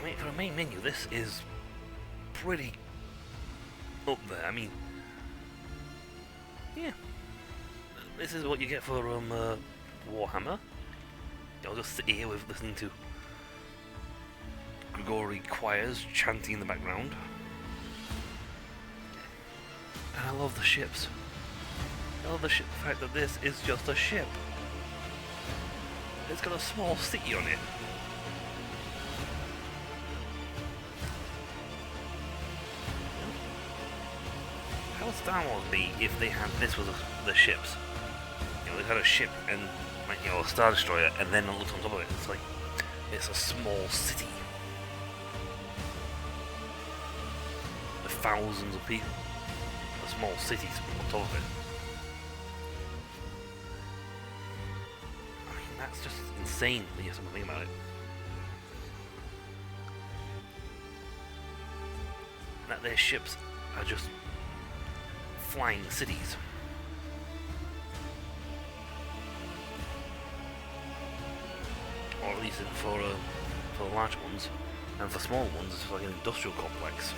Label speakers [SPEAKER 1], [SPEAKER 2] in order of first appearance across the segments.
[SPEAKER 1] mean, for a main menu, this is pretty up there. I mean, yeah, this is what you get for Warhammer. I'll just sit here with listening to Gregorian choirs chanting in the background. And I love the ships. I love the fact that this is just a ship. It's got a small city on it. How would Star Wars be if they had this was the ships? You know, they had a ship and, like, you know, a Star Destroyer, and then it looks on top of it. It's like it's a small city. With thousands of people. A small cities on top of it. I mean, that's just insane when you have to think about it. That their ships are just flying cities. Or at least for the large ones, and for small ones, it's like an industrial complex.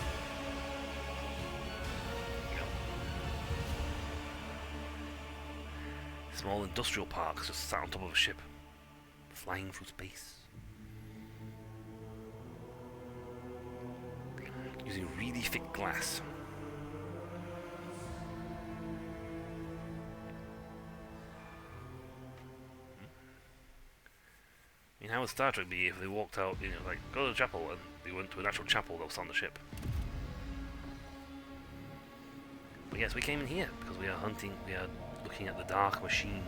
[SPEAKER 1] Small industrial parks just sat on top of a ship, flying through space. Using really thick glass. I mean, how would Star Trek be if they walked out, you know, like, go to the chapel, and they went to an actual chapel that was on the ship? But yes, we came in here because we are hunting, we are looking at the dark machine,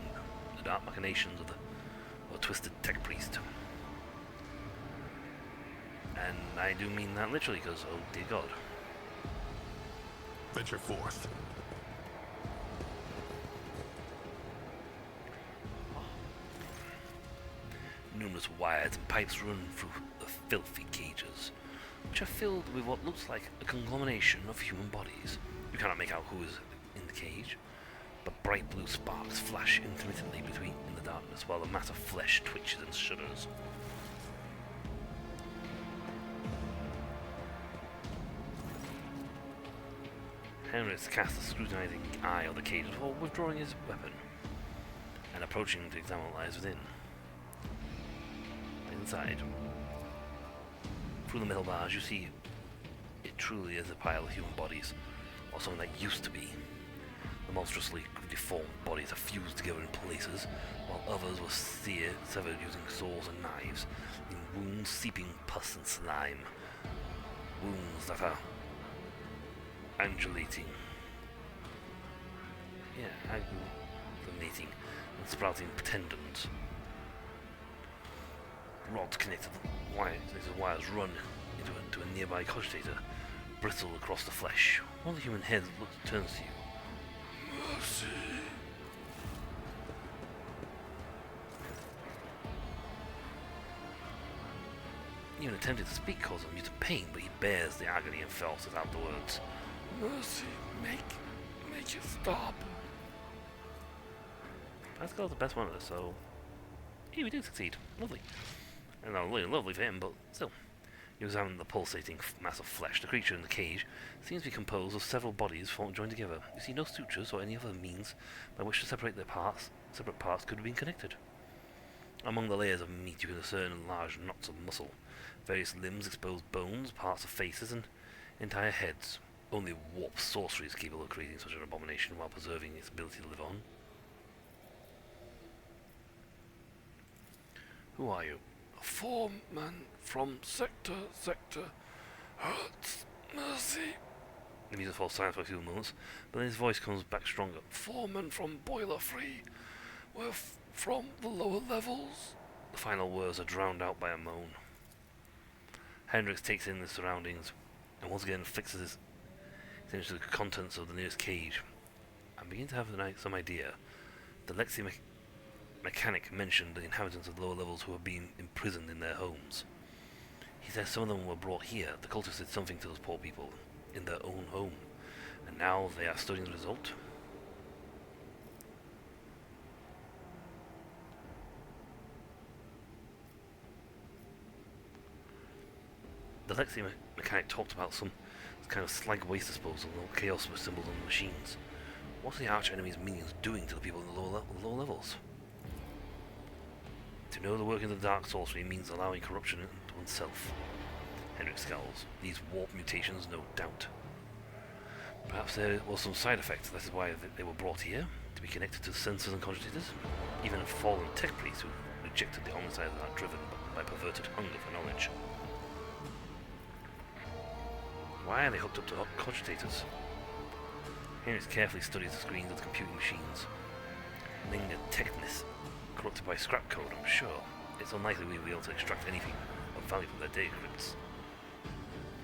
[SPEAKER 1] the dark machinations of the twisted tech priest. And I do mean that literally, because, oh dear God.
[SPEAKER 2] Venture forth.
[SPEAKER 1] Numerous wires and pipes run through the filthy cages, which are filled with what looks like a conglomeration of human bodies. You cannot make out who is in the cage, but bright blue sparks flash intermittently in the darkness, while the mass of flesh twitches and shudders. Henrys casts a scrutinizing eye on the cage before withdrawing his weapon and approaching to examine what lies within. Inside, through the metal bars, you see it truly is a pile of human bodies, or something that used to be. The monstrously deformed bodies are fused together in places, while others were severed using saws and knives, in wounds seeping pus and slime. Wounds that are undulating. Yeah, agglutinating and sprouting tendons. Rods connected wires run into a nearby cogitator, bristle across the flesh. One of the human heads turns to you. Mercy. Even attempted to speak causes him to pain, but he bears the agony and felt it out the words. Mercy, make it stop. Pascal's the best one of this, so yeah, we did succeed. Lovely. And lovely for him, but still. You examine the pulsating mass of flesh. The creature in the cage seems to be composed of several bodies joined together. You see no sutures or any other means by which to separate their parts. Separate parts could have been connected. Among the layers of meat you can discern large knots of muscle. Various limbs expose bones, parts of faces, and entire heads. Only warped sorcery is capable of creating such an abomination while preserving its ability to live on. Who are you? A foreman from Sector. Hurts. Mercy. He means to fall silent for a few moments, but then his voice comes back stronger. Foreman from Boiler Free. We're from the lower levels. The final words are drowned out by a moan. Hendricks takes in the surroundings and once again fixes his attention to the contents of the nearest cage. I begin to have some idea. The Lexi mechanic mentioned the inhabitants of the lower levels who were being imprisoned in their homes. He says some of them were brought here. The cultists did something to those poor people in their own home, and now they are studying the result. The Lexi mechanic talked about some kind of slag waste disposal, no chaos was symbols on the machines. What's the arch enemy's minions doing to the people in the lower levels? To know the workings of dark sorcery means allowing corruption into oneself. Henrik scowls. These warp mutations, no doubt. Perhaps there was some side effect, that is why they were brought here, to be connected to sensors and cogitators. Even a fallen tech priest who rejected the homicides are driven by perverted hunger for knowledge. Why are they hooked up to cogitators? Henrik carefully studies the screens of the computing machines. Linger techness, corrupted by scrap code, I'm sure. It's unlikely we will be able to extract anything of value from their data crypts.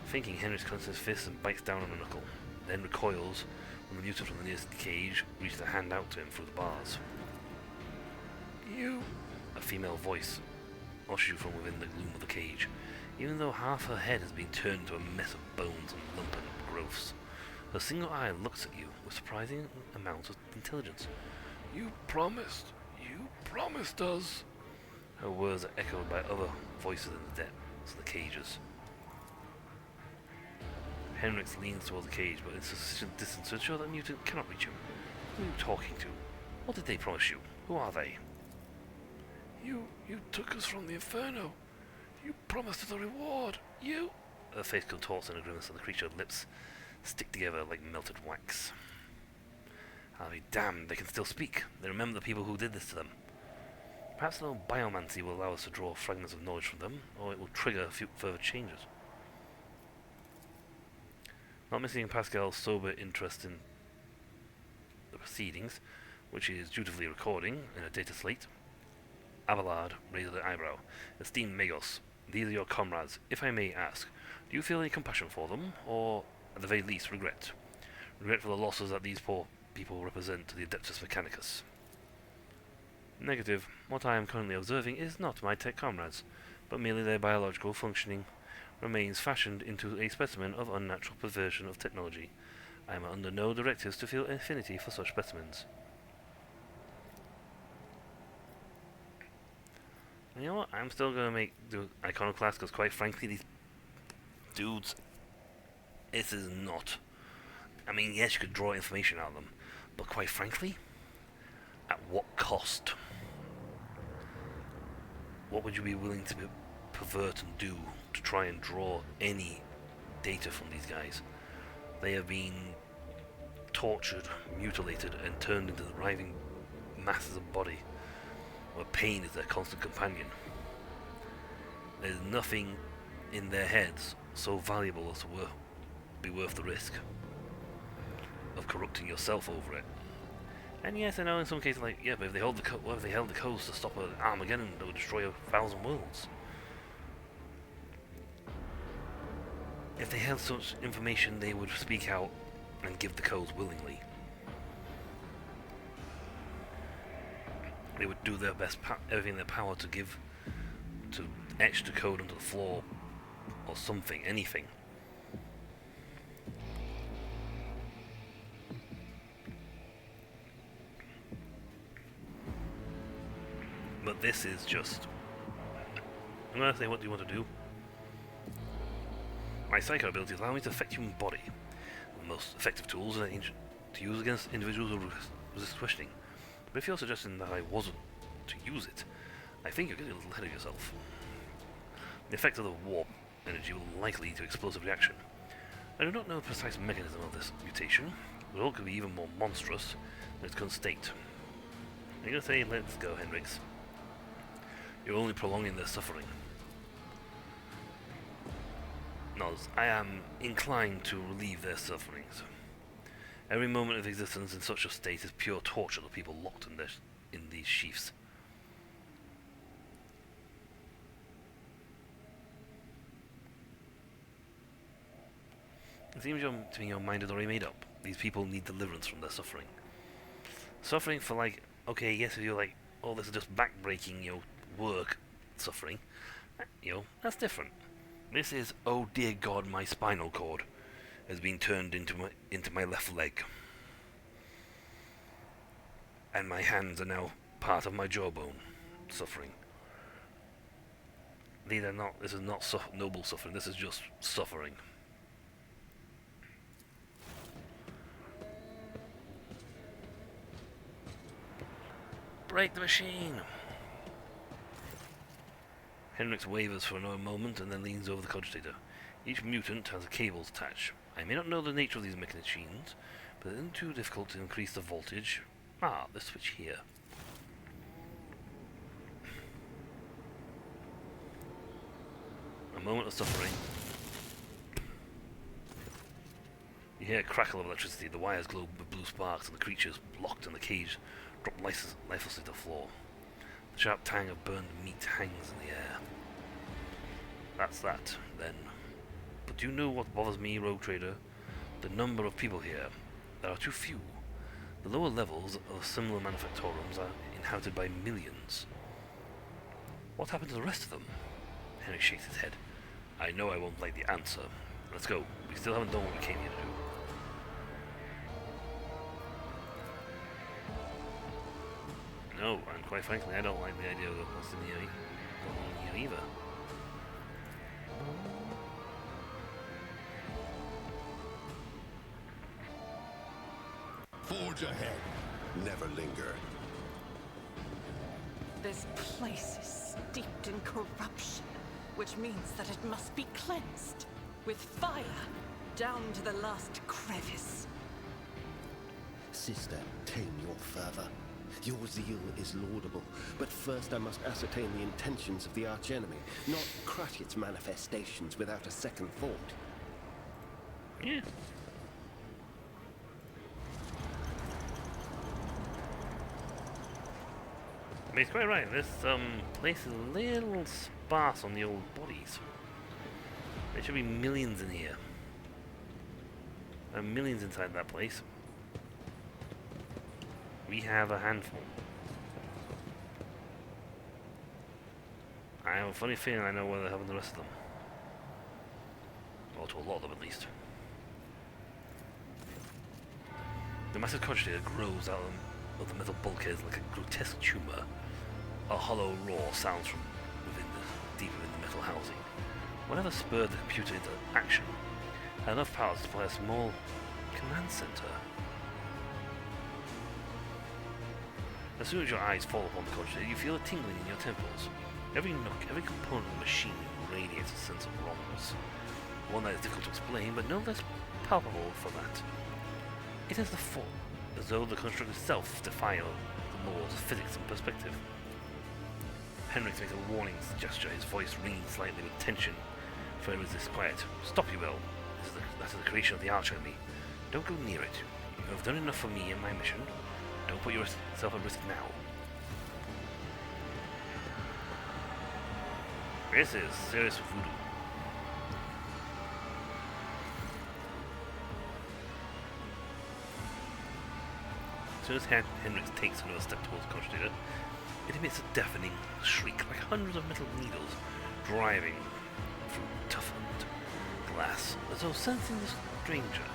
[SPEAKER 1] Thinking, Henrik clenches his fist and bites down on a knuckle, then recoils when the mutant from the nearest cage reaches a hand out to him through the bars. You! A female voice ushers you from within the gloom of the cage, even though half her head has been turned into a mess of bones and lumpen growths. Her single eye looks at you with surprising amounts of intelligence. You promised us. Her words are echoed by other voices in the depths of the cages. Henrik leans towards the cage, but in sufficient distance to ensure that the mutant cannot reach him. Who are you talking to? What did they promise you? Who are they? You took us from the Inferno. You promised us a reward. You... Her face contorts in a grimace, and the creature's lips stick together like melted wax. I'll be damned, they can still speak. They remember the people who did this to them. Perhaps no biomancy will allow us to draw fragments of knowledge from them, or it will trigger a few further changes. Not missing Pascal's sober interest in the proceedings, which he is dutifully recording in a data slate, Abelard raised an eyebrow. Esteemed Magos, these are your comrades. If I may ask, do you feel any compassion for them, or, at the very least, regret? Regret for the losses that these poor people represent to the Adeptus Mechanicus? Negative. What I am currently observing is not my tech comrades, but merely their biological functioning remains fashioned into a specimen of unnatural perversion of technology. I am under no directives to feel affinity for such specimens. You know what? I'm still going to do Iconoclast, because quite frankly, these dudes, this is not... I mean, yes, you could draw information out of them, but quite frankly, at what cost? What would you be willing to pervert and do to try and draw any data from these guys? They have been tortured, mutilated, and turned into writhing masses of body, where pain is their constant companion. There's nothing in their heads so valuable as to be worth the risk of corrupting yourself over it. And yes, I know in some cases, like, yeah, but if they held the coast to stop an Armageddon that would destroy 1,000 worlds. If they held such information, they would speak out and give the codes willingly. They would do their best, everything in their power to etch the code onto the floor, or something, anything. But this is just... I'm going to say, what do you want to do? My psycho abilities allow me to affect human body. The most effective tools to use against individuals who resist questioning. But if you're suggesting that I wasn't to use it, I think you're getting a little ahead of yourself. The effect of the warp energy will likely lead to explosive reaction. I do not know the precise mechanism of this mutation, but it could be even more monstrous than its current state. I'm going to say, let's go, Hendrix. You're only prolonging their suffering. Nods. I am inclined to relieve their sufferings. Every moment of existence in such a state is pure torture to people locked in these sheaths. It seems to me your mind is already made up. These people need deliverance from their suffering. Suffering for, like, okay, yes, if you're like, oh, this is just back-breaking, work suffering, that's different. This is, oh dear God, my spinal cord has been turned into my left leg, and my hands are now part of my jawbone suffering. These are not. This is not noble suffering. This is just suffering. Break the machine! Henrix wavers for another moment and then leans over the cogitator. Each mutant has a cable attached. I may not know the nature of these machines, but it isn't too difficult to increase the voltage. Ah, the switch here. A moment of suffering. You hear a crackle of electricity, the wires glow with blue sparks, and the creatures locked in the cage drop lifelessly to the floor. The sharp tang of burned meat hangs in the air. That's that, then. But do you know what bothers me, Rogue Trader? The number of people here. There are too few. The lower levels of similar manufactorums are inhabited by millions. What happened to the rest of them? Henry shakes his head. I know I won't like the answer. Let's go. We still haven't done what we came here to do. No, and quite frankly, I don't like the idea of what's in here, going on here either.
[SPEAKER 2] Forge ahead. Never linger.
[SPEAKER 3] This place is steeped in corruption, which means that it must be cleansed with fire down to the last crevice.
[SPEAKER 4] Sister, tame your fervor. Your zeal is laudable, but first I must ascertain the intentions of the archenemy, not crush its manifestations without a second thought.
[SPEAKER 1] Yeah. But he's quite right, this place is a little sparse on the old bodies. There should be millions in here. There are millions inside that place. We have a handful. I have a funny feeling I know where they're having the rest of them. Or to a lot of them at least. The massive cogitator grows out of the metal bulkheads like a grotesque tumour. A hollow roar sounds from deep within the metal housing. Whatever spurred the computer into action had enough power to supply a small command centre. As soon as your eyes fall upon the cogitator, you feel a tingling in your temples. Every nook, every component of the machine radiates a sense of wrongness. One that is difficult to explain, but no less palpable for that. It has the form, as though the construct itself defied the laws of physics and perspective. Henrik makes a warning gesture, his voice ringing slightly with tension, for he resists quiet. Stop, you will. That is the creation of the archenemy. Don't go near it. You have done enough for me and my mission. Don't put yourself at risk now. This is serious voodoo. As soon as Henrik takes another step towards the cogitator, it emits a deafening shriek like hundreds of metal needles driving through toughened glass, as though sensing the stranger.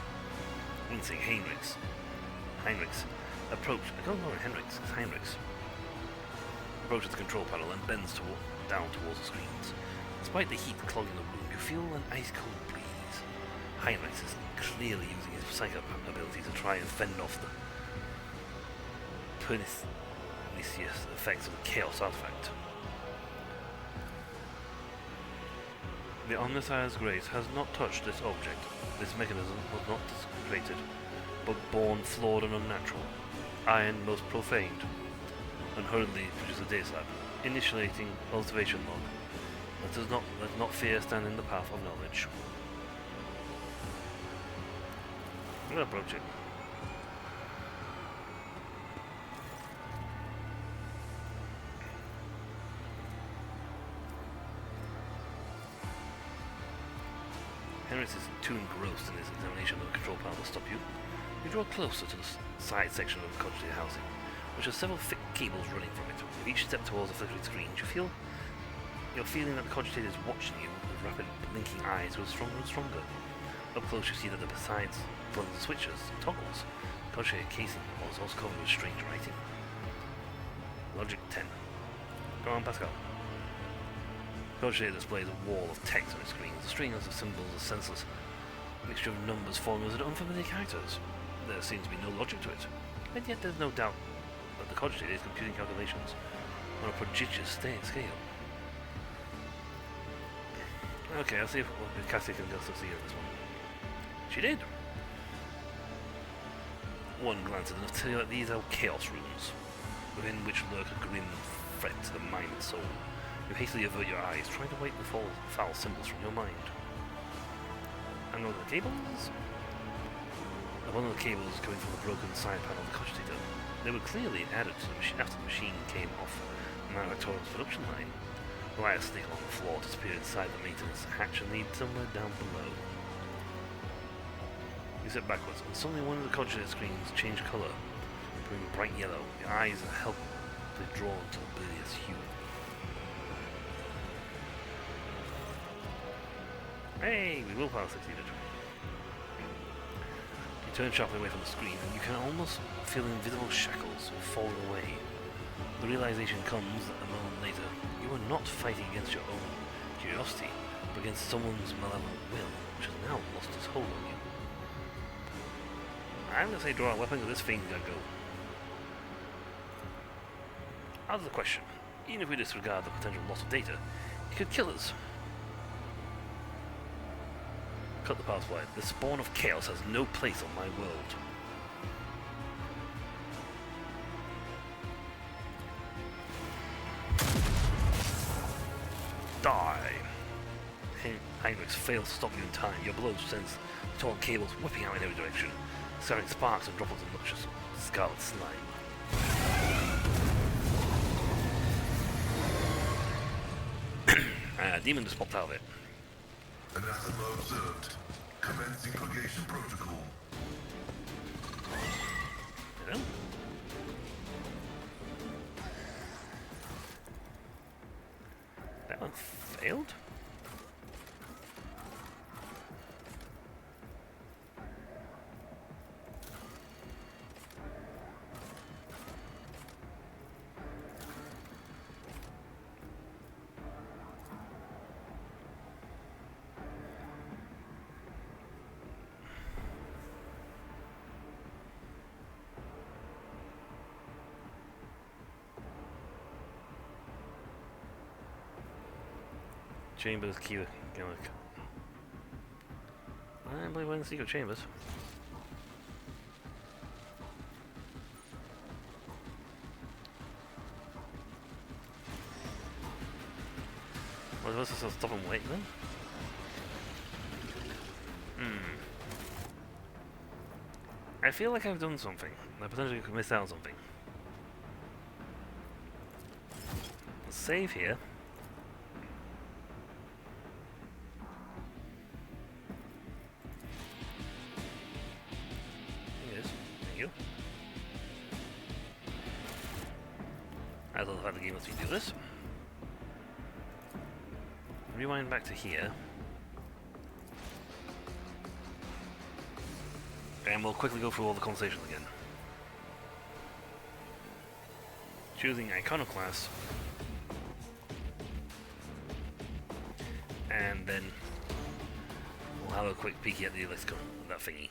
[SPEAKER 1] Wincing, Heinrichs approach. I don't know Heinrichs. It's Heinrichs. Approaches the control panel and bends down towards the screens. Despite the heat clogging the room, you feel an ice-cold breeze. Heinrichs is clearly using his psychic ability to try and fend off the pernicious effects of the Chaos artifact. The Omnissiah's grace has not touched this object. This mechanism was not created, but born flawed and unnatural. Iron most profaned. Unhurriedly produce a data slab, initiating observation log. Let not fear stand in the path of knowledge. I'm gonna approach it. Henrik is too engrossed in his examination of the control panel to stop you. You draw closer to the side section of the cogitator housing, which has several thick cables running from it. With each step towards the flickering screen, you're feeling that the cogitator is watching you with rapid blinking eyes grow stronger and stronger. Up close you see that besides buttons and switches and toggles, the cogitator casing was also covered with strange writing. Logic 10. Go on, Pascal. Codeshare displays a wall of text on its screen, the strings of symbols, a senseless mixture of numbers, formulas, and unfamiliar characters. There seems to be no logic to it, and yet there's no doubt that the Codeshare is computing calculations on a prodigious scale. Okay, I'll see if Cassie can succeed in this one. She did! One glance at enough to tell you that these are chaos rooms, within which lurk a grim threat to the mind and soul. You hastily avert your eyes, trying to wipe the foul symbols from your mind. And all the cables? One of the cables coming from the broken side panel of the cogitator. They were clearly added to the machine after the machine came off the Manufactore's production line. The wires stick on the floor, disappear inside the maintenance hatch and lead somewhere down below. You step backwards, and suddenly one of the cogitator screens changed colour, becoming bright yellow. Your eyes are helplessly drawn to the bilious hue. Hey, we willpower succeeded. You turn sharply away from the screen, and you can almost feel invisible shackles falling away. The realization comes that a moment later, you are not fighting against your own curiosity, but against someone's malevolent will, which has now lost its hold on you. I'm going to say draw a weapon, because this thing's going to go. Out of the question. Even if we disregard the potential loss of data, it could kill us. Cut the path wide. The spawn of chaos has no place on my world. Die! Heinrichs fails to stop you in time. Your blows sends the torn cables whipping out in every direction, scattering sparks and droplets of noxious scarlet slime. Demon just popped out of it.
[SPEAKER 2] Anathema observed. Commencing purgation protocol.
[SPEAKER 1] You know? That one failed? Chambers, key, Gimmick. I believe we're in the secret chambers. Was this to stop and wait then? I feel like I've done something. I potentially could miss out on something. Let's save here. I don't know how the game lets me do this. Rewind back to here. And we'll quickly go through all the conversations again. Choosing Iconoclast. And then we'll have a quick peek at the lexicon, that thingy.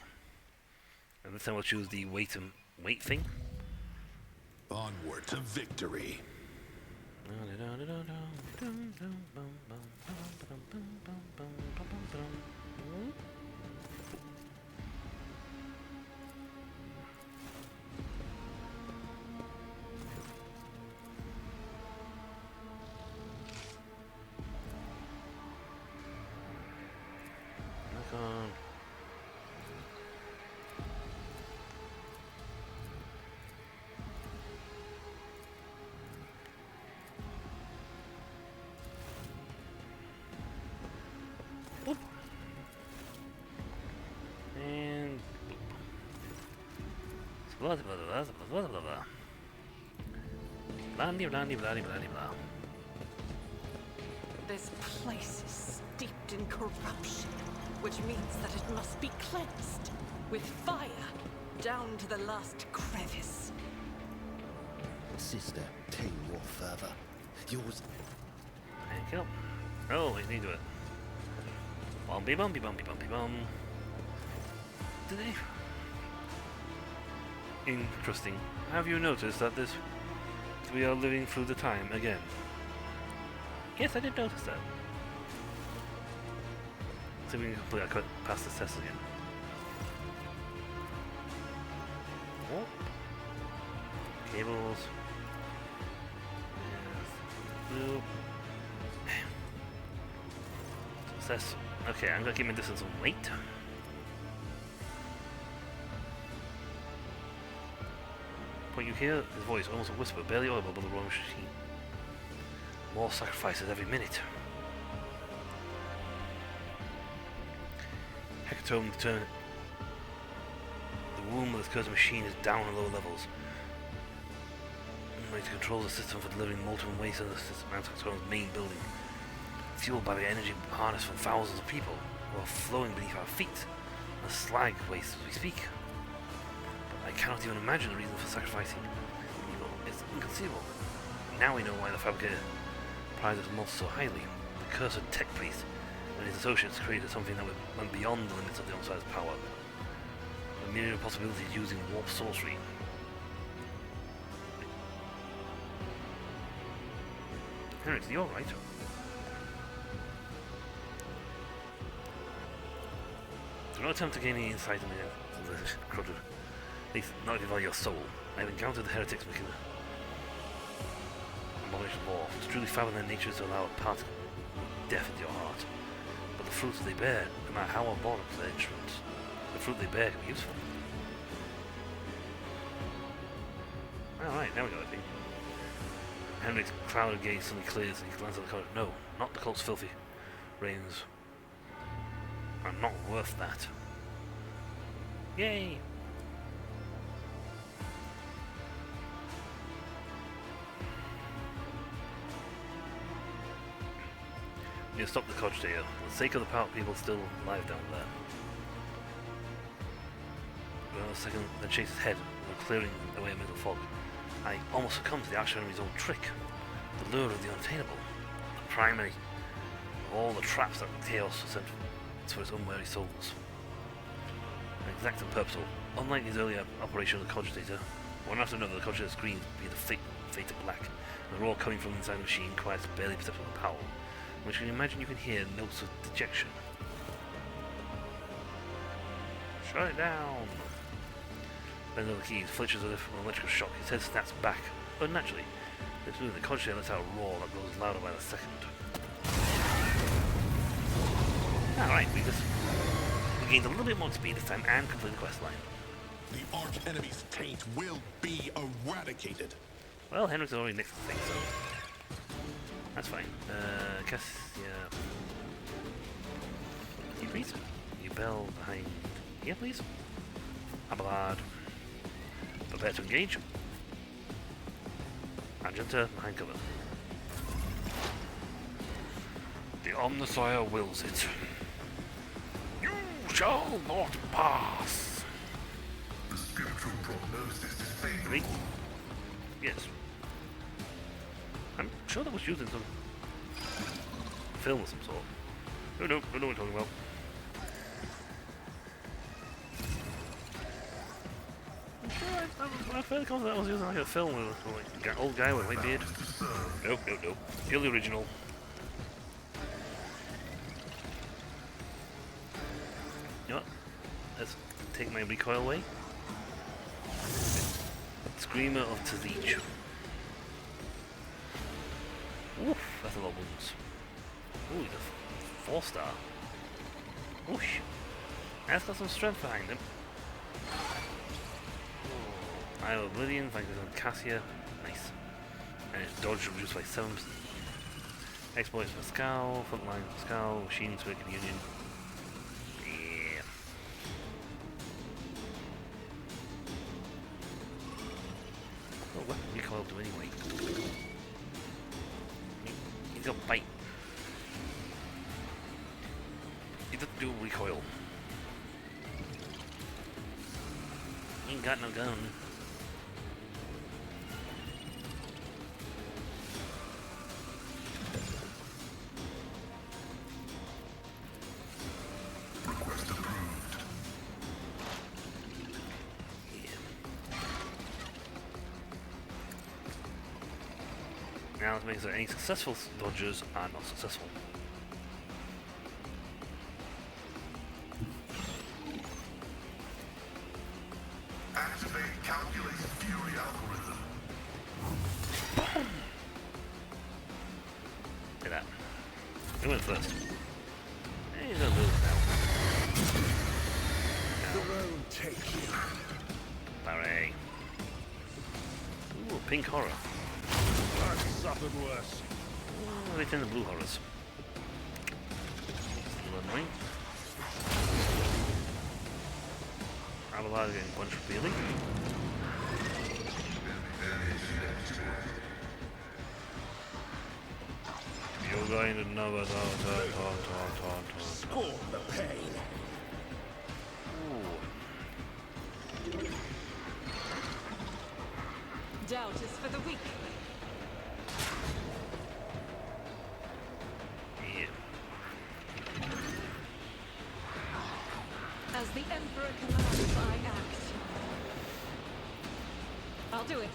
[SPEAKER 1] And this time we'll choose the wait thing.
[SPEAKER 2] Onward to victory. Blah blah blah blah blah blah. Blah blah blah blah blah blah.
[SPEAKER 3] This place is steeped in corruption, which means that it must be cleansed with fire down to the last crevice.
[SPEAKER 4] Sister, tame your fervor. Yours.
[SPEAKER 1] Thank you. Oh, I need to do it. Bumpy, bumpy, bumpy, bumpy, bum. Did they? Interesting. Have you noticed that we are living through the time again? Yes, I did notice that. See if we can complete pass this test again. Oh. Cables. Yes. Blue. Success. Okay, I'm gonna keep my distance and wait. When you hear his voice, almost a whisper, barely audible by the roaring machine. More sacrifices every minute. Hecatome determined. The womb of this cursed machine is down in lower levels. Only to control the system for delivering molten waste in the system Hecatome's main building. Fueled by the energy harnessed from thousands of people who are flowing beneath our feet. A slag waste as we speak. I cannot even imagine the reason for sacrificing evil. It's inconceivable. Now we know why the fabricator prizes moths so highly. The cursed tech priest and his associates created something that went beyond the limits of the Onside's power. A myriad of possibilities using warp sorcery. Henrik, are you alright? Do not attempt to gain any insight into the crowded. At least not if you value your soul. I have encountered the heretics making abomination law. To truly fathom their nature is to allow a particle of death into your heart. But the fruits they bear, no matter how abhorrent their instruments, the fruit they bear can be useful. Alright, now we got it. Henrik's clouded gaze suddenly clears and he glances at the cult. No, not the cult's filthy reins. I'm not worth that. Yay! You stop the cogitator. For the sake of the power people still alive down there. For another second, then shakes his head, clearing away amid the fog. I almost succumb to the arch enemy's old trick. The lure of the unattainable. The primary of all the traps that chaos sent for its unwary souls. Exact and purposeful. Unlike his earlier operation of the cogitator, one after another the cogitator screams be the fate of black. And the roar coming from inside the machine quiets barely perceptible power, which you can imagine you can hear notes of dejection. Shut it down! Bends over the keys, flinches as if from an electrical shock. His head snaps back, unnaturally. The cogitator lets out a roar that grows louder by the second. Alright, we gained a little bit more speed this time and completed the quest line.
[SPEAKER 2] The arch enemy's taint will be eradicated.
[SPEAKER 1] Well, Henrik's already next to the thing, so that's fine. Cassia. You please? You bell behind here, please? Abelard. Prepare to engage. Argenta behind cover. The Omnissiah wills it. You shall not pass.
[SPEAKER 2] The spiritual prognosis is favorable.
[SPEAKER 1] Wait. Yes. I'm sure that was used in some film of some sort. No, no, I know what I'm talking about. I'm fairly confident I was using like a film with like an old guy with a white beard. Nope, nope, nope. You're the original. You know what? Let's take my recoil away. Screamer of Tzich. Oof, that's a lot of wounds. Ooh, he's a 4-star. Oosh. That's got some strength behind him. Eye of Oblivion, flanking on Cassia. Nice. And his dodge reduced by 7%. Exploits for Pascal, frontline Pascal, machine to Union. Yeah. Oh, what recoil do anyway? He's got bite. He doesn't do recoil. He ain't got no gun. Now let's make sure any successful dodges are not successful.
[SPEAKER 2] Activate calculated fury algorithm.
[SPEAKER 1] Look at that. Who went first? Hey, he's gonna lose now.
[SPEAKER 2] Throne take you.
[SPEAKER 1] Barry. Ooh, pink horror.
[SPEAKER 2] I've suffered worse.
[SPEAKER 1] Ooh, they tend to blue horrors. Still annoying. Abelard getting punched repeatedly. You're going to know it.
[SPEAKER 2] Scorn the pain.
[SPEAKER 1] Ooh.
[SPEAKER 3] Doubt is for the weak.
[SPEAKER 1] Yeah.
[SPEAKER 3] As the Emperor commands, I act. I'll do it.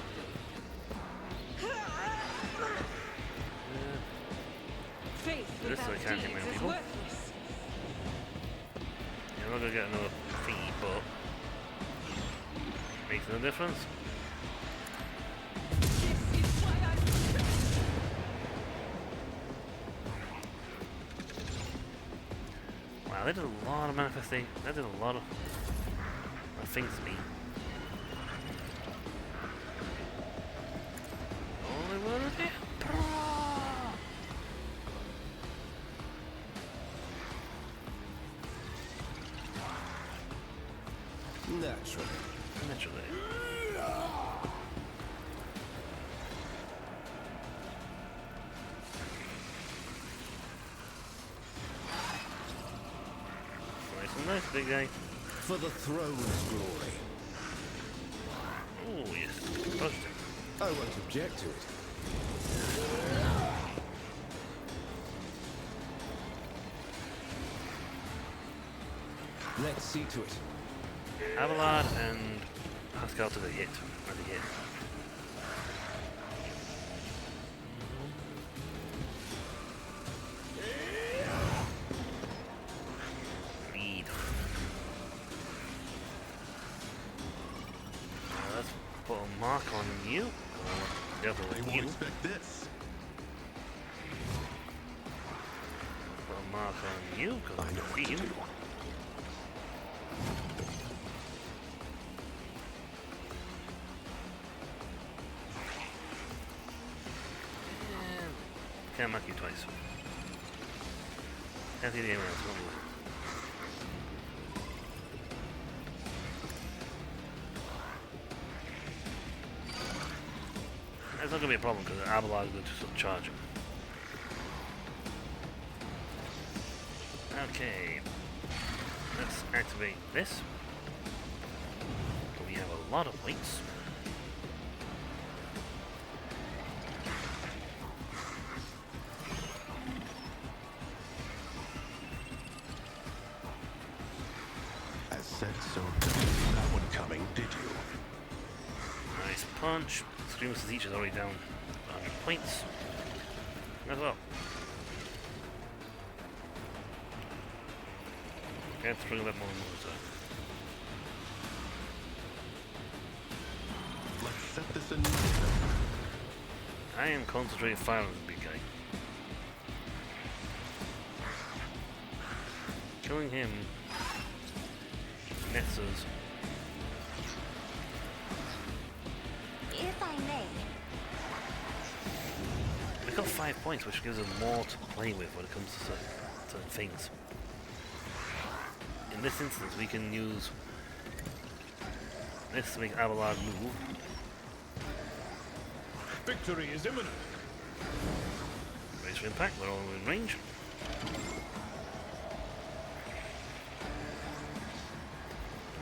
[SPEAKER 3] Faith
[SPEAKER 1] This
[SPEAKER 3] without
[SPEAKER 1] I can't hit
[SPEAKER 3] deeds
[SPEAKER 1] many
[SPEAKER 3] is
[SPEAKER 1] people.
[SPEAKER 3] worthless.
[SPEAKER 1] You're not gonna get another fee, but makes no difference.
[SPEAKER 3] This is why I...
[SPEAKER 1] Wow, they did a lot of manifestation. That did a lot of things to me. Only one of them.
[SPEAKER 4] Naturally.
[SPEAKER 1] Naturally. Nice and nice, big guy.
[SPEAKER 4] For the throne's glory.
[SPEAKER 1] Oh yes, positive.
[SPEAKER 4] I won't object to it. Let's see to it.
[SPEAKER 1] Abelard and Pascal to the hit. And the hit. Lead. Let's put a mark on you.
[SPEAKER 2] They
[SPEAKER 1] Definitely
[SPEAKER 2] won't
[SPEAKER 1] you.
[SPEAKER 2] expect this.
[SPEAKER 1] Put a mark on you because I
[SPEAKER 2] I know
[SPEAKER 1] can
[SPEAKER 2] what
[SPEAKER 1] see
[SPEAKER 2] to
[SPEAKER 1] you.
[SPEAKER 2] do.
[SPEAKER 1] Can't mark you twice. Can't see the game else. Don't move. That's not going to be a problem because Abelard is going to charge him. Okay. Let's activate this. We have a lot of weights.
[SPEAKER 2] As said, so done. That one coming, did you?
[SPEAKER 1] Nice punch. Screamer's Teach is already down 100 points. As well. Let's bring a bit more moves up.
[SPEAKER 2] Let's set this in motion.
[SPEAKER 1] I am concentrating fire on the big guy. Killing him nets us.
[SPEAKER 5] If I may,
[SPEAKER 1] We got 5 points, which gives us more to play with when it comes to certain things. In this instance, we can use this to make Abelard move.
[SPEAKER 2] Victory is imminent.
[SPEAKER 1] Raise for impact, we're all in range.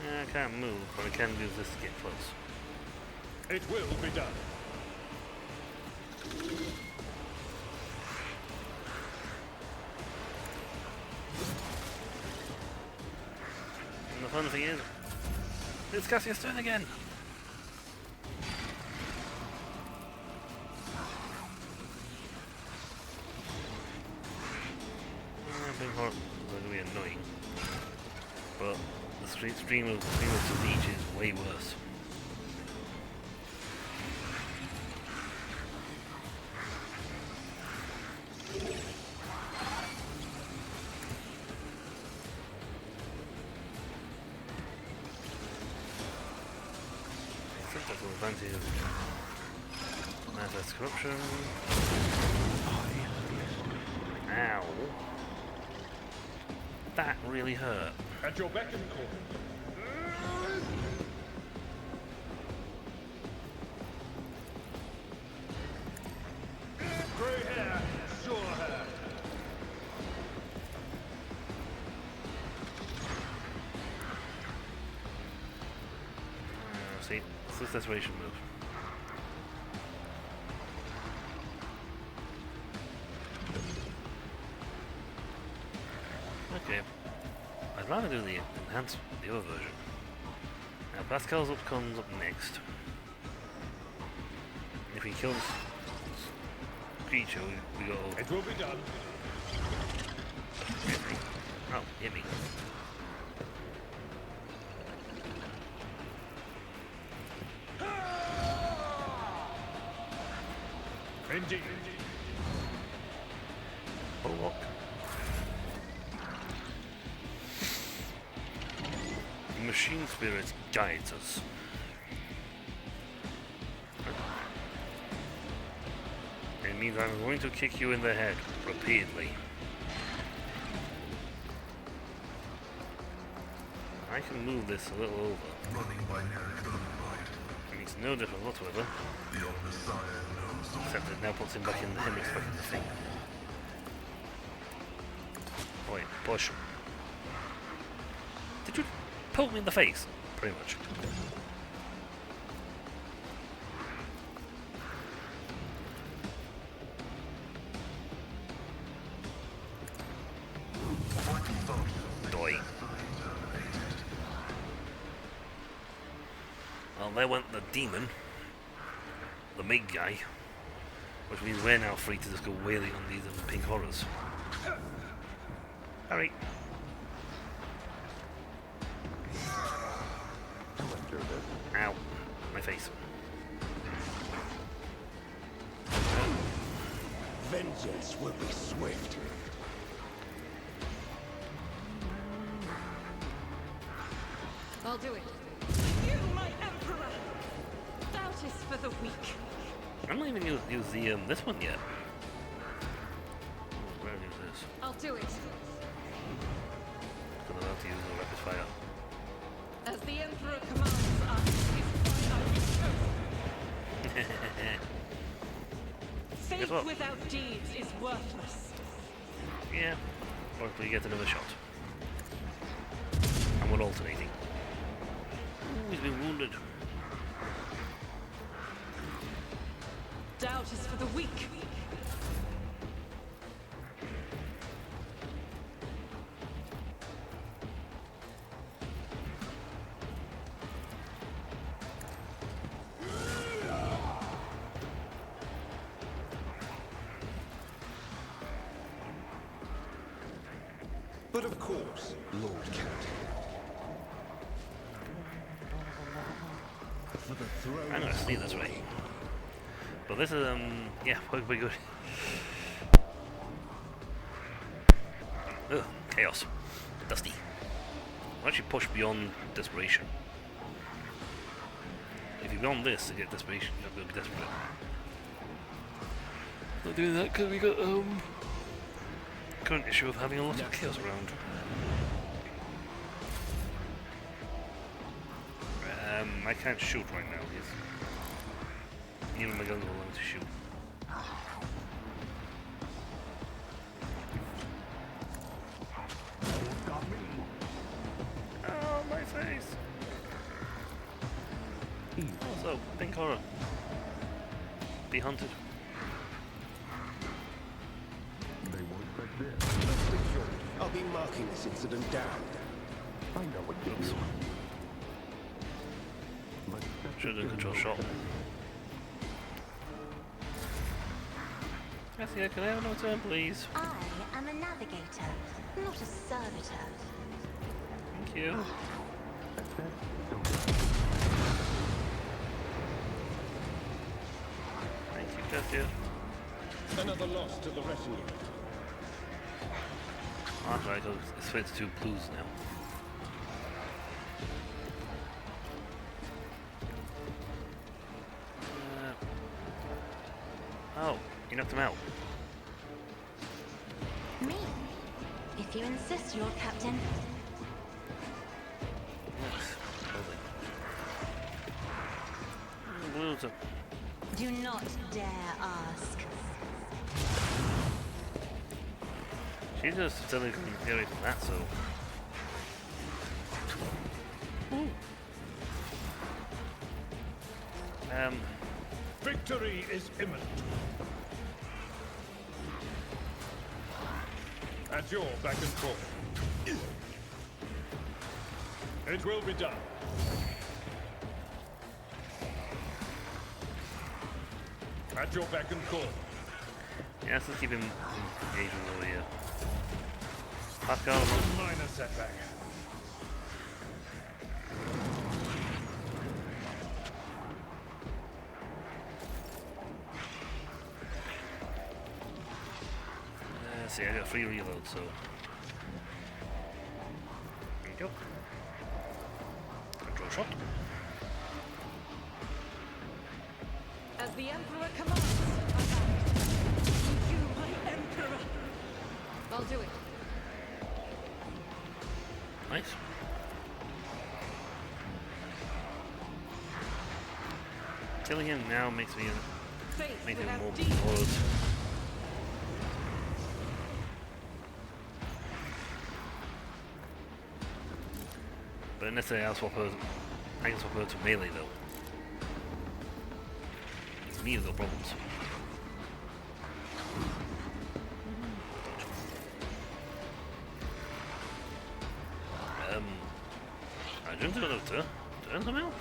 [SPEAKER 1] Yeah, I can't move, but I can use this to get close.
[SPEAKER 2] It will be done.
[SPEAKER 1] And the fun thing is, it's Cassius' turn again. pink horrors are going to be annoying, but the stream of Beach is way worse. Tactical advantage of manifest corruption. Ow. That really hurt.
[SPEAKER 6] At your beck and call. Grey hair, sure hair.
[SPEAKER 1] See, it's this desperation move. Okay. I'd rather do the enhanced, the other version. Now Pascal's comes up next. If he kills creature, we go.
[SPEAKER 6] It will be done.
[SPEAKER 1] Hit me. Oh, hit me.
[SPEAKER 6] Indeed.
[SPEAKER 1] Bulwark. The machine spirit guides us. It means I'm going to kick you in the head repeatedly. I can move this a little over. It makes no difference whatsoever. Except it now puts him back in him expecting the thing. Wait, push. Did you poke me in the face? Pretty much. Doi. Well, there went the demon. The big guy. Which means we're now free to just go wailing on these pink horrors. Alright. Ow. My face.
[SPEAKER 4] Vengeance will be swift.
[SPEAKER 3] I'll do it. You, my emperor! Doubt is for the weak.
[SPEAKER 1] I'm not even use the this one yet. Where is this?
[SPEAKER 3] I'll do it.
[SPEAKER 1] I'm about to use the rapid fire.
[SPEAKER 3] As the emperor commands us, his finite chosen.
[SPEAKER 1] Guess
[SPEAKER 3] Faith
[SPEAKER 1] what?
[SPEAKER 3] without deeds is worthless.
[SPEAKER 1] Yeah. Or if we get another shot. And we're alternating. Ooh, he's been wounded.
[SPEAKER 3] Doubt is for the weak.
[SPEAKER 4] But of course, Lord Count. For the throne.
[SPEAKER 1] I'm gonna sneak this way. But this is yeah, pretty good. Ugh, chaos. Dusty. I'll actually push beyond desperation. If you beyond this to get desperation, you're gonna be desperate. Not doing that because we got current issue of having a lot of chaos around. I can't shoot right now. Even my guns will allow me to shoot. Oh, my face! Also, pink horror. Be hunted.
[SPEAKER 4] I'll be marking this incident down.
[SPEAKER 7] I know what you
[SPEAKER 1] Oops.
[SPEAKER 7] do.
[SPEAKER 1] Should have done control shot. Cassia, can I have another turn, please?
[SPEAKER 5] I am a navigator, not a servitor.
[SPEAKER 1] Thank you. Thank you, Cassia.
[SPEAKER 4] Another loss to the retinue.
[SPEAKER 1] That's right, it's split to 2 blues now. Oh, you knocked him out.
[SPEAKER 5] Me? If you insist, Lord Captain.
[SPEAKER 1] Yes, lovely. Blues are...
[SPEAKER 5] Do not dare ask.
[SPEAKER 1] She's just telling me to get away from that, so... Ooh.
[SPEAKER 6] Victory is imminent. At your beck and call. It will be done. At your beck and call.
[SPEAKER 1] yeah, let's keep him engaged over here. Pascal,
[SPEAKER 6] Minor setback.
[SPEAKER 1] see, I got a free reload, so... There you go. Control shot.
[SPEAKER 3] As the Emperor commands, attack. You, my Emperor. I'll do it.
[SPEAKER 1] Nice. Killing him now makes me
[SPEAKER 3] Faith
[SPEAKER 1] him
[SPEAKER 3] without
[SPEAKER 1] more
[SPEAKER 3] deed.
[SPEAKER 1] bored. But necessarily I'll swap her. I can swap her to melee though. Me no problems. I don't know to turn them out.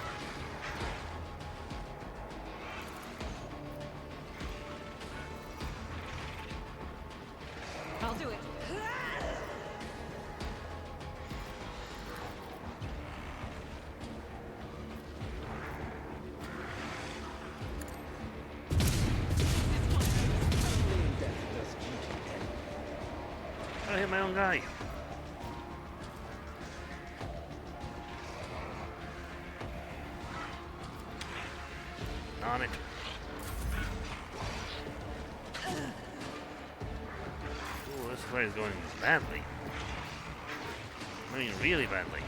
[SPEAKER 3] I'll do it.
[SPEAKER 1] I hit my own guy. On it. Ooh, this fight is going badly. I mean, really badly.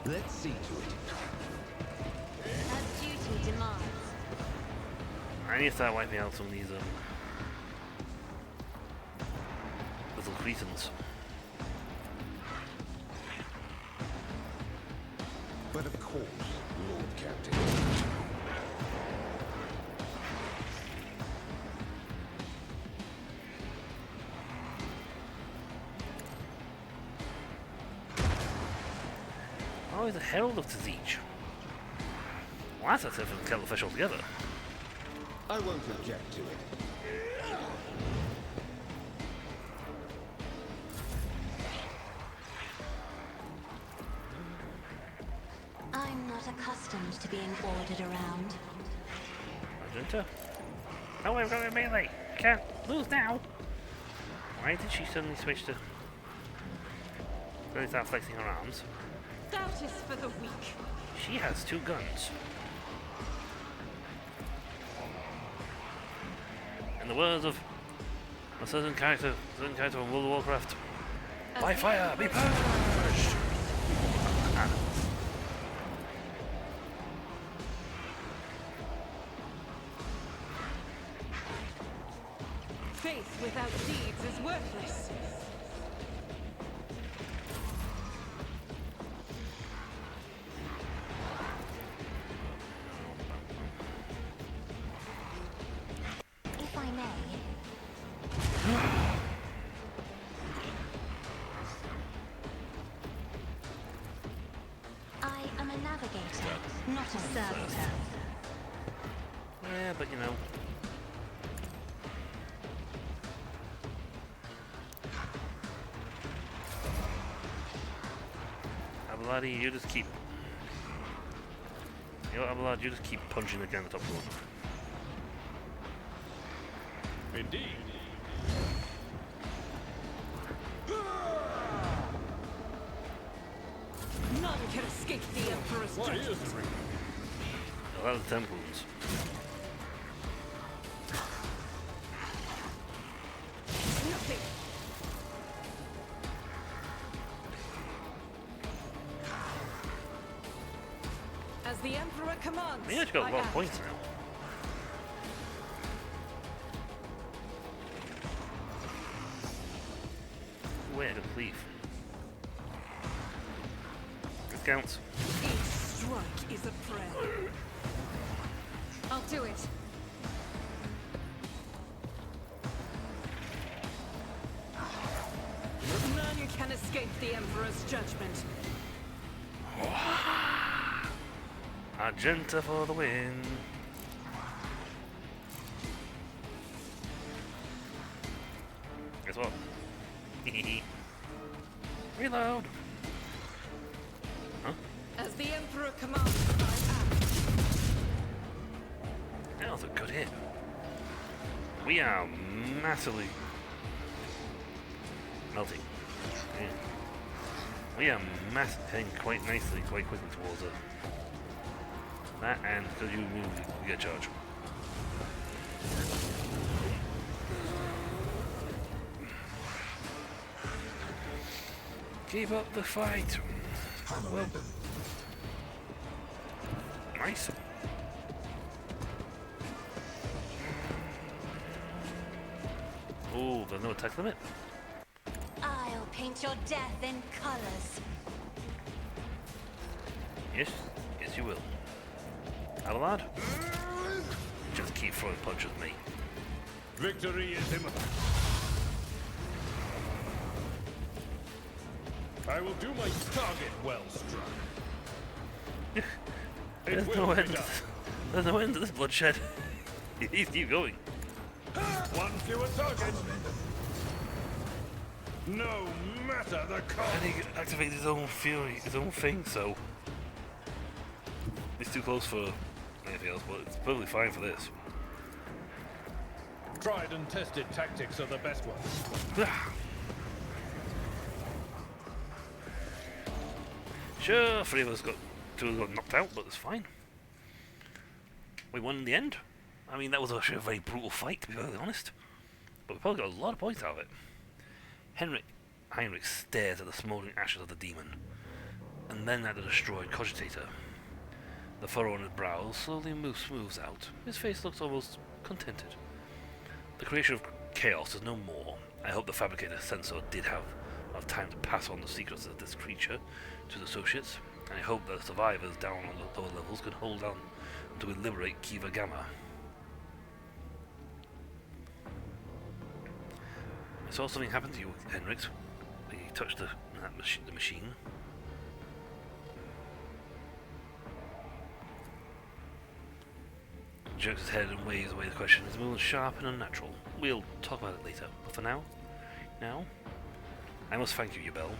[SPEAKER 4] Let's see to it.
[SPEAKER 5] As duty demands.
[SPEAKER 1] I need to start wiping out some of these little cretins.
[SPEAKER 4] But of course, Lord Captain.
[SPEAKER 1] Oh, he's a herald of Tzich. Well, that's a different kettle of fish altogether.
[SPEAKER 4] I won't object to it.
[SPEAKER 5] I'm not accustomed to being ordered around.
[SPEAKER 1] Magenta. Oh, we've got a melee. Can't lose now. Why did she suddenly switch to... Really start flexing her arms?
[SPEAKER 3] Doubt is for the weak.
[SPEAKER 1] She has 2 guns. In the words of a certain character from World of Warcraft, by fire, be purged!
[SPEAKER 3] Faith without deeds is worthless.
[SPEAKER 5] If I may. I am a navigator, not a servitor.
[SPEAKER 1] you know. Abelard, you just keep... You know what, Abelard, you just keep punching the guy on the top floor.
[SPEAKER 6] Indeed.
[SPEAKER 3] None can escape the Emperor's
[SPEAKER 6] What
[SPEAKER 3] judgment.
[SPEAKER 6] is the ring?
[SPEAKER 1] Oh, that was 10 wounds.
[SPEAKER 3] Nothing. As the Emperor commands,
[SPEAKER 1] He actually got a
[SPEAKER 3] I
[SPEAKER 1] lot of
[SPEAKER 3] act.
[SPEAKER 1] points now. Wait, I could leave. This counts.
[SPEAKER 3] Each strike is a prayer. I'll do it. None can escape the Emperor's judgment.
[SPEAKER 1] Argenta for the win. Guess what? Reload. Huh?
[SPEAKER 3] As the Emperor commands, I act.
[SPEAKER 1] That was a good hit. We are massively melting. Yeah. We are heading quite nicely, quite quickly towards it. That, and because you move, you get charged. Keep up the fight. Well, nice. Oh, there's no attack limit.
[SPEAKER 5] I'll paint your death in colors.
[SPEAKER 1] Yes, yes you will. Abelard? Just keep throwing punches at me.
[SPEAKER 6] Victory is imminent. I will do my target well struck.
[SPEAKER 1] There's
[SPEAKER 6] It
[SPEAKER 1] no
[SPEAKER 6] will be
[SPEAKER 1] end.
[SPEAKER 6] done.
[SPEAKER 1] There's no end to this bloodshed. He's keep going.
[SPEAKER 6] One fewer target. No matter the cost.
[SPEAKER 1] And he activated his own fury, his own thing, so it's too close for anything else, but it's perfectly fine for this.
[SPEAKER 6] Tried and tested tactics are the best ones.
[SPEAKER 1] Sure, two of us got knocked out, but it's fine. We won in the end. I mean, that was actually a very brutal fight, to be very honest. But we probably got a lot of points out of it. Heinrich stares at the smouldering ashes of the demon, and then at the destroyed cogitator. The furrow on his brow slowly smooths out. His face looks almost contented. The creation of chaos is no more. I hope the fabricator sensor did have enough time to pass on the secrets of this creature to the associates, and I hope that the survivors down on the lower levels can hold on until we liberate Kiva Gamma. I saw something happen to you, Henrik. He touched the machine. Jerks his head and waves away the question. His mood is sharp and unnatural. We'll talk about it later. But for now, I must thank you, Yubel.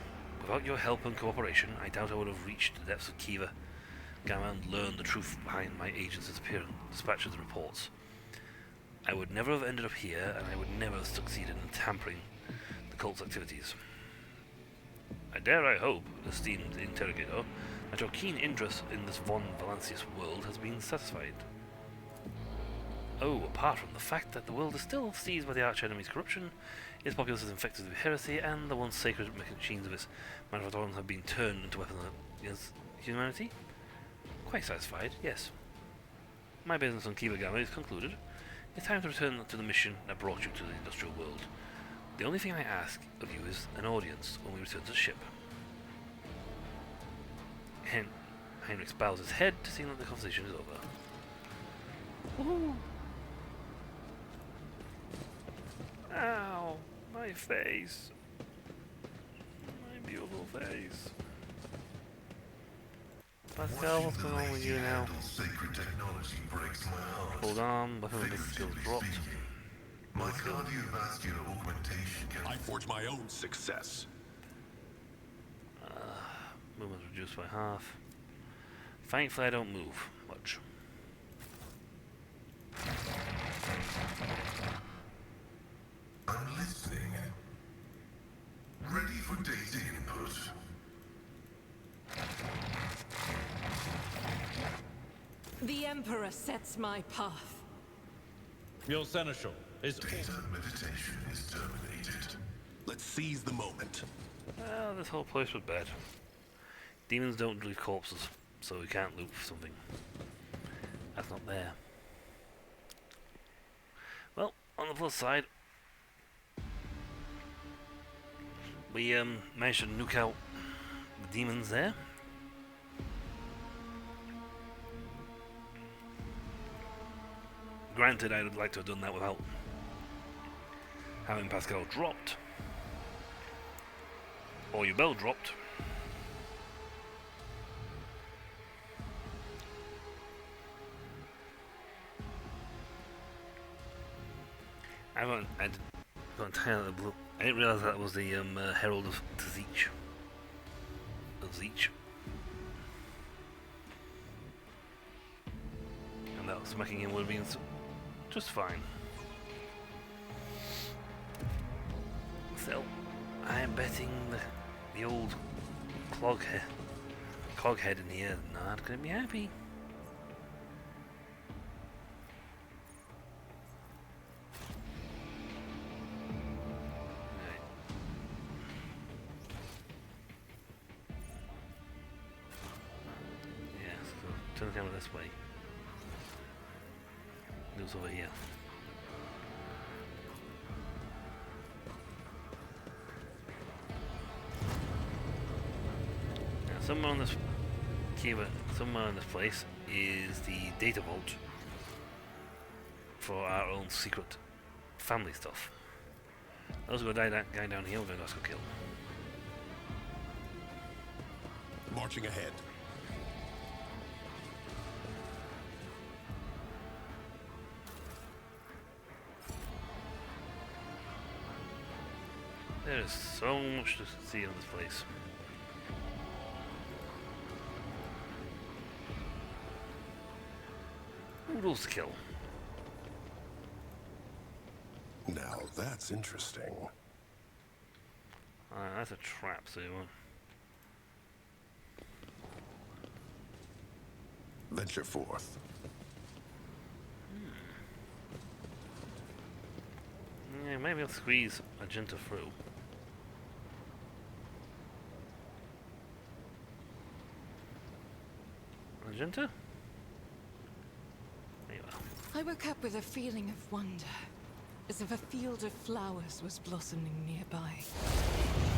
[SPEAKER 1] Without your help and cooperation, I doubt I would have reached the depths of Kiva Gamma and learned the truth behind my agent's disappearance, dispatches and reports. I would never have ended up here, and I would never have succeeded in tampering the cult's activities. I hope, esteemed interrogator, that your keen interest in this von Valancius world has been satisfied. Oh, apart from the fact that the world is still seized by the arch-enemy's corruption, its populace is infected with heresy, and the once sacred machines of its manufacturers have been turned into weapons against humanity? Quite satisfied, yes. My business on Kiva Gamma is concluded. It's time to return to the mission that brought you to the industrial world. The only thing I ask of you is an audience when we return to the ship. Heinrich bows his head to see that the conversation is over. Woohoo! Ow! My face! My beautiful face. Pascal, what's going on with you now?
[SPEAKER 8] Sacred technology breaks my heart.
[SPEAKER 1] Hold on, weapon skills dropped.
[SPEAKER 8] My cardiovascular augmentation can
[SPEAKER 2] I forge my own success.
[SPEAKER 1] Movement reduced by half. Thankfully I don't move much.
[SPEAKER 8] I'm listening. Ready for data input.
[SPEAKER 3] The Emperor sets my path.
[SPEAKER 6] Your seneschal is...
[SPEAKER 8] Data meditation is terminated.
[SPEAKER 2] Let's seize the moment.
[SPEAKER 1] Well, this whole place was bad. Demons don't leave corpses, so we can't loot for something. That's not there. Well, on the plus side, we managed to nuke out the demons there. Granted, I would like to have done that without having Pascal dropped, or your bell dropped. I got entirely blue. I didn't realize that was the Herald of Tzeech. And that smacking him would have been just fine. So, I am betting the old coghead in here not going to be happy. Turn the camera this way. Goes over here. Now, somewhere on this somewhere in this place is the data vault for our own secret family stuff. Those go that guy down here. We're going to go kill.
[SPEAKER 2] Marching ahead.
[SPEAKER 1] There is so much to see in this place. Oodles to kill.
[SPEAKER 2] Now that's interesting.
[SPEAKER 1] That's a trap, so you want.
[SPEAKER 2] Venture forth.
[SPEAKER 1] Yeah, maybe I'll squeeze Magenta through. Magenta? There you are.
[SPEAKER 3] I woke up with a feeling of wonder, as if a field of flowers was blossoming nearby.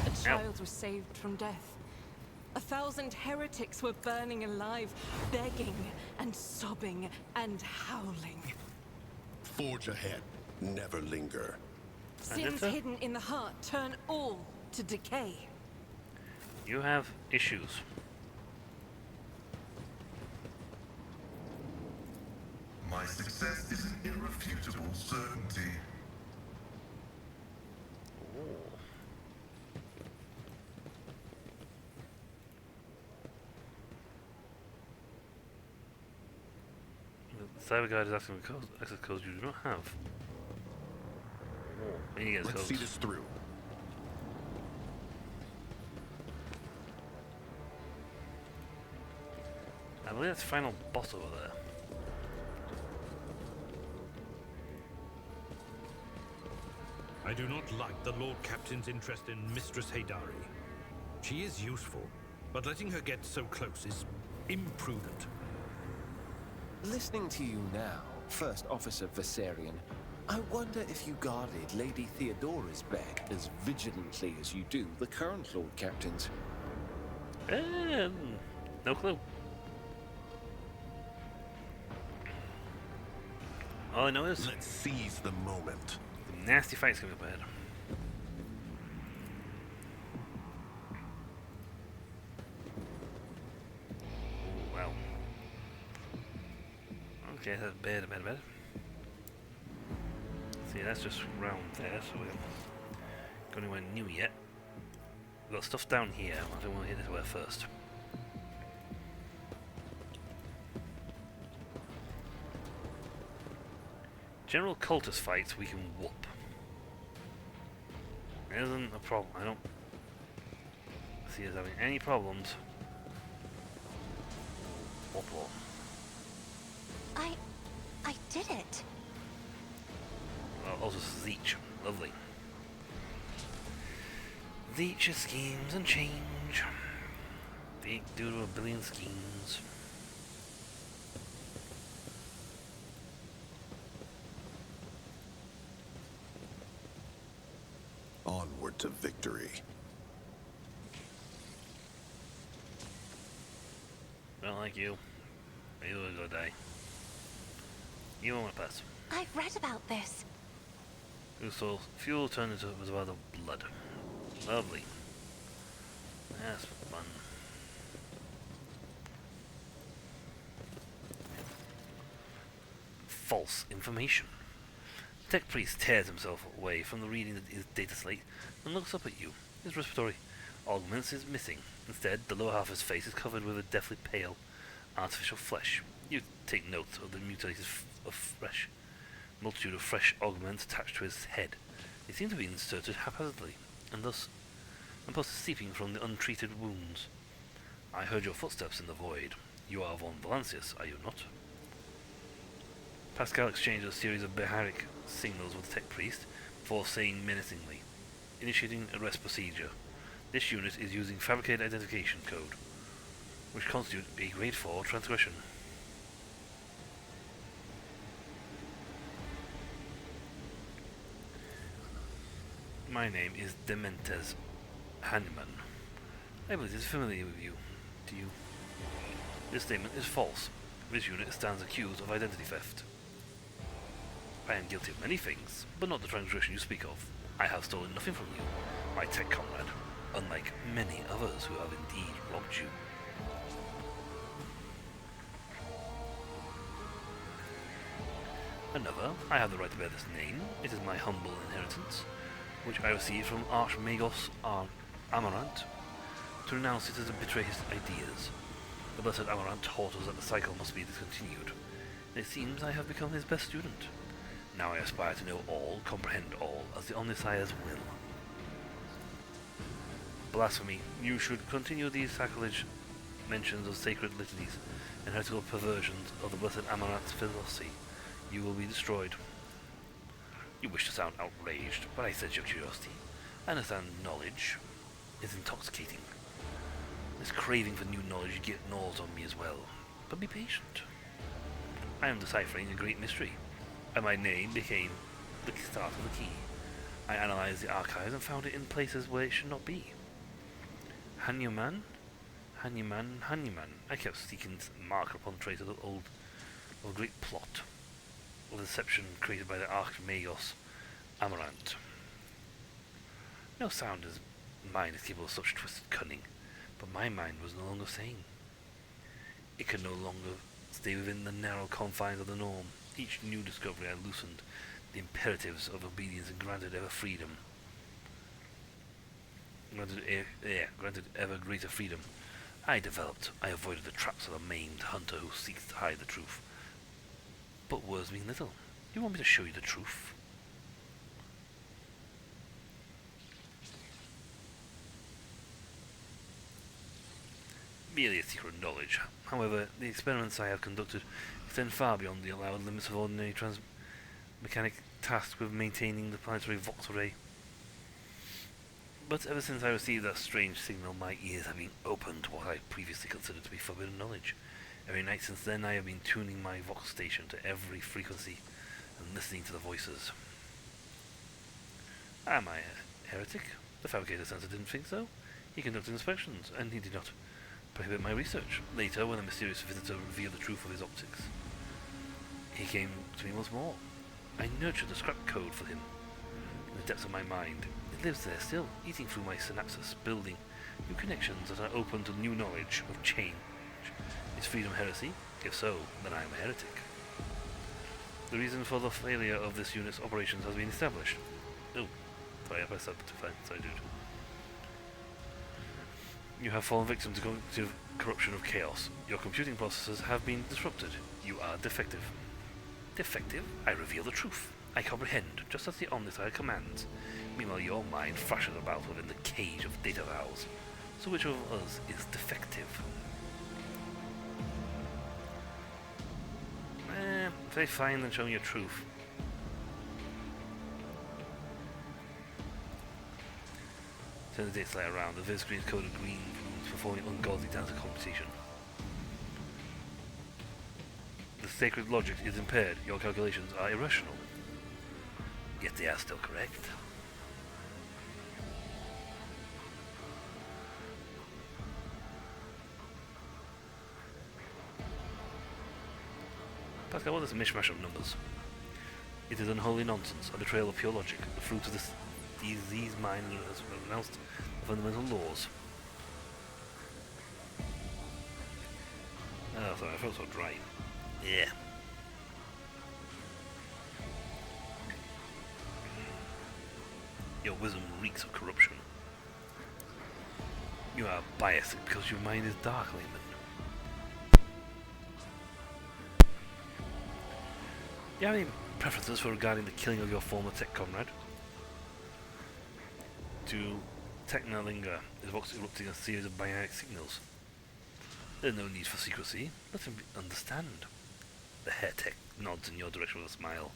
[SPEAKER 3] A child was saved from death. 1,000 heretics were burning alive, begging and sobbing and howling.
[SPEAKER 2] Forge ahead. Never linger.
[SPEAKER 3] Sins hidden in the heart turn all to decay.
[SPEAKER 1] You have issues.
[SPEAKER 8] My success is an irrefutable certainty.
[SPEAKER 1] The cyber guide is asking for access codes you do not have. We need to get
[SPEAKER 2] Let's
[SPEAKER 1] codes.
[SPEAKER 2] see this through.
[SPEAKER 1] I believe that's the final boss over there.
[SPEAKER 6] I do not like the Lord Captain's interest in Mistress Haydari. She is useful, but letting her get so close is imprudent.
[SPEAKER 4] Listening to you now, First Officer Viserion, I wonder if you guarded Lady Theodora's back as vigilantly as you do the current Lord Captain's.
[SPEAKER 1] No clue. All I know is
[SPEAKER 2] Let's seize the moment.
[SPEAKER 1] the nasty fight's coming up ahead. Okay, that's bed. See, that's just round there, so we haven't got anywhere new yet. We've got stuff down here. I don't want to hit this way first. General cultist fights we can whoop. It isn't a problem. I don't see us having any problems. Whoop whoop.
[SPEAKER 5] I did it.
[SPEAKER 1] Well, also Zeech. Lovely. Zeech's schemes and change. They do to a billion schemes.
[SPEAKER 2] Onward to victory.
[SPEAKER 1] Don't like you. You will go die. You won't pass.
[SPEAKER 5] I've read about this.
[SPEAKER 1] Who saw fuel turned into was rather blood. Lovely. That's fun. False information. The tech priest tears himself away from the reading of his data slate and looks up at you. His respiratory augments is missing. Instead, the lower half of his face is covered with a deathly pale, artificial flesh. You take note of the mutilated multitude of fresh augments attached to his head. They seem to be inserted haphazardly, and plus seeping from the untreated wounds. I heard your footsteps in the void. You are von Valancius, are you not? Pascal exchanged a series of Beharic signals with the tech priest before saying menacingly, initiating arrest procedure. This unit is using fabricated identification code, which constitutes a grade 4 transgression. My name is Dementes Hanneman. I believe it is familiar with you. Do you? This statement is false. This unit stands accused of identity theft. I am guilty of many things, but not the transgression you speak of. I have stolen nothing from you, my tech comrade, unlike many others who have indeed robbed you. Another, I have the right to bear this name. It is my humble inheritance, which I received from Archmagos Amaranth, to renounce it as to betray his ideas. The blessed Amaranth taught us that the cycle must be discontinued, and it seems I have become his best student. Now I aspire to know all, comprehend all, as the Omnissiah's will. Blasphemy. You should continue these sacrilege mentions of sacred litanies and heretical perversions of the blessed Amaranth's philosophy. You will be destroyed. You wish to sound outraged, but I sense your curiosity. I understand knowledge is intoxicating. This craving for new knowledge gnaws on me as well. But be patient. I am deciphering a great mystery, and my name became the start of the key. I analyzed the archives and found it in places where it should not be. Hanuman? I kept seeking to mark upon trace of a great plot of deception created by the Archmagos Amaranth. No sound as mine is capable of such twisted cunning, but my mind was no longer sane. It could no longer stay within the narrow confines of the norm. Each new discovery I loosened the imperatives of obedience and granted ever freedom. Granted ever greater freedom. I avoided the traps of a maimed hunter who seeks to hide the truth. But words mean little. You want me to show you the truth? Merely a secret knowledge. However, the experiments I have conducted extend far beyond the allowed limits of ordinary transmechanic tasked with maintaining the planetary Vox array. But ever since I received that strange signal, my ears have been open to what I previously considered to be forbidden knowledge. Every night since then I have been tuning my Vox station to every frequency and listening to the voices. Am I a heretic? The fabricator sensor didn't think so. He conducted inspections, and he did not prohibit my research. Later, when a mysterious visitor revealed the truth of his optics, he came to me once more. I nurtured the scrap code for him in the depths of my mind. It lives there still, eating through my synapses, building new connections that are open to new knowledge of change. Is freedom heresy? If so, then I am a heretic. The reason for the failure of this unit's operations has been established. Oh, sorry, I pressed up to find. Sorry, dude. You have fallen victim to cognitive corruption of chaos. Your computing processes have been disrupted. You are defective. Defective? I reveal the truth. I comprehend, just as the Omnissiah commands. Meanwhile, your mind thrashes about within the cage of data vows. So which of us is defective? Say fine, then show me your truth. Turn the data slide around. The viz screen is coded green runes performing ungodly data computation. The sacred logic is impaired. Your calculations are irrational. Yet they are still correct. Pascal, what is a mishmash of numbers? It is unholy nonsense, a betrayal of pure logic, the fruit of this disease mind has renounced fundamental laws. Oh, sorry, I felt so dry. Yeah. Your wisdom reeks of corruption. You are biased because your mind is dark, Layman. Do you have any preferences for regarding the killing of your former tech comrade? To Technolinga is Vox erupting a series of bionic signals. There's no need for secrecy. Let him understand. The hair tech nods in your direction with a smile.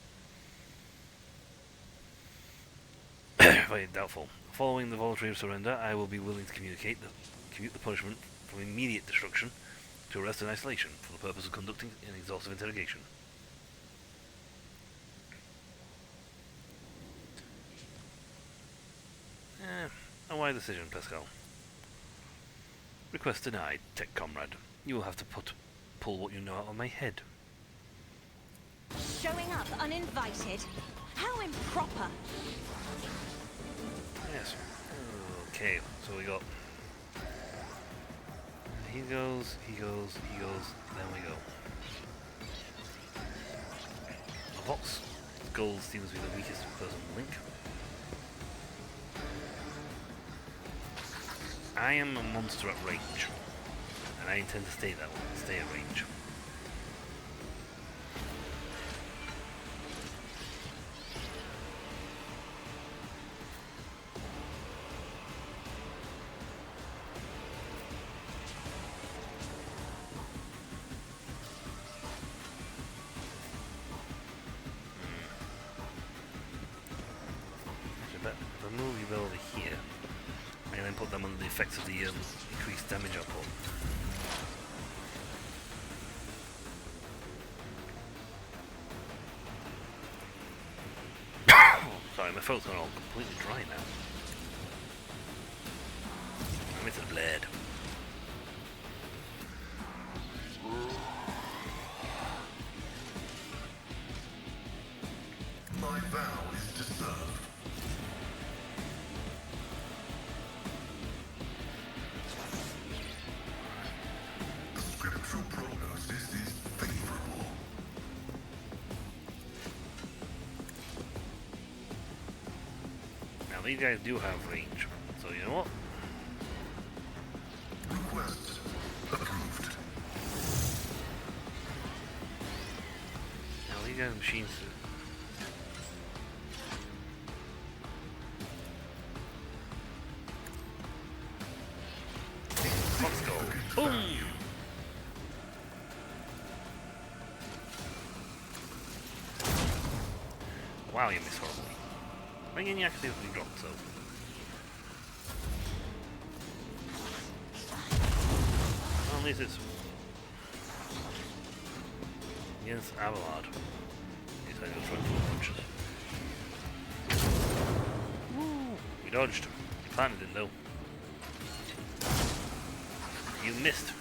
[SPEAKER 1] Very doubtful. Following the voluntary surrender, I will be willing to commute the punishment from immediate destruction to arrest and isolation for the purpose of conducting an exhaustive interrogation. A wise decision, Pascal. Request denied, tech comrade. You will have to pull what you know out of my head.
[SPEAKER 5] Showing up uninvited? How improper!
[SPEAKER 1] Yes. Okay, so we got... He goes, then we go. Vox. Gold seems to be the weakest person link. I am a monster at range, and I intend to stay that way, stay at range. Actually, if I move you over here, and then put them under the effects of the increased damage output. Sorry, my throat's gone all completely dry now. I'm into the blade.
[SPEAKER 8] My vow is to serve. The scriptural prognosis is favorable.
[SPEAKER 1] Now these guys do have range, so you know what?
[SPEAKER 8] Request approved.
[SPEAKER 1] Now these guys are machines. Let's go. Boom! Wow, you missed horribly. Bring in the accidentally dropped, so. Well, at least it's. Yes, Abelard. He's had to throw full punches. Woo! We dodged. You planted it though. You missed.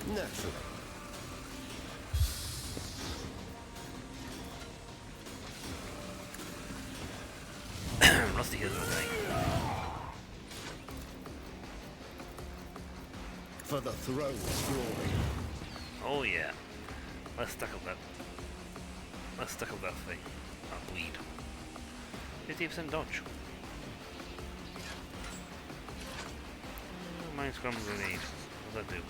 [SPEAKER 4] Naturally.
[SPEAKER 1] Rusty here's the thing.
[SPEAKER 4] For the throne's glory.
[SPEAKER 1] Oh yeah. Let's stack up that. Let's stack up that thing. That bleed. 50% dodge. Mind scramble grenade. What does that do?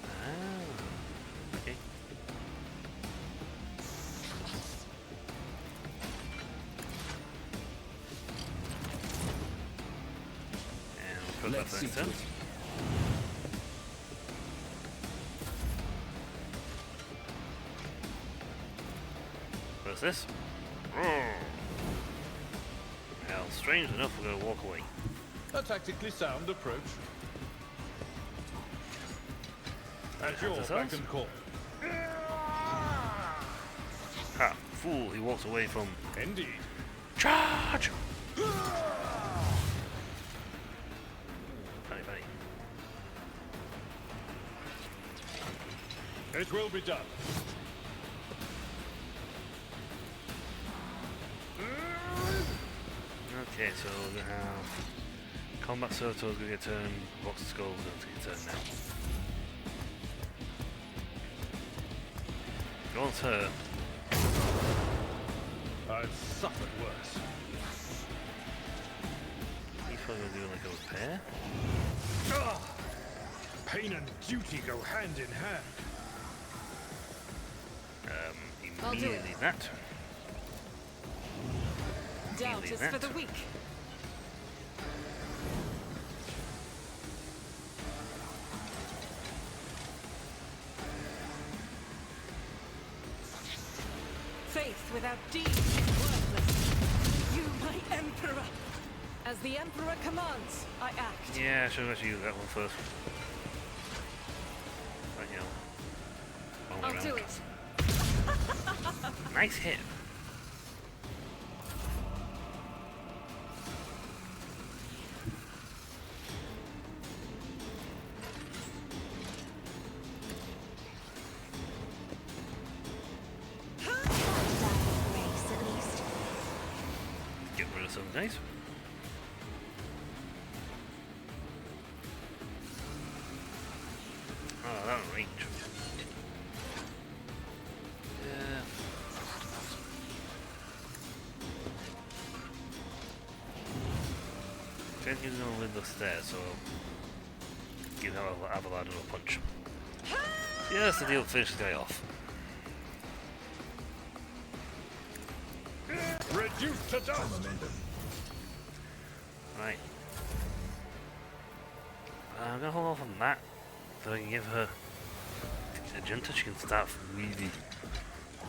[SPEAKER 1] Ah, okay. And we'll put
[SPEAKER 4] Let's
[SPEAKER 1] that
[SPEAKER 4] see
[SPEAKER 1] next
[SPEAKER 4] to
[SPEAKER 1] turn.
[SPEAKER 4] it.
[SPEAKER 1] What's this? Roar. Well, strange enough, we're going to walk away.
[SPEAKER 9] A tactically sound approach. At your
[SPEAKER 1] That's
[SPEAKER 9] beck
[SPEAKER 1] us.
[SPEAKER 9] and call.
[SPEAKER 1] Ha! Fool, he walks away from...
[SPEAKER 9] Indeed.
[SPEAKER 1] Charge! Funny, funny.
[SPEAKER 9] It will be done.
[SPEAKER 1] Okay, so we're going to have... Combat Surto's going to get a turn, Box of Skulls is going to get a turn now. Go on, sir.
[SPEAKER 9] I've suffered worse.
[SPEAKER 1] He's probably going to do like a repair.
[SPEAKER 9] Ah! Pain and duty go hand in hand.
[SPEAKER 3] I'll do
[SPEAKER 1] Immediately
[SPEAKER 3] it.
[SPEAKER 1] that.
[SPEAKER 3] Doubt
[SPEAKER 1] Immediately
[SPEAKER 3] is for
[SPEAKER 1] that.
[SPEAKER 3] the weak. Faith without deeds is worthless. You, my emperor. As the emperor commands, I act.
[SPEAKER 1] Yeah, I should have actually used that one first. Right, you know. Wrong way
[SPEAKER 3] I'll do
[SPEAKER 1] around.
[SPEAKER 3] it.
[SPEAKER 1] Nice hit.
[SPEAKER 5] Grace, at least.
[SPEAKER 1] Get rid of some dice. Oh, that range. Yeah. Jenny's gonna win the stairs, so I'll give Avalon a punch. Yeah, that's the deal. Finish the guy off.
[SPEAKER 9] Reduced to dust.
[SPEAKER 1] Right. I'm gonna hold off on that, so I can give her a Junta. She can start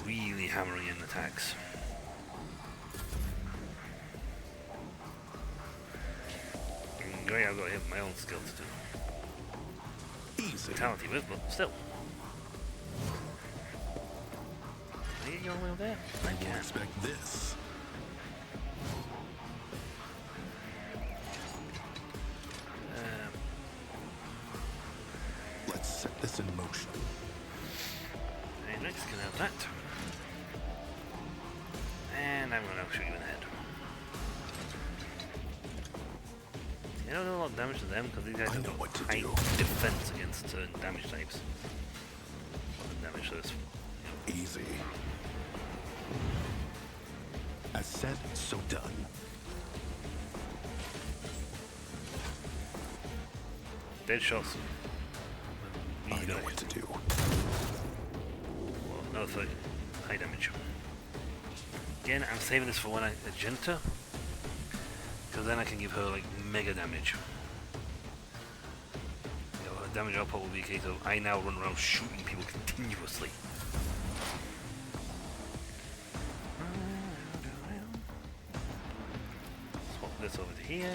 [SPEAKER 1] really hammering in attacks. And great, I've got to hit my own skill to do
[SPEAKER 2] Easy.
[SPEAKER 1] fatality with, but still. Can I get your way there? I
[SPEAKER 2] Won't
[SPEAKER 1] can.
[SPEAKER 2] expect this. Let's set this in motion.
[SPEAKER 1] And next can have that. And I'm gonna shoot you in the head. You don't do a lot of damage to them because these guys
[SPEAKER 2] I
[SPEAKER 1] have
[SPEAKER 2] know
[SPEAKER 1] got
[SPEAKER 2] what to
[SPEAKER 1] high
[SPEAKER 2] do.
[SPEAKER 1] defense against certain damage types. What damage to this?
[SPEAKER 2] Easy. As said, so done.
[SPEAKER 1] Dead shots.
[SPEAKER 2] I
[SPEAKER 1] Really
[SPEAKER 2] know
[SPEAKER 1] good.
[SPEAKER 2] what to do.
[SPEAKER 1] Well, no, 30. High damage. Again, I'm saving this for when I Agenta. Because then I can give her like mega damage. You know, her damage output will be a case of I now run around shooting people continuously. Swap this over to here.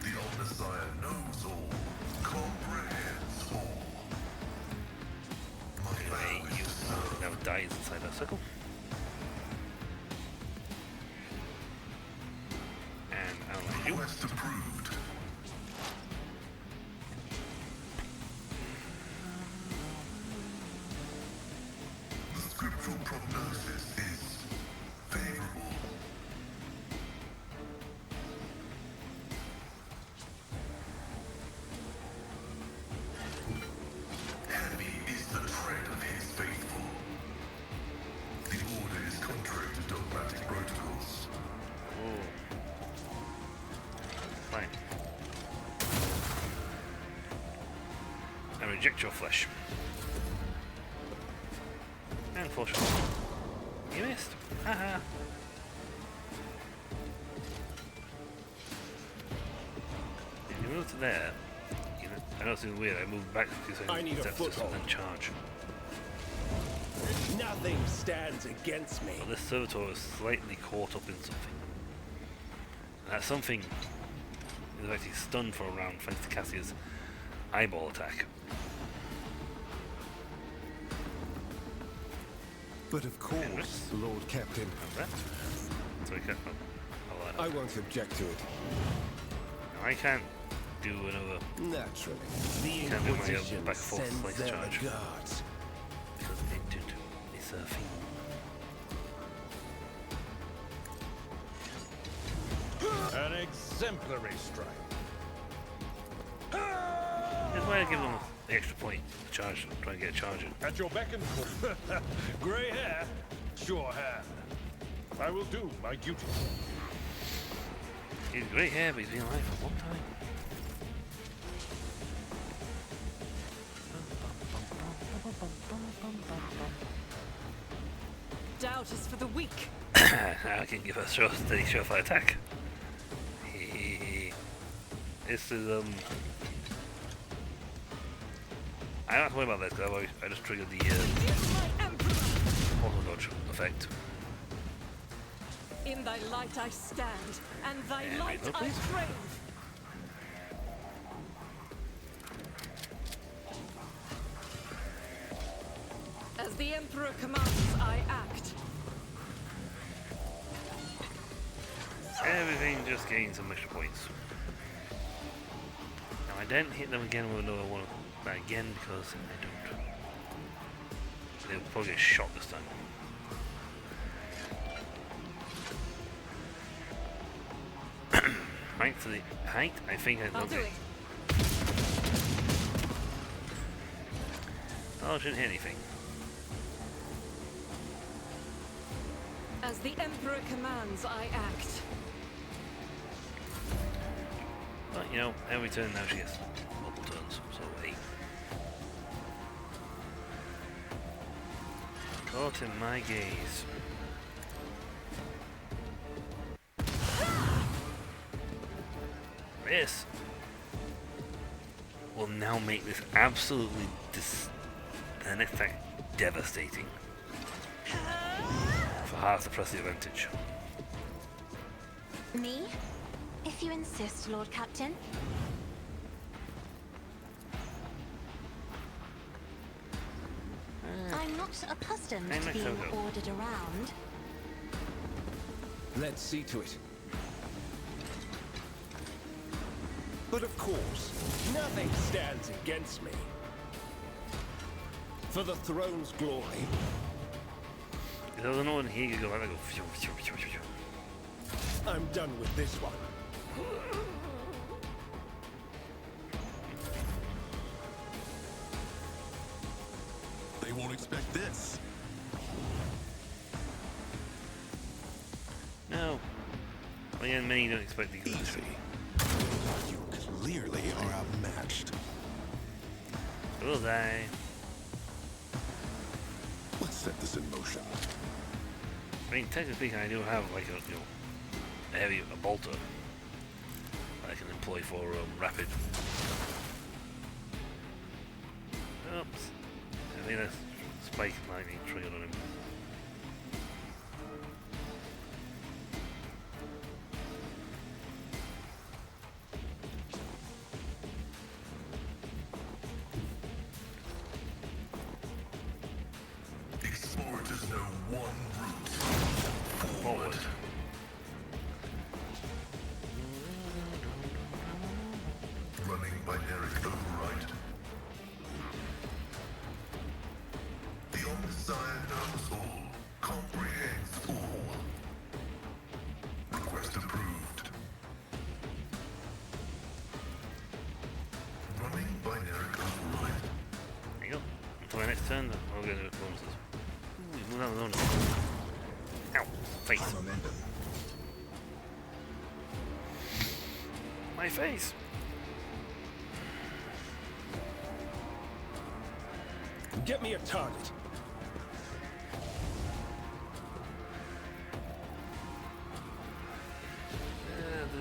[SPEAKER 8] The old Messiah knows all, comprehends all. My
[SPEAKER 1] Anyway,
[SPEAKER 8] vow is
[SPEAKER 1] you
[SPEAKER 8] to serve.
[SPEAKER 1] now dies inside that circle. And outline you.
[SPEAKER 8] Quest approved. The scriptural prognosis is favorable.
[SPEAKER 1] reject your flesh. Unfortunately, you missed. Haha. If you move to there, I know it's weird. I moved back to 2 seconds.
[SPEAKER 4] I need a foothold.
[SPEAKER 1] And charge.
[SPEAKER 4] Nothing stands against me.
[SPEAKER 1] Well, this servitor is slightly caught up in something. And that something is actually stunned for a round thanks to Cassia's eyeball attack.
[SPEAKER 4] But of course, Lord Captain.
[SPEAKER 1] So we can't.
[SPEAKER 4] I won't object to it.
[SPEAKER 1] I can't do another.
[SPEAKER 4] Naturally, the
[SPEAKER 1] Can't do my
[SPEAKER 4] Inquisition
[SPEAKER 1] back and forth
[SPEAKER 4] sends
[SPEAKER 1] slice
[SPEAKER 4] their
[SPEAKER 1] charge.
[SPEAKER 4] regards.
[SPEAKER 1] Because it did is a thing.
[SPEAKER 9] An exemplary strike.
[SPEAKER 1] That's why I give them the extra point to charge, try and get a charge in.
[SPEAKER 9] At your beck and call. Grey hair, sure hand. I will do my duty.
[SPEAKER 1] He's great hair, but he's been alive for a long time.
[SPEAKER 3] Doubt is for the weak.
[SPEAKER 1] I can give a steady surefire attack. This is I don't have to worry about this because I just triggered the auto dodge effect.
[SPEAKER 3] In thy light I stand, and thy
[SPEAKER 1] And
[SPEAKER 3] light
[SPEAKER 1] look,
[SPEAKER 3] I
[SPEAKER 1] please.
[SPEAKER 3] crave. As the Emperor commands, I act.
[SPEAKER 1] Everything just gains some extra points. Now I didn't hit them again with another one again because I don't. They'll probably get shot this time. Height to the height, I think I
[SPEAKER 3] I'll
[SPEAKER 1] don't
[SPEAKER 3] do
[SPEAKER 1] get.
[SPEAKER 3] it.
[SPEAKER 1] Oh, I shouldn't hit anything.
[SPEAKER 3] As the Emperor commands, I act.
[SPEAKER 1] But you know, every turn now she gets multiple turns, so 8. Caught in my gaze. This will now make this absolutely the next attack devastating. For half the press the advantage.
[SPEAKER 5] Me? If you insist, Lord Captain. I'm not accustomed
[SPEAKER 1] I'm
[SPEAKER 5] to
[SPEAKER 1] not
[SPEAKER 5] being
[SPEAKER 1] so good.
[SPEAKER 5] ordered around.
[SPEAKER 4] Let's see to it. But of course, nothing stands against me. For the throne's glory.
[SPEAKER 1] If there was no one here, you go, I go. Phew, phew, phew, phew, phew.
[SPEAKER 4] I'm done with this one.
[SPEAKER 2] They won't expect this.
[SPEAKER 1] No. Well, yeah, many don't expect these.
[SPEAKER 2] Easy. You clearly are outmatched.
[SPEAKER 1] Will I?
[SPEAKER 2] Let's set this in motion.
[SPEAKER 1] I mean, technically speaking, I do have like a bolter that I can employ for rapid. Oops. I think that's spike lightning triggered on him.
[SPEAKER 8] Explorers know one route.
[SPEAKER 1] Forward.
[SPEAKER 8] Running binaric override. The Omnissiah knows all, comprehends all. Request approved. Running binaric override.
[SPEAKER 1] There you go. Until my next turn, I'll go to the bonuses. Ooh, move out the bonus. Ow. Face. My face.
[SPEAKER 4] Get me a target.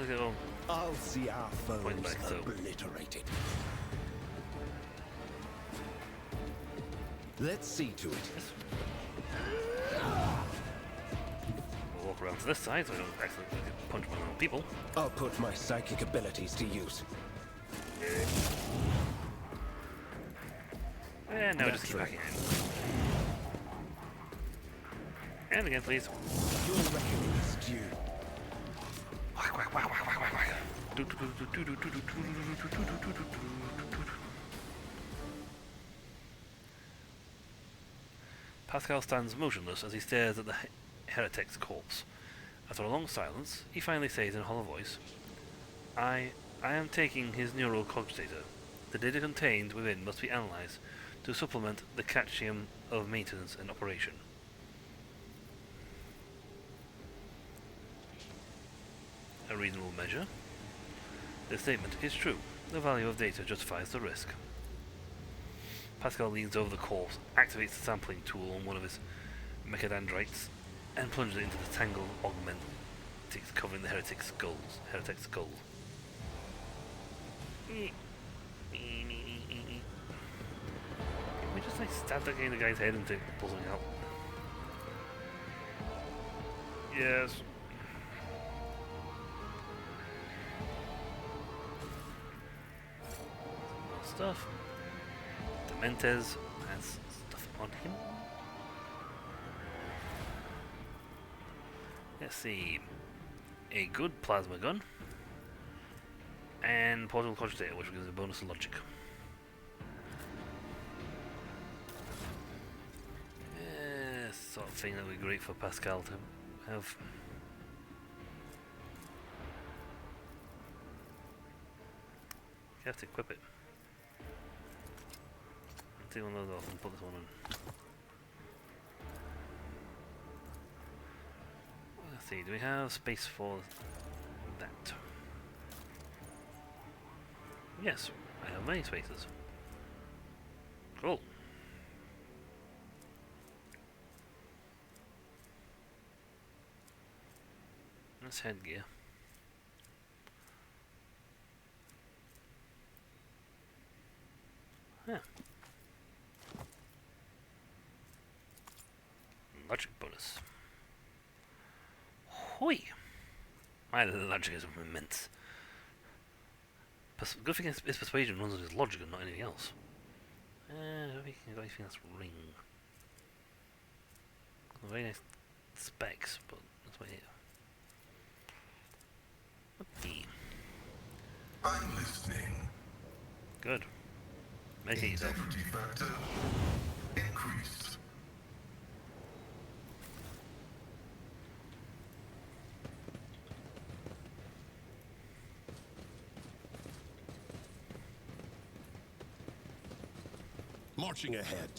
[SPEAKER 1] Go.
[SPEAKER 4] I'll see our foes
[SPEAKER 1] Point back, so.
[SPEAKER 4] obliterated. Let's see to it.
[SPEAKER 1] We'll walk around to this side so I don't accidentally punch my own people.
[SPEAKER 4] I'll put my psychic abilities to use.
[SPEAKER 1] And now just keep backing in. And again, please.
[SPEAKER 4] Your reckoning is due.
[SPEAKER 1] Whack, whack, whack, whack, whack, whack, whack. Pascal stands motionless as he stares at the heretic's corpse. After a long silence, he finally says in a hollow voice, I am taking his neural cogitator. The data contained within must be analyzed to supplement the catchium of maintenance and operation. A reasonable measure. The statement is true. The value of data justifies the risk. Pascal leans over the corpse, activates the sampling tool on one of his mechadendrites, and plunges it into the tangled augmentics covering the heretic's skull. Can we just like stab that guy in the guy's head and pull something out? Yes. More stuff. Dementes has stuff on him. Let's see. A good plasma gun. And portable cogitator, which gives a bonus of logic. Sort of thing that would be great for Pascal to have. You have to equip it. I'll take one of those off and put this one on. Let's see, do we have space for that? Yes, I have many spaces. Cool. That's headgear. Huh. Logic bonus. Hoi! My logic is immense. Good thing his persuasion runs on his logic and not anything else. I don't think he's got anything that's ring. Very nice specs, but that's about it. Okay.
[SPEAKER 8] I'm listening.
[SPEAKER 1] Good. Make it yourself.
[SPEAKER 8] Integrity factor increased.
[SPEAKER 2] Marching ahead.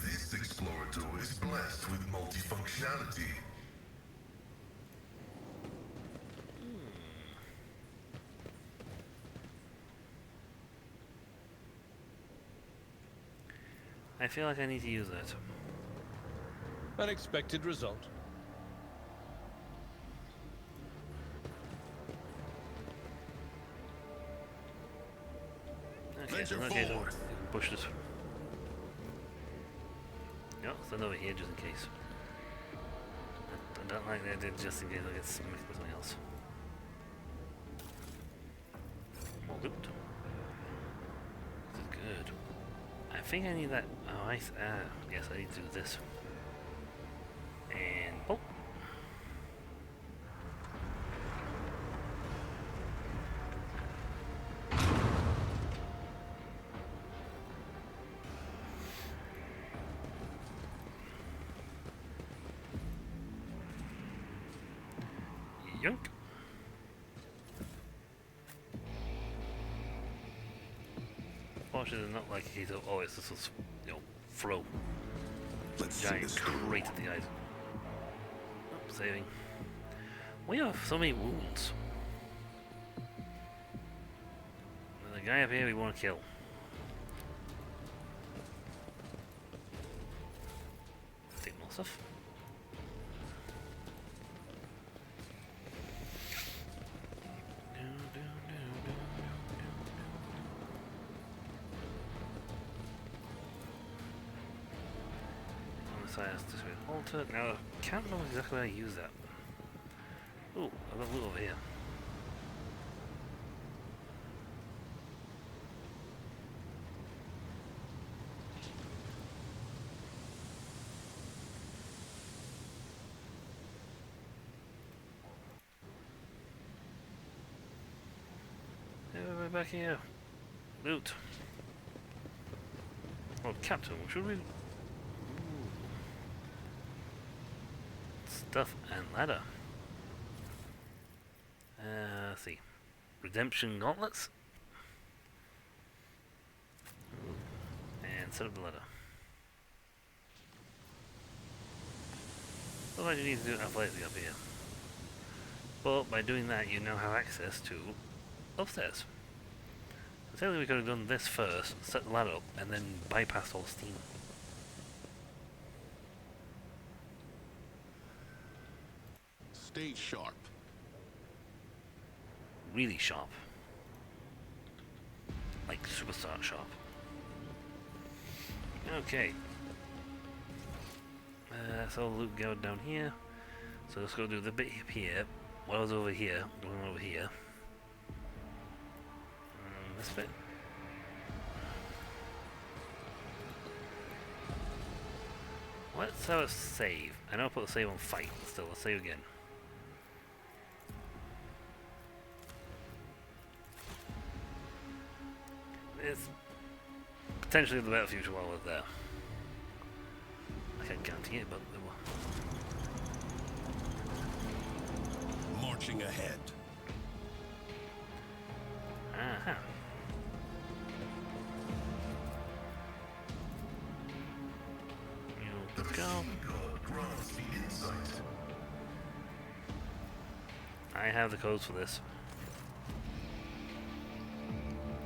[SPEAKER 8] This explorator is blessed with multifunctionality.
[SPEAKER 1] I feel like I need to use that.
[SPEAKER 9] Unexpected result.
[SPEAKER 1] Okay,
[SPEAKER 2] Venture
[SPEAKER 1] okay, so
[SPEAKER 2] forward.
[SPEAKER 1] you can push this. No, stand over here just in case. I don't like that, I did just in case I get smacked by something else. More loot. This is good. I think I need that. Oh, yes, I need to do this. And oh. Yoink. Fortunately, not like he's it's this was, throw.
[SPEAKER 2] Let's see
[SPEAKER 1] Giant
[SPEAKER 2] this through.
[SPEAKER 1] crate at the eyes. Oh, saving. We have so many wounds. Where did I There's a guy up here we want to kill. Take more stuff. On the side, this way. Alter. Now, I can't remember exactly how to use that. Oh, I've got a little over here. We're back here. Loot. Oh, Captain, should we... Ooh. Stuff and ladder. Let's see. Redemption gauntlets. Ooh. And set up the ladder. Otherwise you need to do it athletically up here. But by doing that you now have access to upstairs. So technically we could have done this first, set the ladder up, and then bypass all the steam.
[SPEAKER 2] Stay sharp.
[SPEAKER 1] Really sharp. Like superstar sharp. Okay. So loot go down here. So let's go do the bit up here. While I was over here, going over here. This bit. Let's have a save. I know I put the save on fight, but still, let's save again. It's potentially the better future while we're there. I can't guarantee it, but it will.
[SPEAKER 2] Marching ahead.
[SPEAKER 1] Aha.
[SPEAKER 8] The
[SPEAKER 1] Let's go.
[SPEAKER 8] machine god grants me insight.
[SPEAKER 1] I have the codes for this.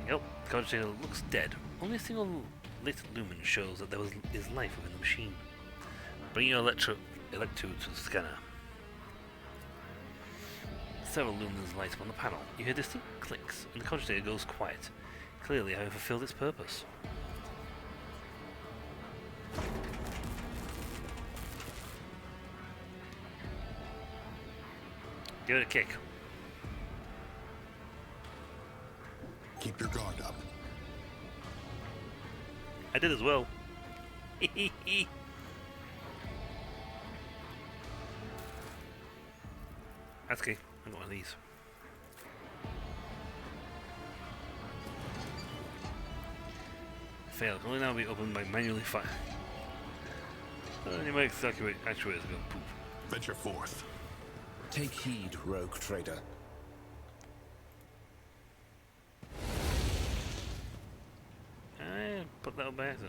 [SPEAKER 1] Yep, the cogitator looks dead. Only a single lit lumen shows that there is life within the machine. Bring your electrode to the scanner. Several lumens light up on the panel. You hear distinct clicks, and the cogitator goes quiet. Clearly, I have fulfilled its purpose. Give it a kick.
[SPEAKER 2] Keep your guard up.
[SPEAKER 1] I did as well. That's okay. I got one of these. Failed. Only now be opened by manually fire. You make actuators go poof.
[SPEAKER 2] Venture forth.
[SPEAKER 4] Take heed, rogue trader.
[SPEAKER 1] I put that back then.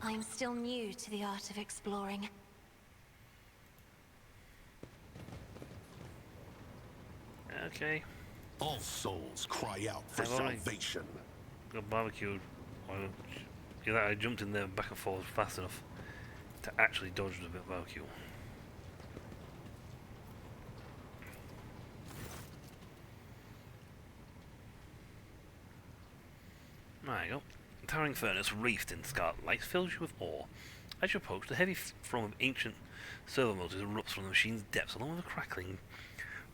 [SPEAKER 5] I'm still new to the art of exploring.
[SPEAKER 1] Okay.
[SPEAKER 2] All souls cry out for
[SPEAKER 1] I've already-
[SPEAKER 2] salvation.
[SPEAKER 1] Got barbecued. Yeah, I jumped in there back and forth fast enough to actually dodge the bit of barbecue. There you go. The towering furnace, wreathed in scarlet light, fills you with awe. As you approach, the heavy foam of ancient servo motors erupts from the machine's depths, along with a crackling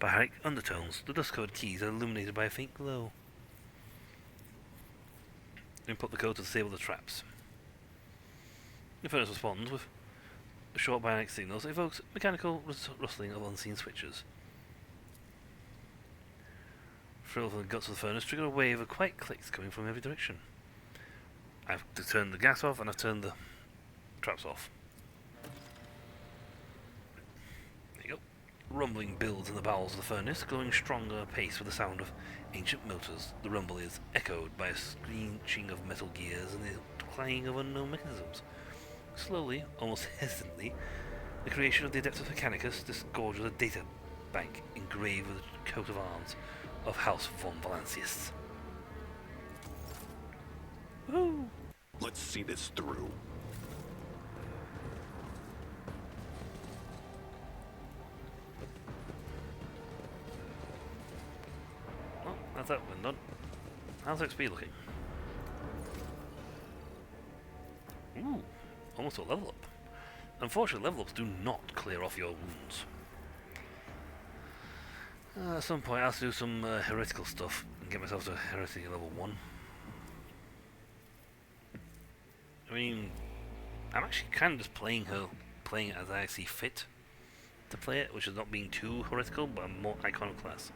[SPEAKER 1] barbaric undertones. The dust-covered keys are illuminated by a faint glow. Input the code to disable the traps. The furnace responds with a short bionic signal that evokes mechanical rustling of unseen switches. Thrill from the guts of the furnace trigger a wave of quiet clicks coming from every direction. I've turned the gas off and I've turned the traps off. There you go. Rumbling builds in the bowels of the furnace, growing stronger apace with the sound of ancient motors. The rumble is echoed by a screeching of metal gears and the clanging of unknown mechanisms. Slowly, almost hesitantly, the creation of the Adeptus Mechanicus disgorges a data bank engraved with a coat of arms. of House von Valancius. Woo!
[SPEAKER 2] Let's see this through.
[SPEAKER 1] Well, that's that one done. How's XP looking? Ooh, almost a level up. Unfortunately, level ups do not clear off your wounds. At some point, I have to do some heretical stuff and get myself to heresy level 1. I mean, I'm actually kind of just playing it as I see fit to play it, which is not being too heretical, but I'm more iconoclast.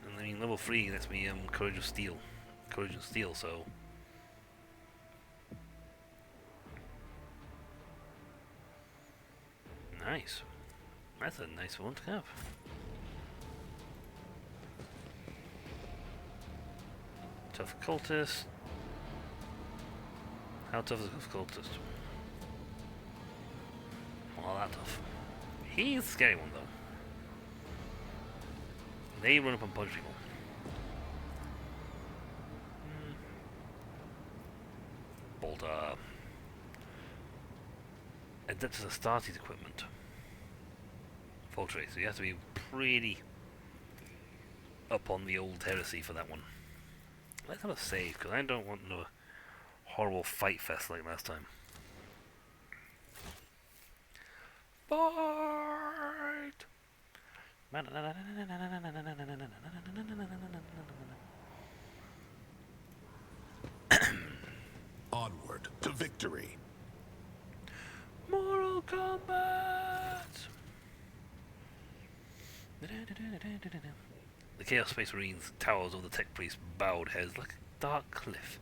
[SPEAKER 1] And I mean, level 3 lets me Courage and Steel, so. Nice. That's a nice one to have. Tough cultist. How tough is a cultist? Not that tough. He's a scary one though. They run up and punch people. Bolter. Adeptus Astartes equipment. Full trace, so you have to be pretty up on the old heresy for that one. Let's have a save, because I don't want no horrible fight fest like last time. Fight!
[SPEAKER 2] Onward to victory.
[SPEAKER 1] Mortal Kombat! The Chaos Space Marines towers of the Tech Priest's bowed heads like a dark cliff.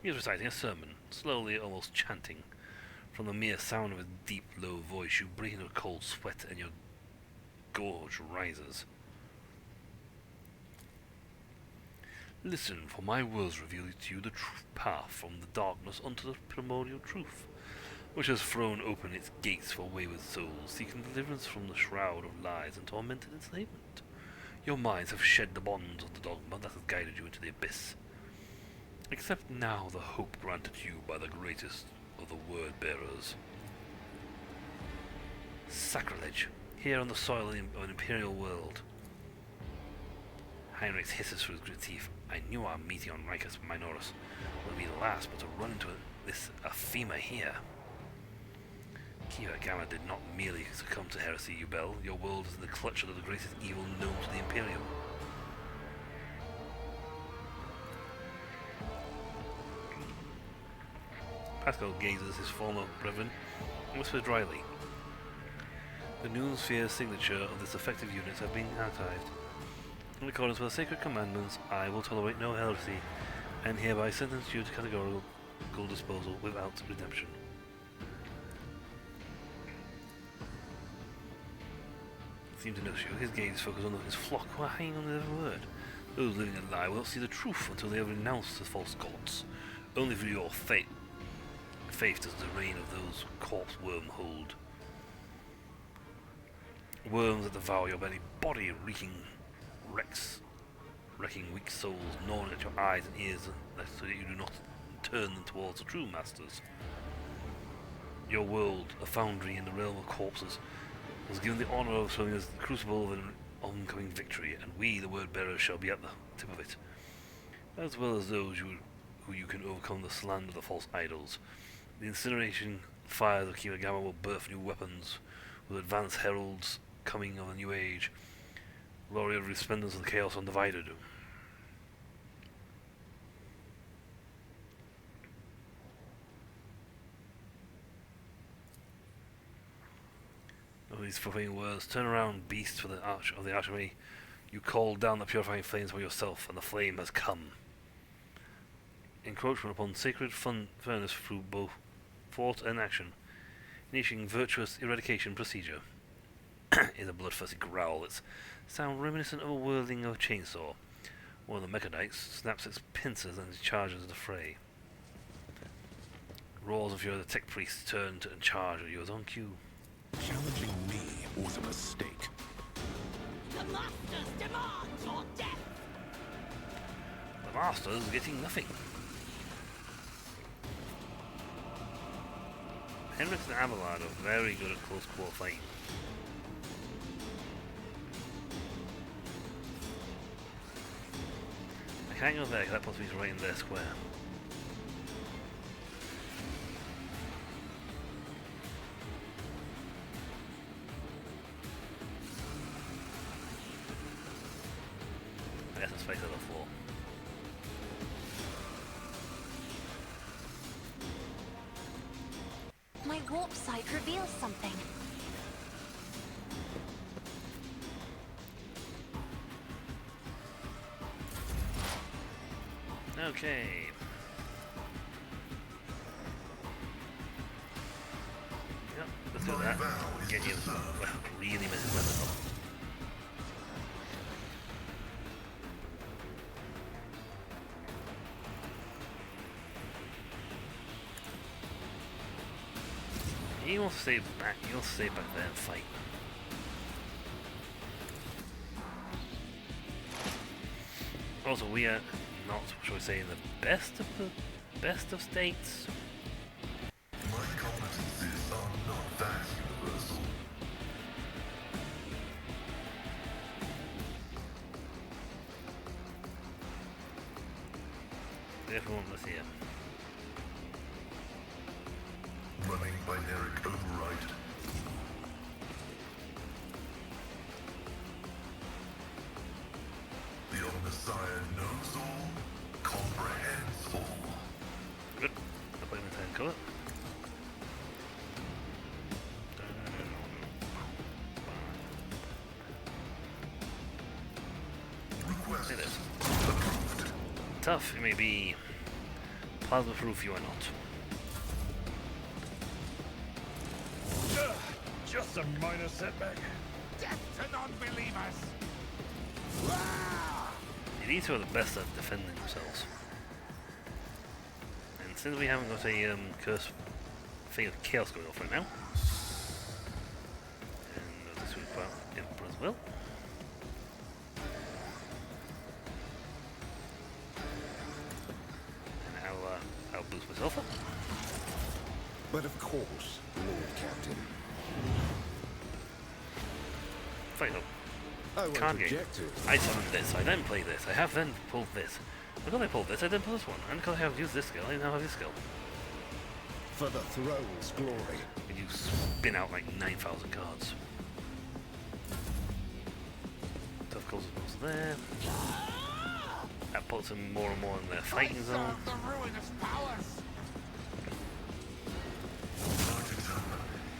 [SPEAKER 1] He is reciting a sermon, slowly, almost chanting. From the mere sound of his deep, low voice, you break into a cold sweat and your gorge rises. Listen, for my words reveal to you the path from the darkness unto the primordial truth, which has thrown open its gates for wayward souls, seeking deliverance from the shroud of lies and tormented enslavement. Your minds have shed the bonds of the dogma that has guided you into the abyss. Accept now the hope granted you by the greatest of the word-bearers. Sacrilege, here on the soil of an imperial world. Heinrich hisses through his grit teeth. I knew our meeting on Ricus Minoris would be the last, but to run into this Athema here. Kiva Gamma did not merely succumb to heresy, you bell. Your world is in the clutch of the greatest evil known to the Imperium. Pascal gazes his former brethren and whispers dryly. The Noonsphere signature of this effective unit have been archived. In accordance with the sacred commandments, I will tolerate no heresy, and hereby sentence you to categorical disposal without redemption. Seems to notice you. His gaze is focused on his flock who are hanging on every word. Those living a lie will not see the truth until they have renounced the false gods. Only through your faith does the reign of those corpse worm hold. Worms that devour your very body, wrecking weak souls, gnawing at your eyes and ears, so that you do not turn them towards the true masters. Your world, a foundry in the realm of corpses, was given the honor of serving as the crucible of an oncoming victory, and we, the word-bearers, shall be at the tip of it, as well as those who you can overcome the slander of the false idols. The incineration fires of Kiva Gamma will birth new weapons, with advanced heralds coming of a new age, glory of resplendence of the chaos undivided. Oh, these profane words. Turn around, beast, for the arch of the archery. You called down the purifying flames for yourself, and the flame has come. Encroachment upon sacred furnace through both thought and action. Initiating virtuous eradication procedure. Is a bloodthirsty growl that's sound reminiscent of a whirling of a chainsaw. One of the mechanites snaps its pincers and charges the fray. Roars of fury, the tech priests turn and charge at you as on cue.
[SPEAKER 2] Challenging me was a mistake.
[SPEAKER 3] The Masters demand your death!
[SPEAKER 1] The Master's getting nothing. Henrik and Abelard are very good at close quarter fighting. I can't go there because that puts me right in their square. I guess it's face on the floor.
[SPEAKER 5] My warp sight reveals something.
[SPEAKER 1] Okay. Yep, let's do that. Get you really messing with it up. He wants to stay back. He wants to stay back there and fight. Also, we are not, shall we say, in the best of states.
[SPEAKER 8] My competencies are not that universal.
[SPEAKER 1] Everyone was here.
[SPEAKER 8] Running binaric override. The Omnissiah knows all, comprehends all.
[SPEAKER 1] Good. I'll play my time color.
[SPEAKER 8] Request
[SPEAKER 1] It is.
[SPEAKER 8] approved.
[SPEAKER 1] Tough, it may be. Plasma proof, you are not.
[SPEAKER 9] Just a minor setback.
[SPEAKER 2] Death to non-believers!
[SPEAKER 1] These two are the best at defending themselves. And since we haven't got a curse thing of chaos going off right now, and this week about Emperor's Will. And I'll boost myself up.
[SPEAKER 4] But of course, Lord Captain.
[SPEAKER 1] Fight up.
[SPEAKER 4] I won't
[SPEAKER 1] Card game.
[SPEAKER 4] object to it.
[SPEAKER 1] I summoned this, I then play this, I have then pulled this. Because I pulled this, I then pull this one. And because I have used this skill, I now have this skill.
[SPEAKER 4] For the throne's glory.
[SPEAKER 1] And you spin out like 9,000 cards. Tough calls goes there. That puts them more and more in their fighting zone.
[SPEAKER 2] The ruinous powers!
[SPEAKER 8] Martyrdom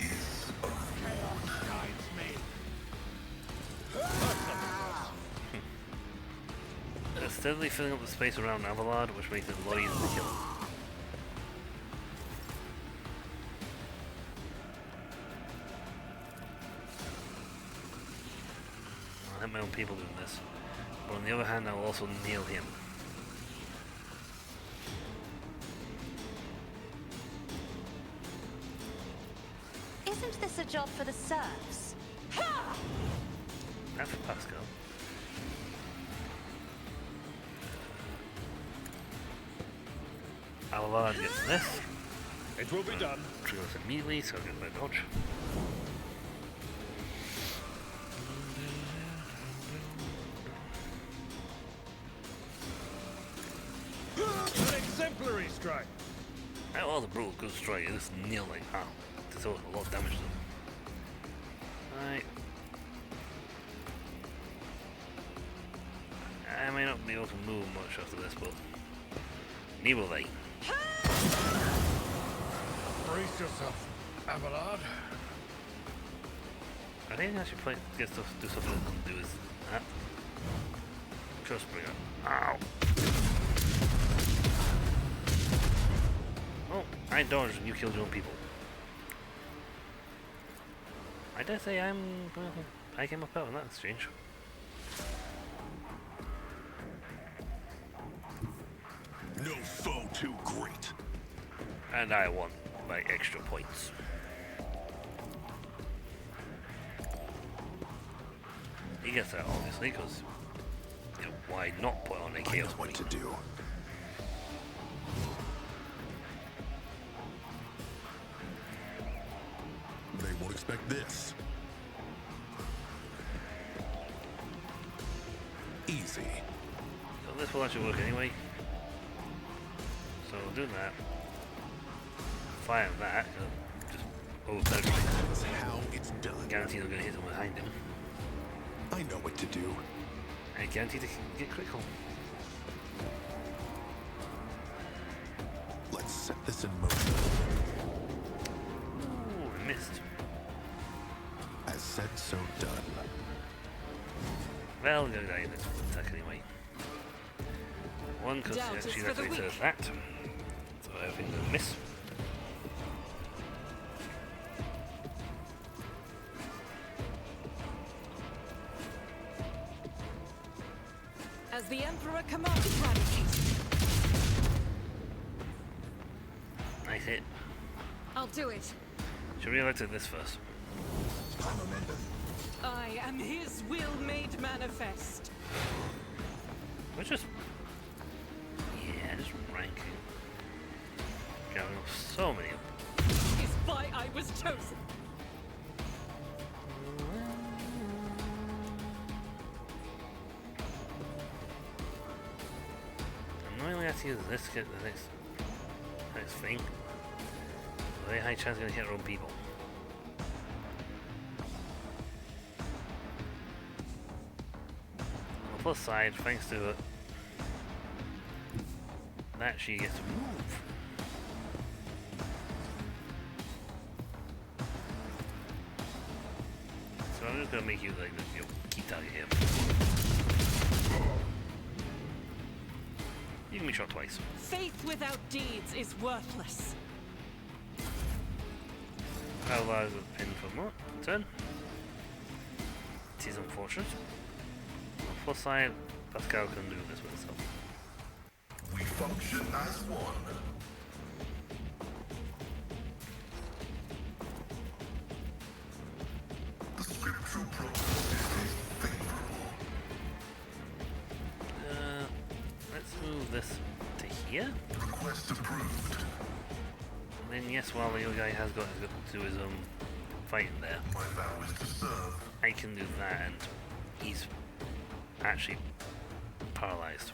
[SPEAKER 8] is a reward.
[SPEAKER 2] Guides me.
[SPEAKER 1] They're steadily filling up the space around Avalard, which makes it a lot easier to kill. I have my own people doing this. But on the other hand, I will also nail him.
[SPEAKER 5] Isn't this a job for the serfs?
[SPEAKER 1] That's for Pascal. Avalard gets this.
[SPEAKER 9] It will be done.
[SPEAKER 1] Triggers immediately, so I'll get my dodge.
[SPEAKER 9] An exemplary strike.
[SPEAKER 1] That was a brutal good strike. It's kneeling. Wow. This was a lot of damage to them. Right. I may not be able to move much after this, but neither will they.
[SPEAKER 9] Brace yourself, Abelard.
[SPEAKER 1] I think I should play, get stuff, do something that doesn't do is that. Curse bringer. Ow. Oh, I dodged and you killed your own people. I dare say well, I came up out in that exchange.
[SPEAKER 2] No foe too great.
[SPEAKER 1] And I won by extra points. He gets that obviously because why not put on a
[SPEAKER 2] I know
[SPEAKER 1] chaos
[SPEAKER 2] what
[SPEAKER 1] body?
[SPEAKER 2] to do. They won't expect this. Easy.
[SPEAKER 1] So this will actually work anyway. So we'll do that. Fire that. Just over everything.
[SPEAKER 2] That's how it's done.
[SPEAKER 1] Guaranteed I'm going to hit him behind him.
[SPEAKER 2] I know what to do.
[SPEAKER 1] And guaranteed to get critical.
[SPEAKER 2] Let's set this in motion.
[SPEAKER 1] Ooh, I missed.
[SPEAKER 2] As said, so done.
[SPEAKER 1] Well, no, die in this attack anyway. One, because
[SPEAKER 3] Doubt is
[SPEAKER 1] she
[SPEAKER 3] for the
[SPEAKER 1] actually says
[SPEAKER 3] weak.
[SPEAKER 1] that. So everything's going to miss.
[SPEAKER 3] As the Emperor commands, Gravity.
[SPEAKER 1] Nice hit.
[SPEAKER 3] I'll do it.
[SPEAKER 1] Should we elect this first?
[SPEAKER 3] I am his will made manifest.
[SPEAKER 1] We're just... Yeah, just ranking. Gathering up so many.
[SPEAKER 3] Is why I was chosen.
[SPEAKER 1] Annoyingly, I have to use this to get the next thing. Very high chance going to hit our own people. On the plus side, thanks to it, that she gets to move. So I'm just going to make you like the key target here. You can be shot twice.
[SPEAKER 3] Faith without deeds is worthless.
[SPEAKER 1] Allies with pin for more turn. It is unfortunate. On the plus side, Pascal can do this with herself.
[SPEAKER 8] We function as one. The scriptural prognosis is favorable.
[SPEAKER 1] Let's move this to here.
[SPEAKER 8] Request approved.
[SPEAKER 1] And then yes, while the other guy has got to do his fighting there,
[SPEAKER 8] My vow is to serve.
[SPEAKER 1] I can do that and he's actually paralyzed.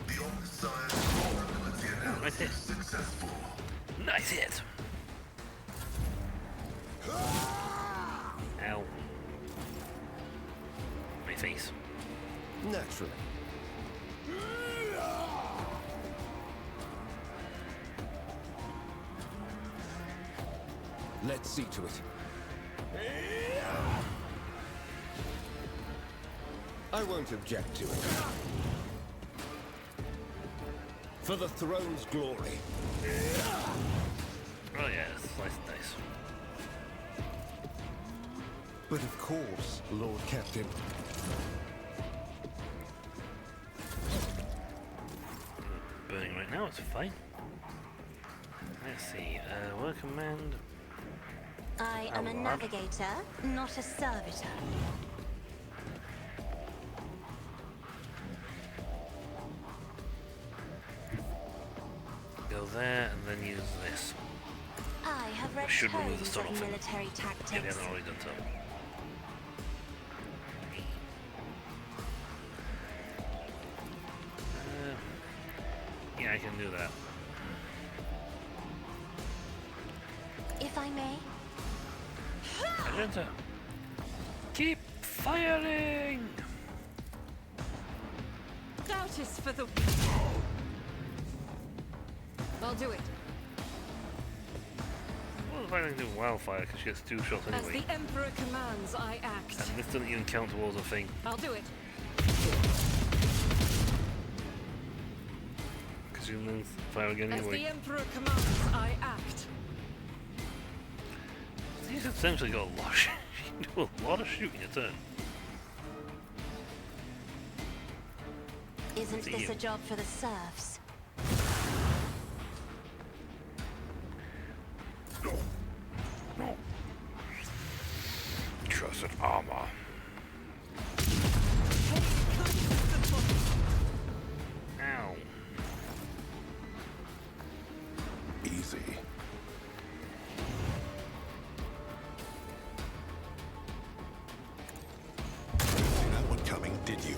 [SPEAKER 8] The Omniscience vulnerability
[SPEAKER 1] Nice hit.
[SPEAKER 8] analysis successful.
[SPEAKER 1] Nice hit! Ow. My face.
[SPEAKER 4] Naturally. Let's see to it. I won't object to it. For the throne's glory.
[SPEAKER 1] Oh yeah, slice and dice.
[SPEAKER 4] But of course, Lord Captain.
[SPEAKER 1] Burning right now, it's fine. Let's see, work command.
[SPEAKER 5] I am a
[SPEAKER 1] Allard.
[SPEAKER 5] navigator, not a servitor.
[SPEAKER 1] Go there and then use this.
[SPEAKER 5] I have read
[SPEAKER 1] should remove the
[SPEAKER 5] tomes
[SPEAKER 1] stun
[SPEAKER 5] of
[SPEAKER 1] off him.
[SPEAKER 5] military
[SPEAKER 1] Yeah, they
[SPEAKER 5] tactics.
[SPEAKER 1] haven't already done so. Yeah, I can do that.
[SPEAKER 5] If I may,
[SPEAKER 1] Magenta, keep firing!
[SPEAKER 3] Doubt is for the weak. I'll do it.
[SPEAKER 1] Well, if I can do wildfire, because she gets 2 shots
[SPEAKER 3] As
[SPEAKER 1] anyway.
[SPEAKER 3] the Emperor commands, I act.
[SPEAKER 1] And this doesn't even count towards a thing.
[SPEAKER 3] I'll do it.
[SPEAKER 1] Because you can then fire again
[SPEAKER 3] As the
[SPEAKER 1] anyway.
[SPEAKER 3] Emperor commands, I act.
[SPEAKER 1] He's essentially got a lot. She can do a lot of shooting a turn.
[SPEAKER 5] isn't
[SPEAKER 1] See
[SPEAKER 5] this
[SPEAKER 1] you.
[SPEAKER 5] a job for the serfs?
[SPEAKER 2] did you?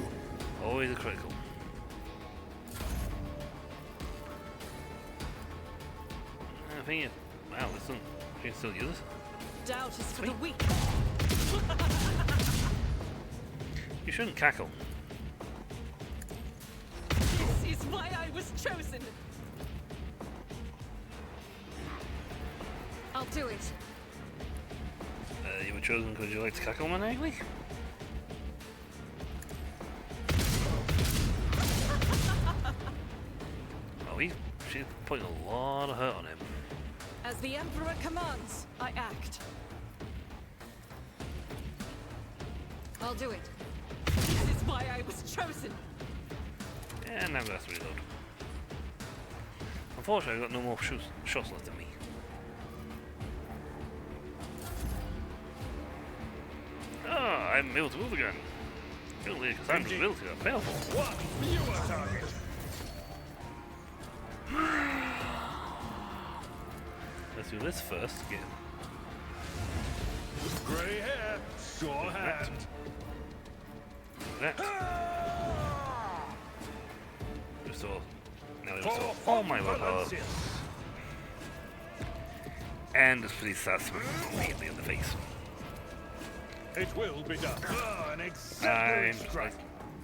[SPEAKER 1] Always a critical. I think it... Wow, this one... You can still use it.
[SPEAKER 3] Doubt is for the weak.
[SPEAKER 1] You shouldn't cackle.
[SPEAKER 3] This is why I was chosen. I'll do it.
[SPEAKER 1] You were chosen because you like to cackle maniacally? Oh, she's putting a lot of hurt on him.
[SPEAKER 3] As the Emperor commands, I act. I'll do it. This is why I was chosen.
[SPEAKER 1] And now that's reload. Unfortunately, I've got no more shots left in me. Ah, I'm able to move again. Really, Cassandra's abilities are powerful.
[SPEAKER 9] One fewer target.
[SPEAKER 1] Let's do this first again.
[SPEAKER 9] Grey hair, sure hand.
[SPEAKER 1] That. Restore. Now they restore all my willpower. And this police starts immediately in the face.
[SPEAKER 9] It will be done. An exemplary strike.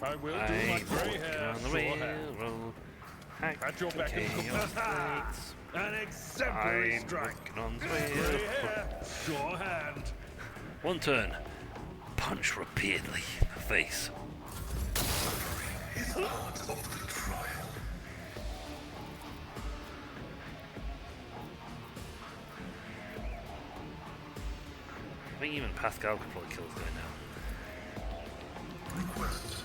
[SPEAKER 9] I will do my grey hair,
[SPEAKER 1] on the
[SPEAKER 9] sure hand.
[SPEAKER 1] railroad.
[SPEAKER 9] At your beck and
[SPEAKER 1] chaos
[SPEAKER 9] command.
[SPEAKER 1] waits.
[SPEAKER 9] An exemplary
[SPEAKER 1] I'm
[SPEAKER 9] strike.
[SPEAKER 1] working on the
[SPEAKER 9] Grey
[SPEAKER 1] railroad.
[SPEAKER 9] hair, sure hand.
[SPEAKER 1] One turn. Punch repeatedly in the face.
[SPEAKER 8] Is part of the trial.
[SPEAKER 1] I think even Pascal could probably kill this guy now.
[SPEAKER 8] Request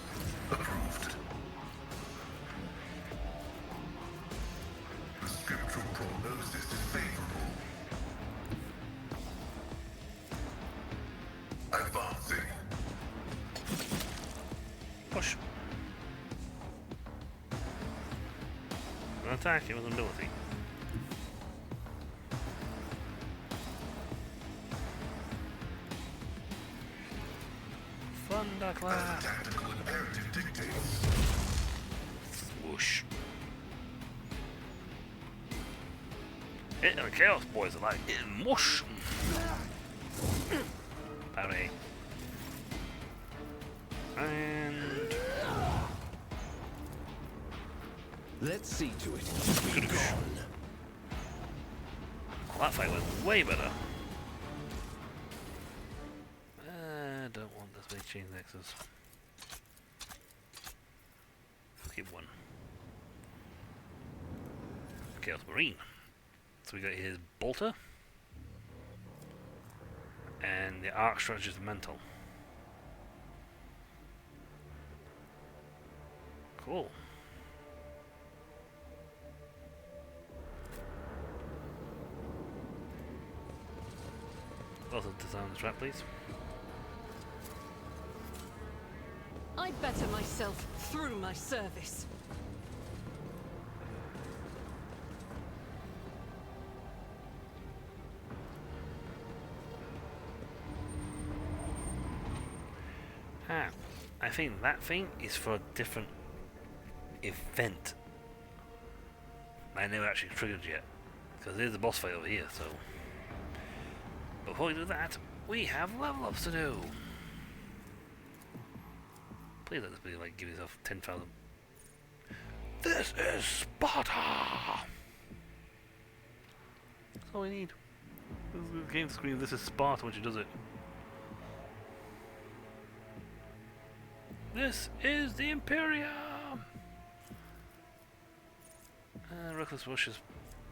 [SPEAKER 8] approved. The scriptural prognosis is favorable. Advancing.
[SPEAKER 1] Push. An attack, it was an ability. Thunderclap.
[SPEAKER 8] Tactical imperative dictates.
[SPEAKER 1] Swoosh. It and the Chaos Boys are like getting mush. Parry. And
[SPEAKER 4] Let's see to it. Be gone.
[SPEAKER 1] well, that fight went way better. I don't want this big chain nexus. Keep one. Chaos Marine. So we got his bolter. And the arc stretches the mental. Cool. Also disarm the trap, please.
[SPEAKER 3] I better myself through my service.
[SPEAKER 1] Ah, I think that thing is for a different event. I never actually triggered yet, because there's a boss fight over here, so... Before we do that, we have level ups to do! Please let this be like, give yourself 10,000. This is Sparta! That's all we need. The game screams, this is Sparta when she does it. This is the Imperium! Reckless Rush is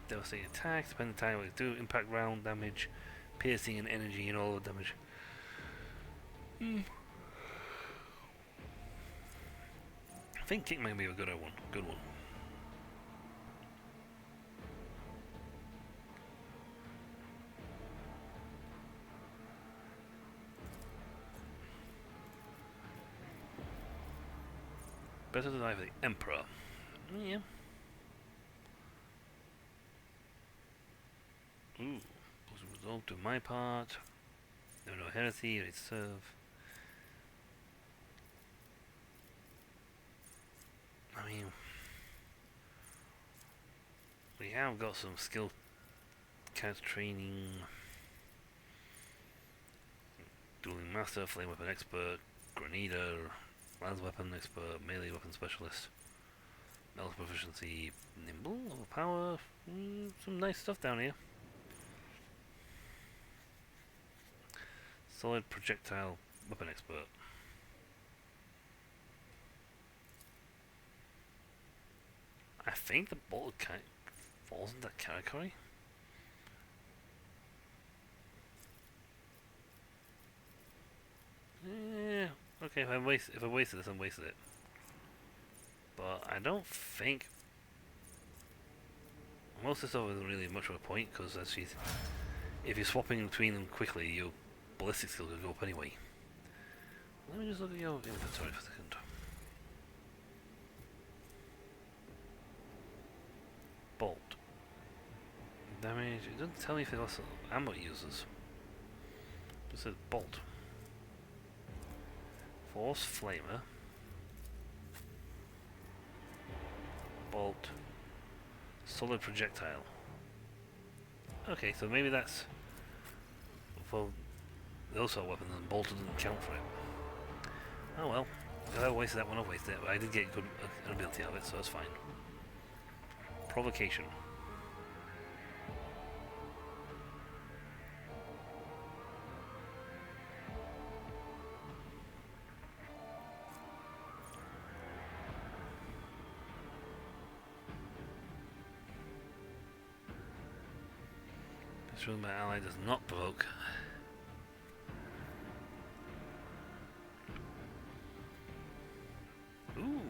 [SPEAKER 1] devastating attacks, depending on the time what they do, impact round damage, piercing and energy and all the damage. I think Kick might be a good one. Good one. Better to die for the Emperor. Yeah. Ooh. Positive result to my part. No heresy, ready to serve. have got some skill count training. Dueling Master, Flame Weapon Expert, Grenadier, Lance Weapon Expert, Melee Weapon Specialist, Melee Proficiency, Nimble, Overpower, some nice stuff down here. Solid Projectile Weapon Expert. I think the bolt falls in that category. Yeah, okay, if I wasted this, I wasted it. But I don't think most of this stuff isn't really much of a point, because if you're swapping between them quickly, your ballistic skill could go up anyway. Let me just look at your inventory for a second. Bolt. Damage. It doesn't tell me if it also ammo users. It says bolt. Force Flamer. Bolt. Solid Projectile. Okay, so maybe that's for those sort of weapons, and bolt doesn't count for it. Oh well. If I wasted that one, I wasted it, but I did get good ability out of it, so that's fine. Provocation. This room my ally does not provoke. Ooh.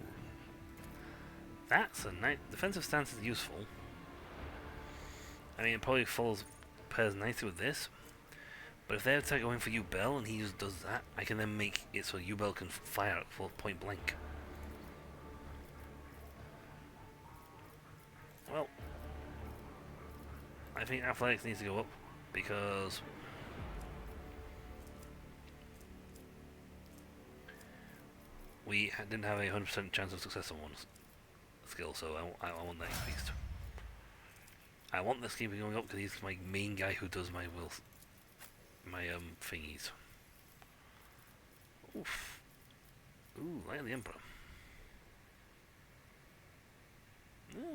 [SPEAKER 1] That's a nice defensive stance is useful. I mean, it probably pairs nicely with this. But if they're going for Ubel and he just does that, I can then make it so Ubel can fire at full point blank. Well, I think athletics needs to go up because we didn't have a 100% chance of success on one skill, so I want that increased. I want this keeping going up because he's my main guy who does my thingies. Oof. Ooh, Light of the Emperor.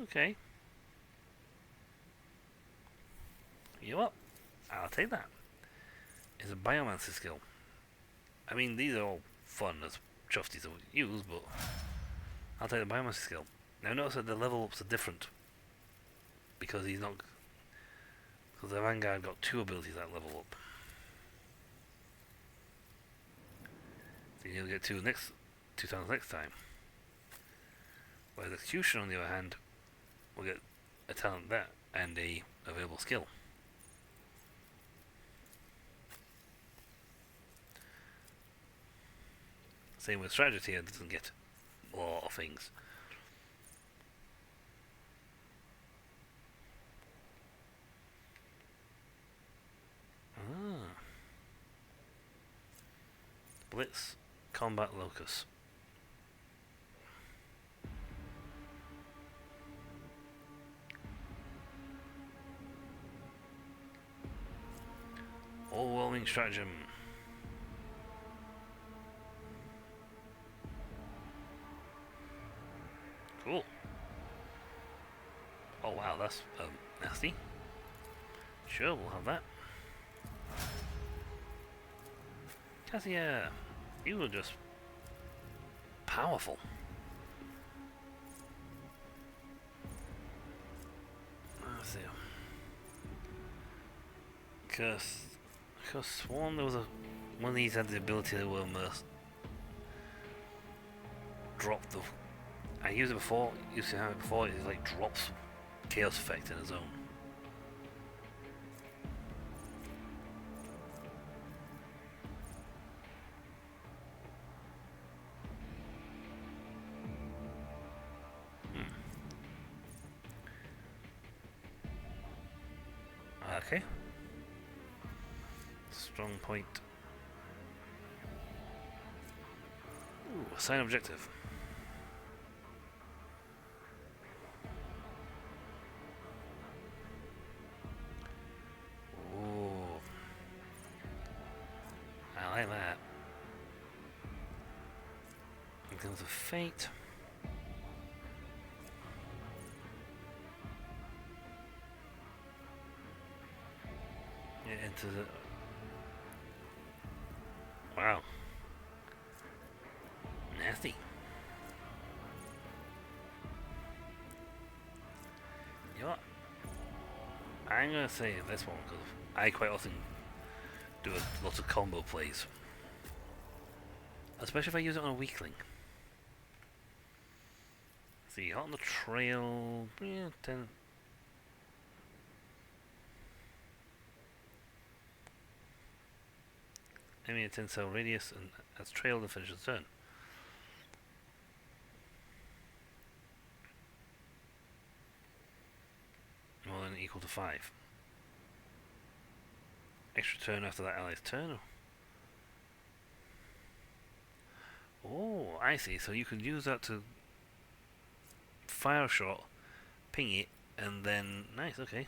[SPEAKER 1] Okay. You know what? I'll take that. It's a Biomancy skill. I mean, these are all fun as chuffs to use, but I'll take the Biomancy skill. Now notice that the level ups are different. Because he's not... Because the Vanguard got 2 abilities that level up. So you'll get 2 times next time. Whereas Execution, on the other hand, will get a talent there and a available skill. Same with Strategy, it doesn't get a lot of things. Blitz, Combat Locus. Overwhelming Stratagem. Cool. Oh wow, that's nasty. Sure, we'll have that. Cassia, you were just powerful. Let's see. Curse Sworn there was one of these had the ability to drop the. I used it before. Used to have it before. It like drops chaos effect in a zone. Okay. Strong point. Ooh, assign objective. fate. Yeah, into the... Wow. Nasty. You know what? I'm gonna say this one because I quite often do lots of combo plays, especially if I use it on a weakling. See, hot on the trail, yeah, 10. Enemy a 10 cell radius, and that's trailed and finishes the turn. More than equal to 5. Extra turn after that ally's turn. Oh, I see. So you can use that to fire a shot, ping it, and then... Nice, okay.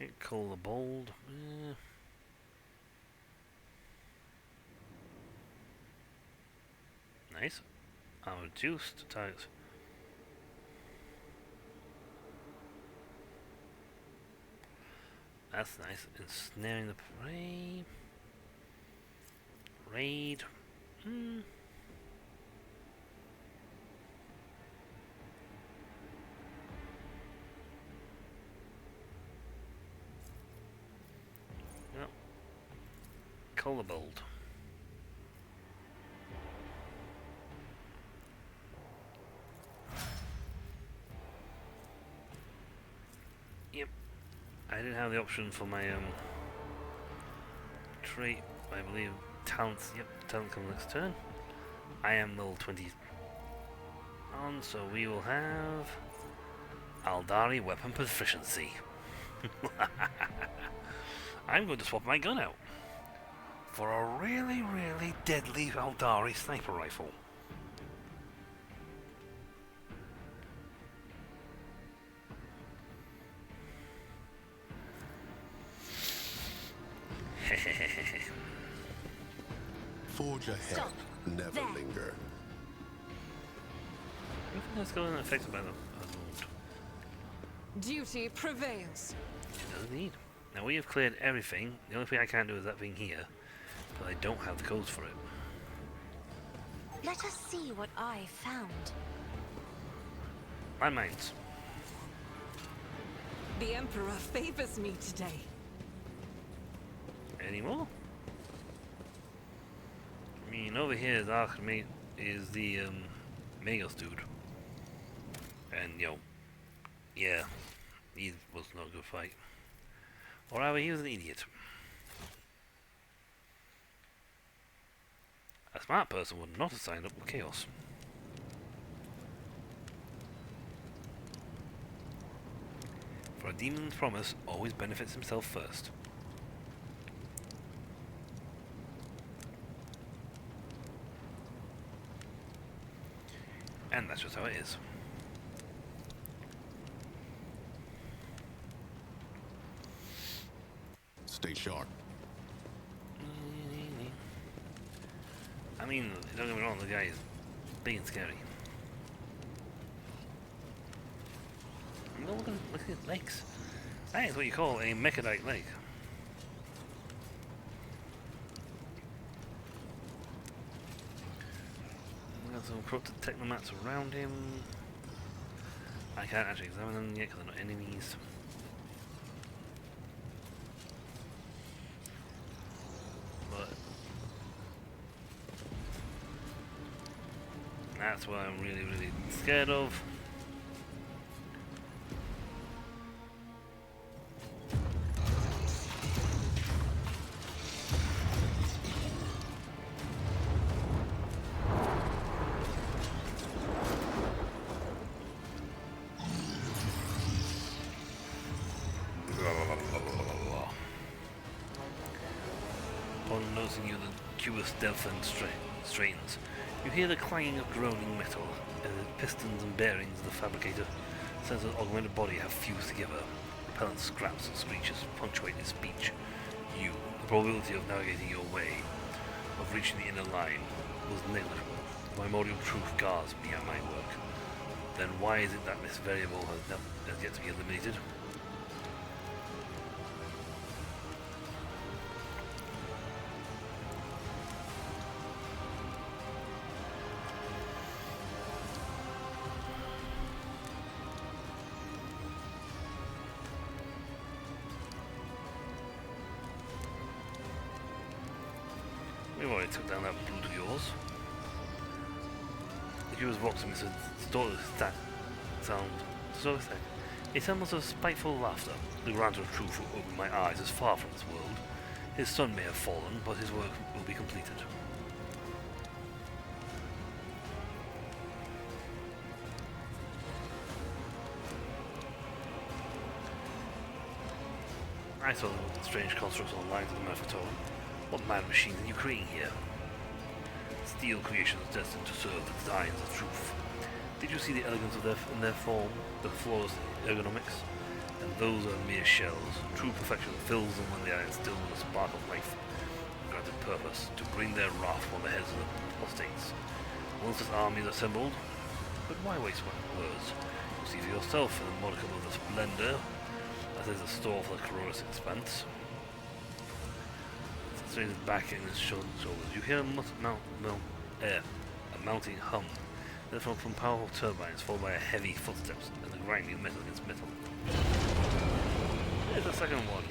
[SPEAKER 1] Okay, call the bold. Nice. I'm reduced targets. That's nice. Ensnaring the prey. Raid. Yep. Call the bold. Yep. I didn't have the option for my trait, I believe. Talents. Yep, talent comes next turn. I am level 20 on, so we will have Aldari weapon proficiency. I'm going to swap my gun out for a really, really deadly Aldari sniper rifle.
[SPEAKER 2] Forge ahead,
[SPEAKER 5] Stop.
[SPEAKER 2] never
[SPEAKER 5] There.
[SPEAKER 2] linger.
[SPEAKER 1] I think that's going to be affected by the wound.
[SPEAKER 3] Duty prevails.
[SPEAKER 1] It does indeed. Now we have cleared everything. The only thing I can't do is that thing here, but I don't have the codes for it.
[SPEAKER 5] Let us see what I found.
[SPEAKER 1] Landmines.
[SPEAKER 3] The Emperor favors me today.
[SPEAKER 1] Any more? I mean, over here is Archmate is the Magos dude, and yeah, he was not a good fight. Or rather, he was an idiot. A smart person would not have signed up with Chaos. For a demon's promise always benefits himself first. And that's just how it is.
[SPEAKER 2] Stay sharp.
[SPEAKER 1] I mean, don't get me wrong, the guy is big and scary. Look at his legs. That is what you call a mechadite leg. Got some corrupted technomats around him. I can't actually examine them yet because they're not enemies. But that's what I'm really, really scared of. Upon noticing you, the curious stealth and strains, you hear the clanging of groaning metal pistons and bearings of the fabricator sense an augmented body have fused together. Repellent scraps and screeches punctuate his speech. You, the probability of navigating your way, of reaching the inner line, was negligible. Primordial truth guards me at my work. Then why is it that this variable has yet to be eliminated? We've already took down that brood of yours. The Jew was boxing Mr. Store's sound. It sounds of spiteful laughter. The grantor of truth who opened my eyes is far from this world. His son may have fallen, but his work will be completed. I saw the strange constructs on the lines of the Mercator. What mad machines are you creating here? Steel creations destined to serve the designs of truth. Did you see the elegance of their form, the flawless ergonomics? And those are mere shells. True perfection fills them when they are instilled with a spark of life. Granted purpose, to bring their wrath on the heads of the apostates. Once this army is assembled, but why waste words? You see for yourself in the modicum of the splendor that is the store for the Corollas expanse. Strains back in his shoulders. You hear a mounting hum, then from powerful turbines, followed by a heavy footsteps and the grinding of metal against metal. There's the second one.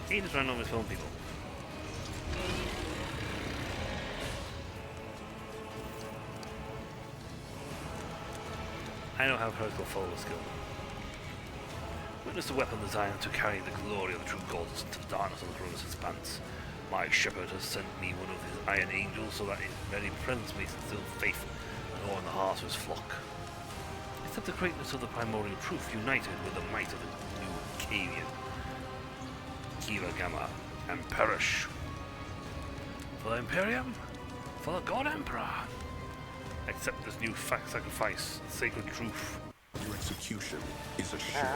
[SPEAKER 1] He just ran over his film people. I don't have heretical follower skill. Witness the weapon designed to carry the glory of the true gods into the darkness of the Corollas expanse. My shepherd has sent me one of his iron angels so that his very presence may instill faith and awe in the hearts of his flock. Accept the greatness of the primordial truth united with the might of the new Kavian, Kiva Gamma, and perish. For the Imperium, for the God Emperor. Accept this new sacrifice, sacred truth.
[SPEAKER 2] Your execution is assured.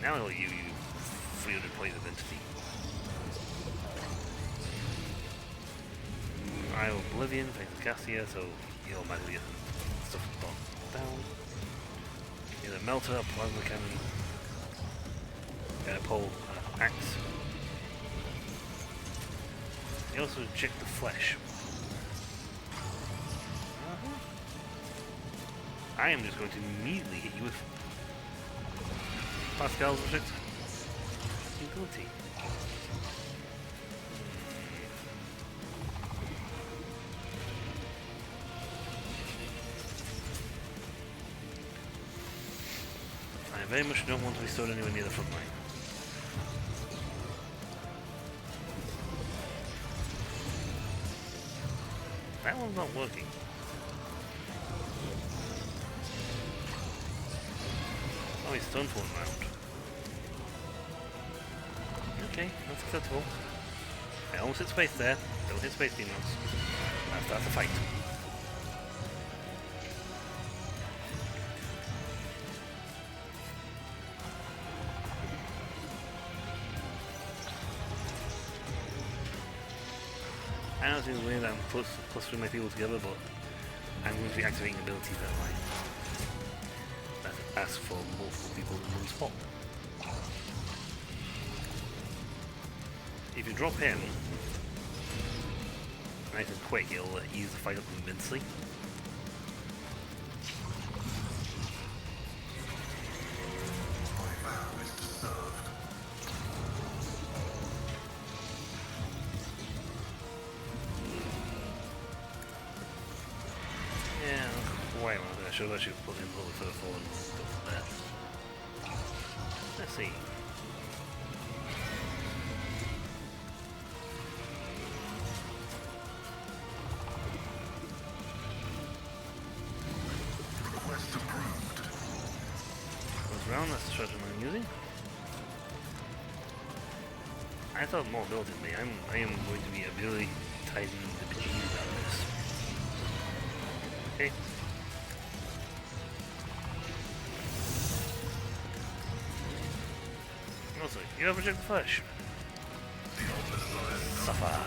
[SPEAKER 1] Now I'll you 300 points of entity. I have Oblivion, thanks to Cassia, so you automatically get stuff knocked down. Get a melter, plasma cannon, get a pole, axe. You also inject the flesh. I am just going to immediately hit you with Pascal's object ability. I very much don't want to be stored anywhere near the front line. That one's not working. Oh, he's stunned for one round. Okay, that's acceptable. I almost hit space there. Don't hit space demons. That starts the fight. I know it's in the way that I'm clustering my people together, but I'm going to be activating abilities that ask for multiple people in one spot. If you drop him nice and quick, it'll ease the fight up immensely.
[SPEAKER 8] My vow is to serve.
[SPEAKER 1] Yeah, quite like that. I should have actually put him a little further forward and stuff there. Let's see.
[SPEAKER 8] Request approved.
[SPEAKER 1] ground, that's the strategy I'm using. I thought more ability than me. I am going to be ability tightening the bejesus out of this. Okay. Also, you have rejected flesh. Suffer.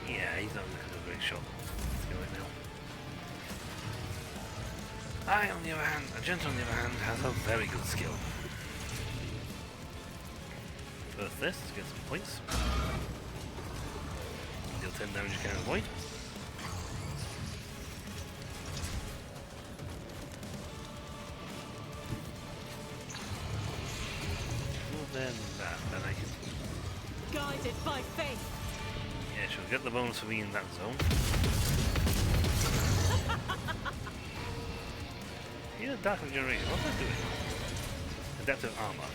[SPEAKER 1] Yeah, he's not looking at a great shot. Right now. I, on the other hand, a gent on the other hand, has a very good skill. First this to get some points. Deal 10 damage you can't avoid. Well then I can...
[SPEAKER 3] Guided by faith.
[SPEAKER 1] Yeah, she'll get the bonus for being in that zone. Yeah, Dark Regeneration, what's that doing? Adaptive armor.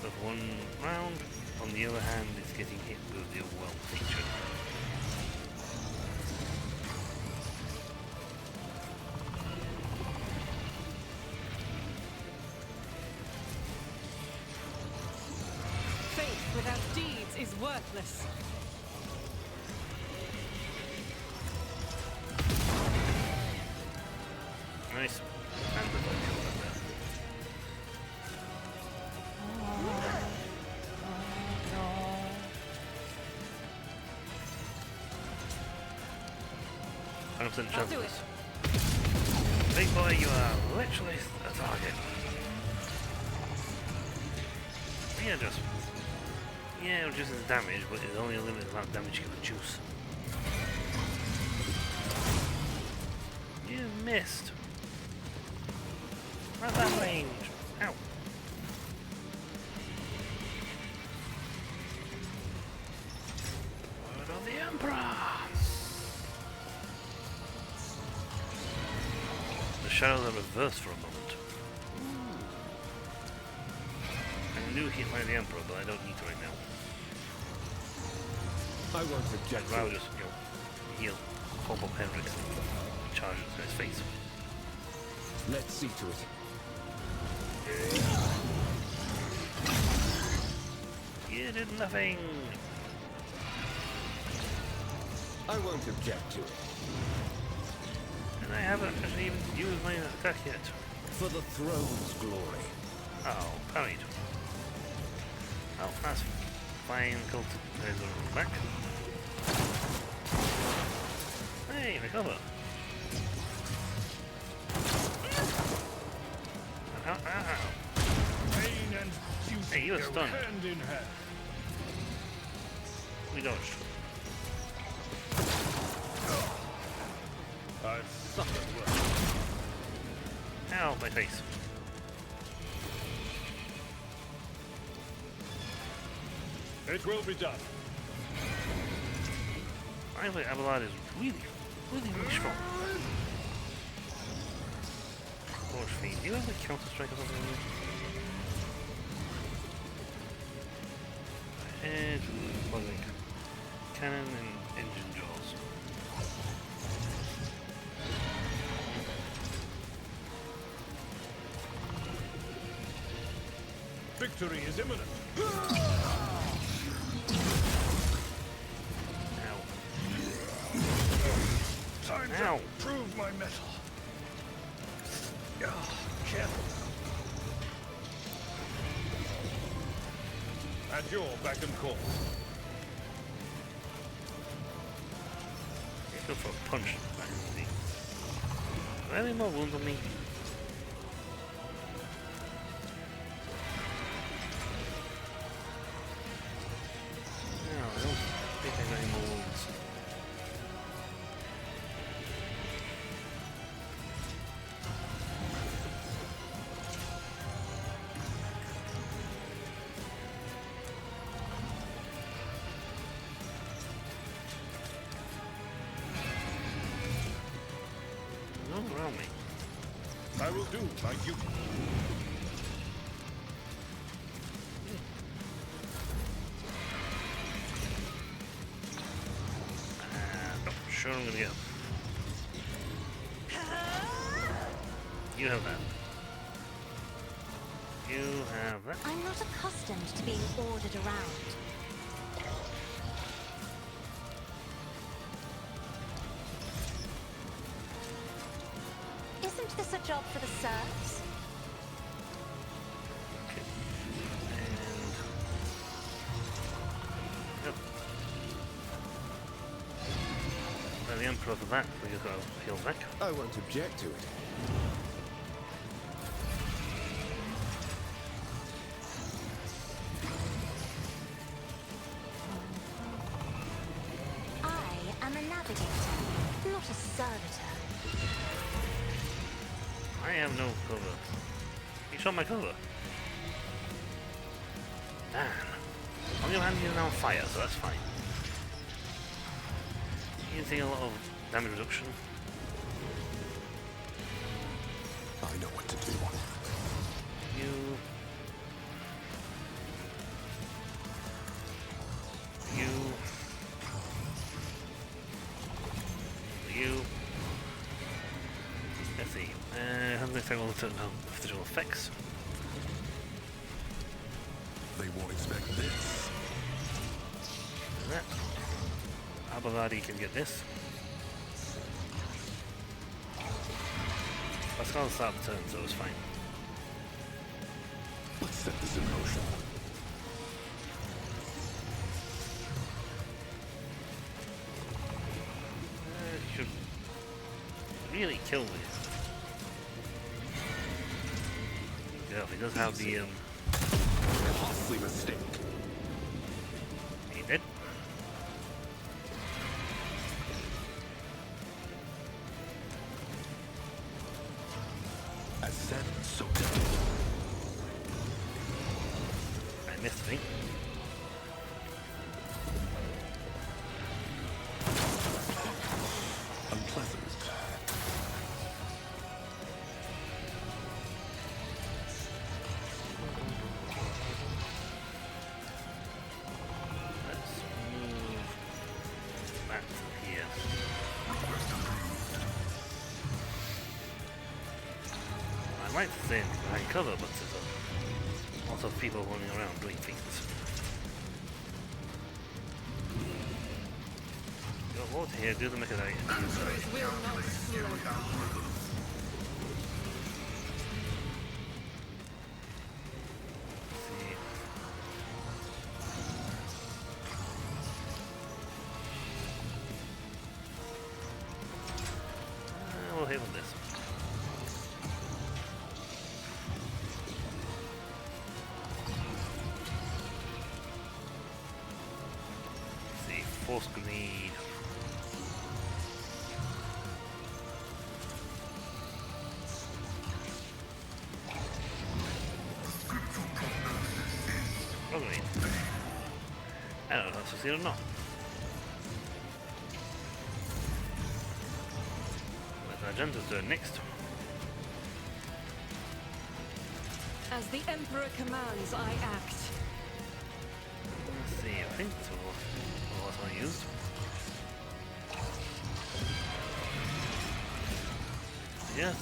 [SPEAKER 1] So for one round, on the other hand, it's getting hit with the overwhelm feature.
[SPEAKER 3] Faith without deeds is worthless.
[SPEAKER 1] Nice. And the body like that. 100% chance of this. Big boy, you are literally a target. Yeah, just... Yeah, it reduces the damage, but it's only a limited amount of damage you can reduce. You missed. Not that range. Ow. Word on the Emperor. The shadows are reversed for a moment. I knew he'd find the Emperor, but I don't need to right now.
[SPEAKER 4] I won't object.
[SPEAKER 1] I'd rather just, heal, pop up Hendrix and charge it to his face.
[SPEAKER 4] Let's see to it.
[SPEAKER 1] You did nothing.
[SPEAKER 4] I won't object to it.
[SPEAKER 1] And I haven't actually even used my attack yet.
[SPEAKER 4] For the throne's glory.
[SPEAKER 1] Oh, parried. Oh, that's fine. Cult guys are back. Hey, recover. Ow, ow, ow.
[SPEAKER 9] Pain and duty
[SPEAKER 1] Hey, you were
[SPEAKER 9] go
[SPEAKER 1] stunned.
[SPEAKER 9] hand in hand.
[SPEAKER 1] We dodged.
[SPEAKER 9] I've suffered worse.
[SPEAKER 1] Ow, my face.
[SPEAKER 9] It will be done.
[SPEAKER 1] Finally, Abelard is really strong. Forge Fiend. Do you have a counter strike or something? And like cannon and engine jaws.
[SPEAKER 9] Victory is imminent. Time
[SPEAKER 1] Ow.
[SPEAKER 9] to prove my mettle. Careful. At your beck and call.
[SPEAKER 1] Go for a punch back in the knee. Are there any more wounds on me? No, I don't think I got any more wounds. Don't around me.
[SPEAKER 9] I will do my duty.
[SPEAKER 1] sure I'm gonna get him. You have that. You have that.
[SPEAKER 5] I'm not accustomed to being ordered around. Isn't this a job for the serfs?
[SPEAKER 1] Okay. And... Yep. Now the Emperor for that, we just gotta heal back.
[SPEAKER 4] I won't object to it.
[SPEAKER 5] I am a navigator, not a servitor.
[SPEAKER 1] I have no cover. You shot my cover. Man. On the other hand, you're now on fire, so that's fine. You take a lot of damage reduction.
[SPEAKER 2] I know what to do.
[SPEAKER 1] You... Let's see. How do they take all the visual effects?
[SPEAKER 2] They won't expect this.
[SPEAKER 1] That. Abaladi can get this. Pascal started the turn, so it's fine.
[SPEAKER 2] Let's set this in motion.
[SPEAKER 1] Should really kill me. Yeah, he does have the
[SPEAKER 2] Costly mistake.
[SPEAKER 1] he did.
[SPEAKER 2] As said, so done.
[SPEAKER 1] I missed me.
[SPEAKER 2] Unpleasant.
[SPEAKER 1] Let's move that to here. I'd like to say behind cover, but there's a lot of people running around doing things. Got water here, do the mechanic.
[SPEAKER 3] Will not slow.
[SPEAKER 1] See. We'll hit with this. Let's see, force grenade. Force grenade. I don't know if succeed or not. Let Argento's turn next.
[SPEAKER 3] As the Emperor commands, I act.
[SPEAKER 1] Let's see, I think that's what I used. Yes.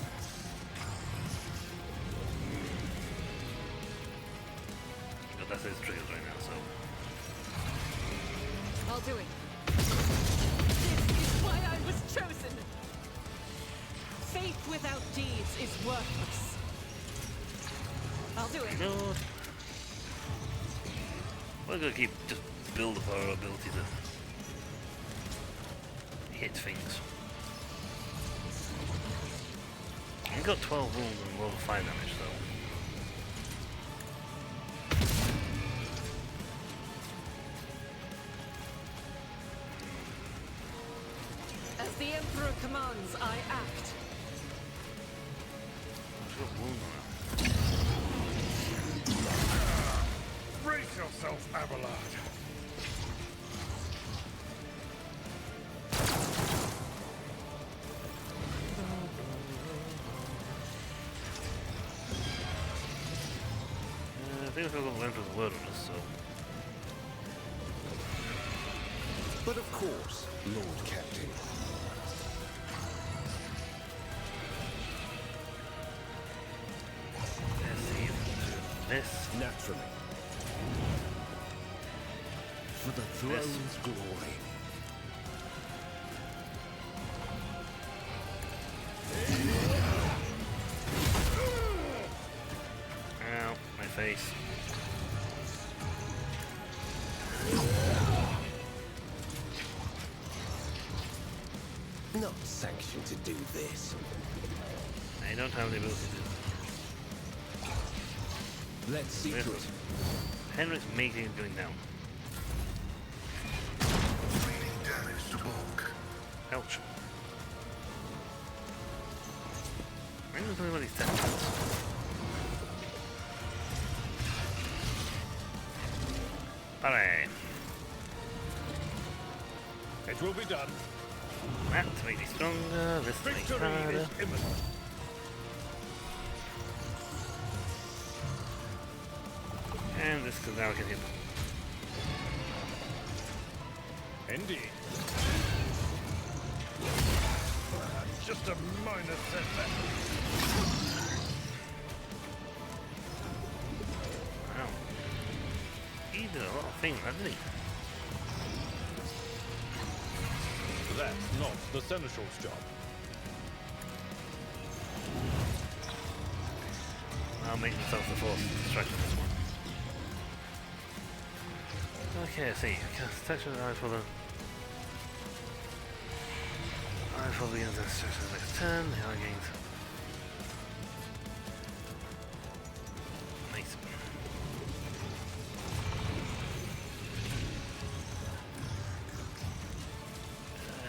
[SPEAKER 1] But that's his triggers right now, so.
[SPEAKER 3] I'll do it. This is why I was chosen. Faith without deeds is worthless. I'll do it.
[SPEAKER 1] No. We're gonna keep just build up our ability to hit things. We've got 12 wounds and level 5 damage though.
[SPEAKER 3] As the Emperor commands, I act.
[SPEAKER 1] What's got wound on it?
[SPEAKER 9] Brace yourself, Abelard.
[SPEAKER 1] I think we've got the Emperor's word on us, so.
[SPEAKER 4] But of course, Lord Captain,
[SPEAKER 1] This.
[SPEAKER 4] Naturally. For the throne's glory.
[SPEAKER 1] Ow, my face.
[SPEAKER 4] Not sanctioned to do this.
[SPEAKER 1] I don't have the ability to.
[SPEAKER 4] Let's see to it.
[SPEAKER 1] Henrik's making it going down.
[SPEAKER 8] Meaning damage to bulk.
[SPEAKER 1] Ouch. I don't know something about these tentacles. Alright.
[SPEAKER 9] It will be done.
[SPEAKER 1] That to make me stronger, this to make me
[SPEAKER 9] Victory
[SPEAKER 1] harder.
[SPEAKER 9] is imminent.
[SPEAKER 1] And this because now I can hit.
[SPEAKER 9] Indeed. Just a minor setback.
[SPEAKER 1] Wow. He did a lot of things, hasn't he?
[SPEAKER 9] That's not the Seneschal's job.
[SPEAKER 1] I'll make myself the force distraction this one. Okay, I see. Cast protection, eye for the begins to distraction the next turn. The eye gains. Nice.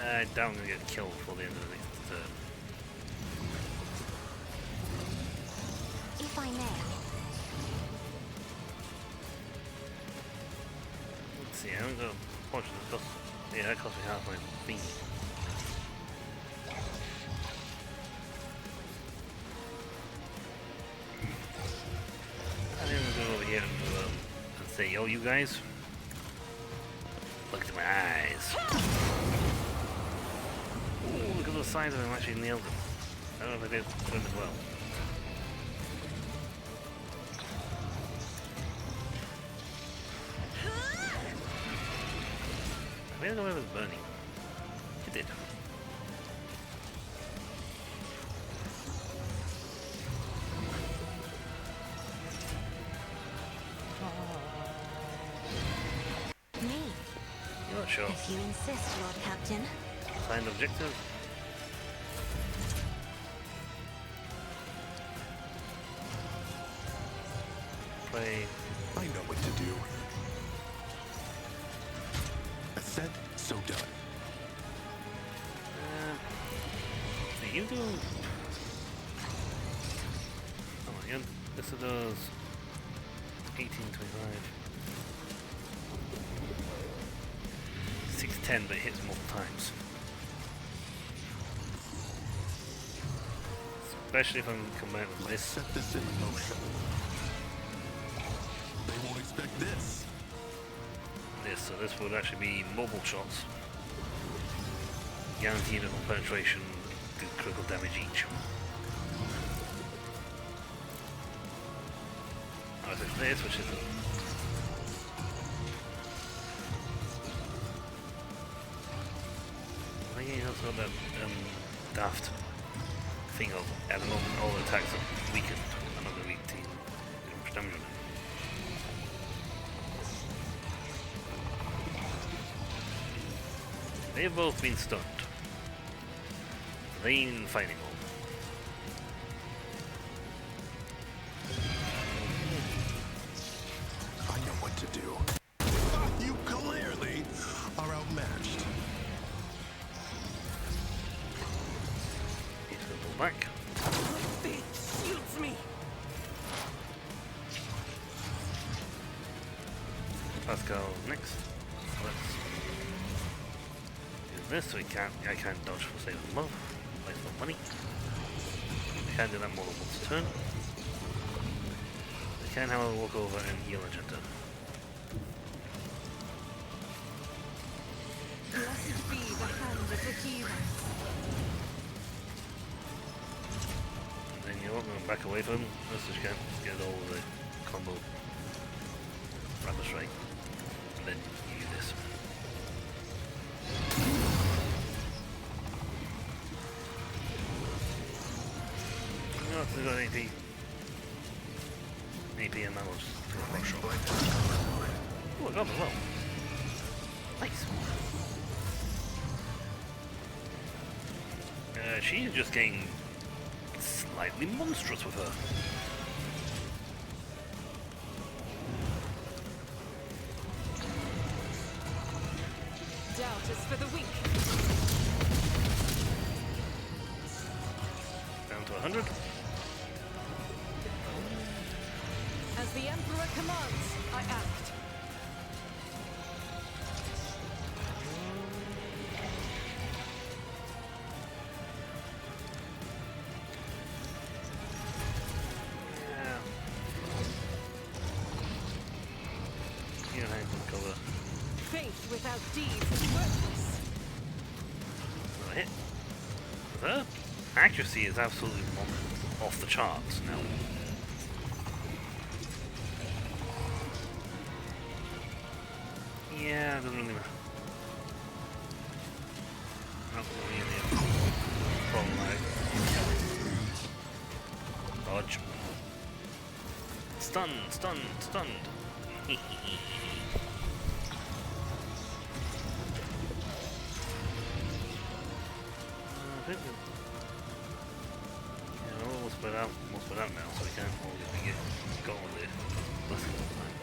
[SPEAKER 1] I doubt I'm gonna get killed before the end of the next turn.
[SPEAKER 5] If I may.
[SPEAKER 1] Let's see, I haven't got a potion that costs. Yeah, that cost me half my thing. I'm gonna go over here and say, oh, you guys, look at my eyes. Ooh, look at the size of them, actually nailed them. I don't know if I did them as well. I don't know if it was burning. It did.
[SPEAKER 5] Me,
[SPEAKER 1] You're not sure.
[SPEAKER 5] if you insist, Lord Captain.
[SPEAKER 1] Signed objective. Play.
[SPEAKER 2] I know what to do. I said, so done.
[SPEAKER 1] So you do. Oh my god. This does 1825. 610, but it hits multiple times. Especially if I'm combining with this.
[SPEAKER 2] Set this in motion. They won't expect this.
[SPEAKER 1] So this would actually be mobile shots. Guaranteed of penetration, do critical damage each. Oh, so this, which is I think he's also got that daft thing of at the moment all the attacks are weakened. I'm not going to be doing much damage on it. They've both been stunned. They ain't fighting mode.
[SPEAKER 2] I know what to do. You clearly are outmatched.
[SPEAKER 1] He's going to pull back.
[SPEAKER 3] Fate shields me.
[SPEAKER 1] Pascal next. Let's do this so I can't dodge for save of love. Waste no money. I can't do that more than once a turn. I can however walk over and heal a Jetta.
[SPEAKER 3] Blessed be the hand of the hero.
[SPEAKER 1] And then you're not going to back away from him. Let's just get all the combo. Rather straight. And then use this. No, it's got AP. AP and mammals.
[SPEAKER 8] Rush by
[SPEAKER 1] Oh, I got them as well. Nice. She's just getting slightly monstrous with her.
[SPEAKER 3] Doubt is for the weak.
[SPEAKER 1] Down to 100.
[SPEAKER 3] As the Emperor commands, I act.
[SPEAKER 1] Yeah. You and I can cover.
[SPEAKER 3] Faith without deeds is worthless.
[SPEAKER 1] Another hit. With her, accuracy is absolutely off the charts now. Yeah, it doesn't really matter. Not really a problem, like. Dodge. Stunned, stunned, stunned. We'll split out. We'll split out now, so we can all get going with it. Less than time.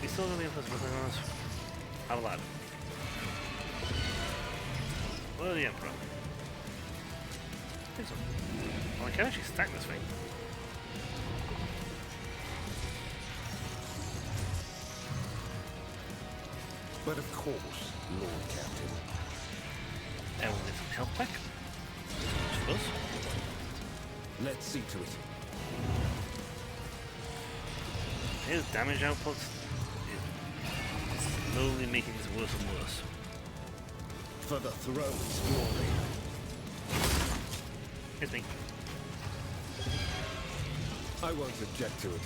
[SPEAKER 1] We still gonna be in first person on us. How about that? Where the Emperor? I think so. Well, I can actually stack this thing.
[SPEAKER 4] But of course, Lord Captain.
[SPEAKER 1] And we'll get some health back. Which was.
[SPEAKER 4] Let's see to it.
[SPEAKER 1] His damage output is slowly making this worse and worse.
[SPEAKER 4] For the throne's glory.
[SPEAKER 1] Here's me.
[SPEAKER 4] I won't object to it.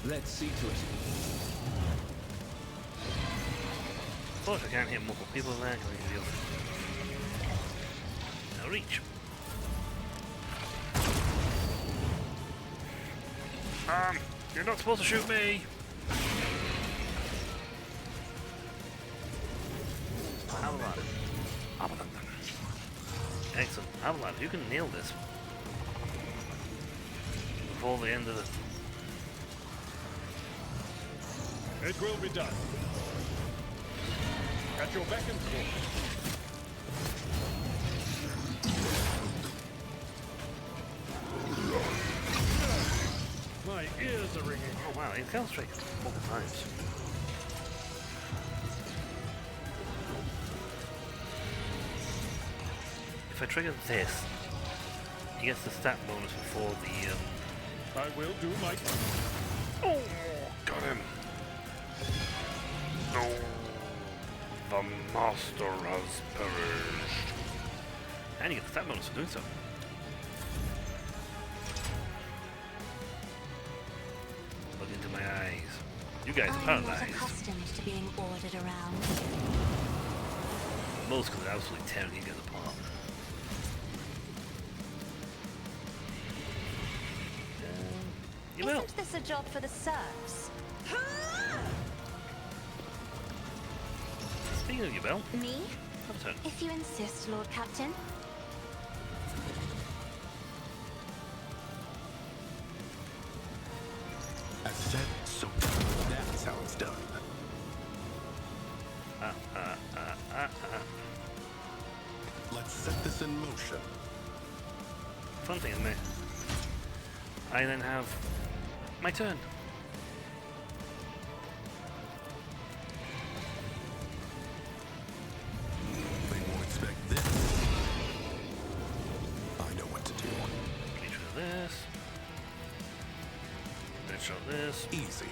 [SPEAKER 4] Let's see to it.
[SPEAKER 1] Of course I can't hit multiple people there, can I deal with it? Now reach. You're not supposed to shoot me! Avalanche. Excellent. Avalanche, you can nail this. Before the end of the...
[SPEAKER 9] It will be done. At your beck and call. My ears are ringing.
[SPEAKER 1] Oh wow, it can strike multiple times. If I trigger this, he gets the stat bonus before the
[SPEAKER 9] I will do my...
[SPEAKER 1] Oh, got him. No, the master has perished. And he gets the stat bonus for doing so. Look into my eyes. You guys are
[SPEAKER 5] I'm not
[SPEAKER 1] paralyzed.
[SPEAKER 5] accustomed to being ordered around.
[SPEAKER 1] Most because they're absolutely tearing you guys apart. You will.
[SPEAKER 5] Isn't this a job for the serfs?
[SPEAKER 1] Speaking of you, Belle,
[SPEAKER 5] Me?
[SPEAKER 1] have a turn.
[SPEAKER 5] If you insist, Lord Captain.
[SPEAKER 2] As said, so done. That's how it's done. Let's set this in motion.
[SPEAKER 1] Fun thing, isn't it? I then have my turn.
[SPEAKER 2] They won't expect this. I know what to do.
[SPEAKER 1] Reach for this. Then shot this.
[SPEAKER 2] Easy.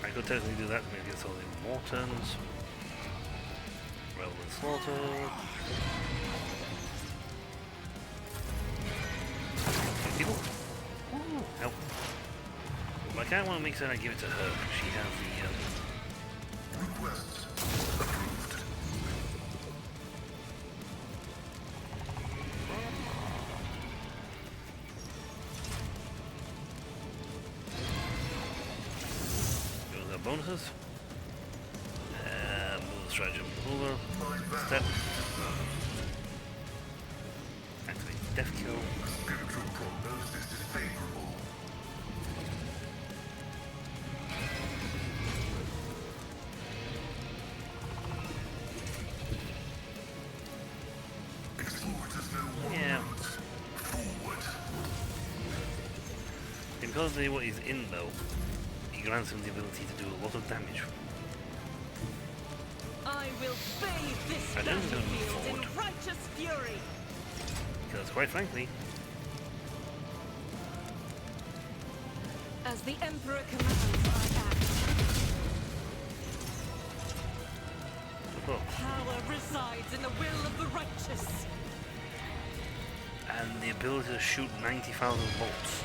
[SPEAKER 1] I could technically do that to maybe get something more turns. Rebel and slaughter. People? Ooh, help. But I kind of want to make sure I give it to her. She has the,
[SPEAKER 8] Request approved.
[SPEAKER 1] Those are bonuses. Move the stratagem over. Step. Activate death kill.
[SPEAKER 8] Spiritual prognosis is favorable. Explorers know one
[SPEAKER 1] Yeah.
[SPEAKER 8] route. Forward.
[SPEAKER 1] Because of what he's in though, he grants him the ability to do a lot of damage.
[SPEAKER 3] I will bathe this
[SPEAKER 1] I don't know
[SPEAKER 3] battlefield
[SPEAKER 1] forward.
[SPEAKER 3] in righteous fury.
[SPEAKER 1] Because quite frankly,
[SPEAKER 3] As the Emperor commands, I act.
[SPEAKER 1] oh,
[SPEAKER 3] Power resides in the will of the righteous.
[SPEAKER 1] and the ability to shoot 90,000 bolts.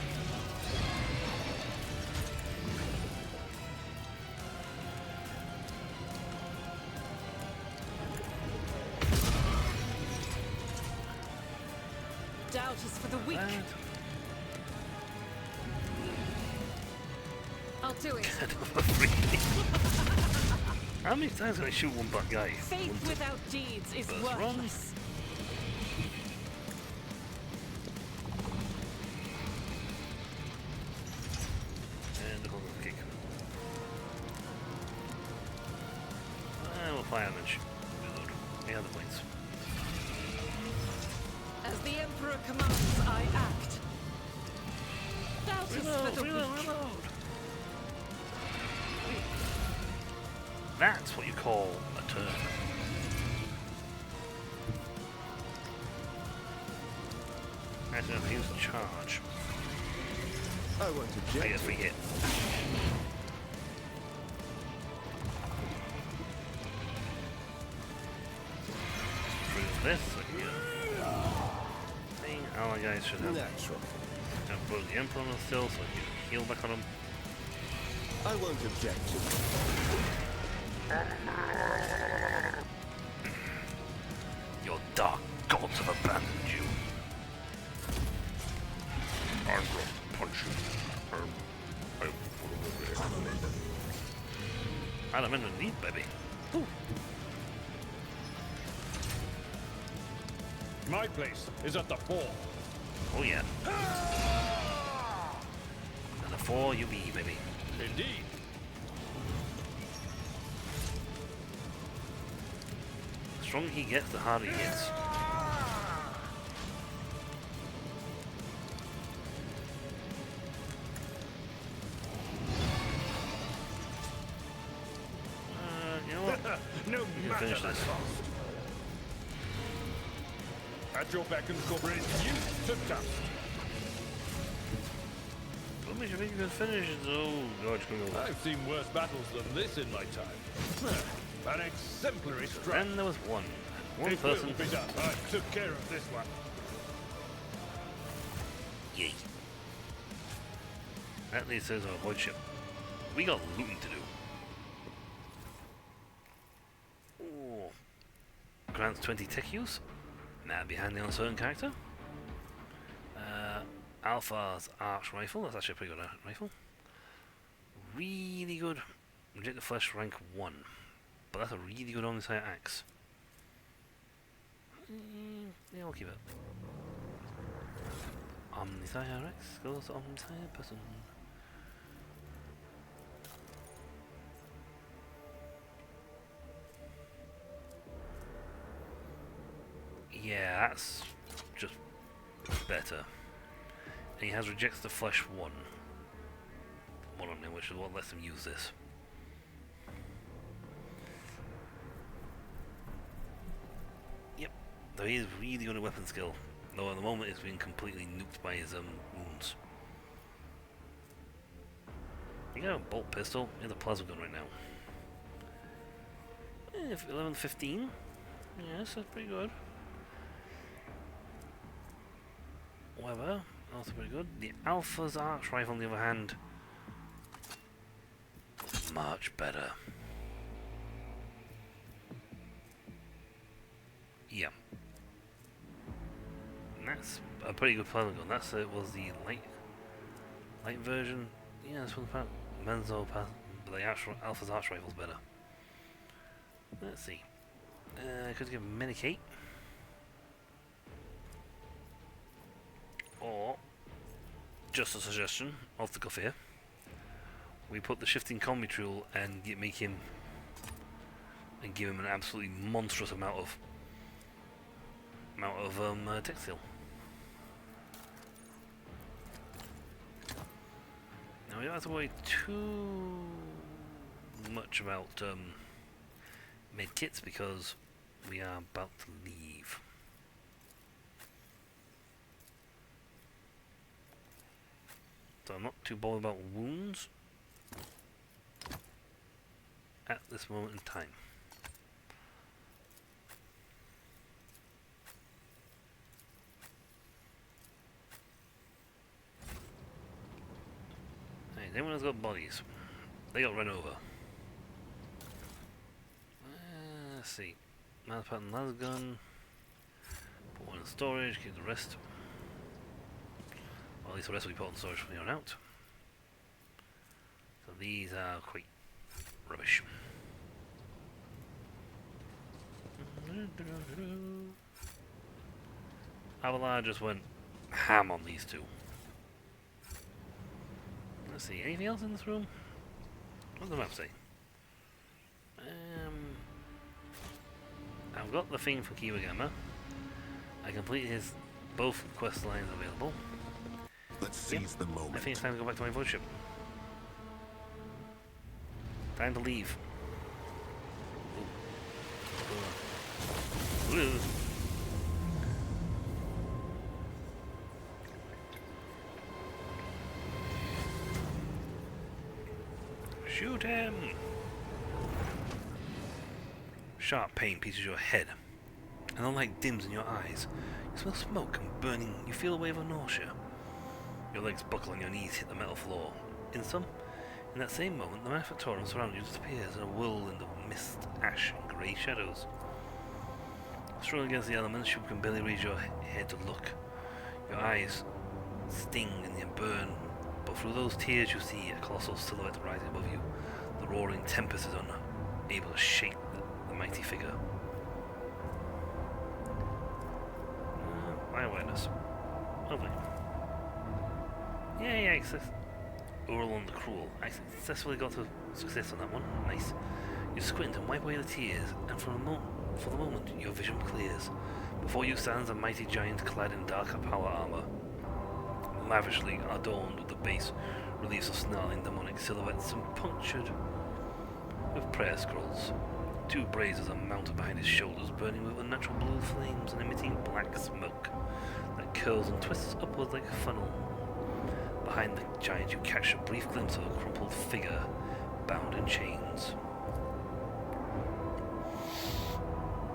[SPEAKER 3] Doubt is for the weak.
[SPEAKER 1] That
[SPEAKER 3] I'll do it.
[SPEAKER 1] over free. How many times can I shoot one bad guy?
[SPEAKER 3] Faith
[SPEAKER 1] One
[SPEAKER 3] without deeds is
[SPEAKER 1] First run.
[SPEAKER 3] worthless.
[SPEAKER 1] and the corner kick. We'll fire and then shoot. Reload. The other points.
[SPEAKER 3] As the Emperor commands, I act. Doubt is for the weak.
[SPEAKER 1] Reload. That's what you call a turn. Actually, I use the charge.
[SPEAKER 4] I won't
[SPEAKER 1] I
[SPEAKER 4] object.
[SPEAKER 1] get free hit. Through this, thing, our guys should have.
[SPEAKER 4] Natural.
[SPEAKER 1] I've brought the Emperor on still, so I can heal back on him.
[SPEAKER 4] I won't object to it.
[SPEAKER 1] Your dark gods have abandoned you.
[SPEAKER 7] I'm going to punch you. I'm full of it.
[SPEAKER 1] I'm in the need, baby. Ooh.
[SPEAKER 9] My place is at the fore.
[SPEAKER 1] Oh yeah. And the 4 you be, baby.
[SPEAKER 9] Indeed.
[SPEAKER 1] The stronger he gets, the harder he gets. You know what?
[SPEAKER 9] No
[SPEAKER 1] We can
[SPEAKER 9] matter
[SPEAKER 1] finish
[SPEAKER 9] the
[SPEAKER 1] this.
[SPEAKER 9] cost. At your beck and call, reduced to dust.
[SPEAKER 1] What makes you think you can finish it? Oh god, it's gonna go.
[SPEAKER 9] I've seen worse battles than this in my time. An exemplary strike.
[SPEAKER 1] Then there was one. One
[SPEAKER 9] It
[SPEAKER 1] person.
[SPEAKER 9] will be done. I took care of this one.
[SPEAKER 1] Yay. At least there's a void ship. We got looting to do. Ooh. Grants 20 tech use. Now behind the uncertain character. Alpha's arch rifle. That's actually a pretty good rifle. Really good. Reject the flesh rank 1. But that's a really good Omnisire axe. Yeah, we'll keep it. Omnisire axe goes to Omnisire person. Yeah, that's just better. And he has rejects the flesh 1. One on him, which is what lets him use this. Yep. Though he is really good at weapon skill. Though at the moment it's been completely nuked by his wounds. You got a bolt pistol, you have a plasma gun right now. 11-15. Yes, that's pretty good. However, also pretty good. The Alpha's arch rifle, on the other hand, much better. Yeah. And that's a pretty good plasma gun. That's it was the light version. Yeah, this one's Menzo pass, but the actual Alpha's arch rifle's better. Let's see. Could give a Minikate. Or, just a suggestion, off the cuff here, we put the shifting combi tool and make him and give him an absolutely monstrous amount of textile. Now we don't have to worry too much about med kits because we are about to leave. So I'm not too bothered about wounds at this moment in time. Hey, anyone has got bodies? They got run over. Let's see. Mouse pattern laser gun. Put one in storage, keep the rest. Well, at least the rest will be put in storage from here on out. So these are quite rubbish. Avalar just went ham on these two. Let's see, anything else in this room? What does the map say? I've got the thing for Kiwagama. I completed both quest lines available.
[SPEAKER 2] Let's seize the moment.
[SPEAKER 1] I think it's time to go back to my void ship. Time to leave. Ooh. Shoot him! Sharp pain pieces your head, and unlike dims in your eyes, you smell smoke and burning. You feel a wave of nausea. Your legs buckle and your knees hit the metal floor. In that same moment, the manufactorum surrounding you disappears in a whirlwind of mist, ash, and grey shadows. Struggling against the elements, you can barely raise your head to look. Your eyes sting and you burn, but through those tears you see a colossal silhouette rising above you. The roaring tempest is unable to shake the mighty figure. My awareness. Lovely. Yeah, Urlon the Cruel. I successfully got to success on that one. Nice. You squint and wipe away the tears, and for the moment, your vision clears. Before you stands a mighty giant clad in darker power armor, lavishly adorned with the base reliefs of snarling demonic silhouettes and punctured with prayer scrolls. Two braziers are mounted behind his shoulders, burning with unnatural blue flames and emitting black smoke that curls and twists upwards like a funnel. Behind the giant you catch a brief glimpse of a crumpled figure bound in chains.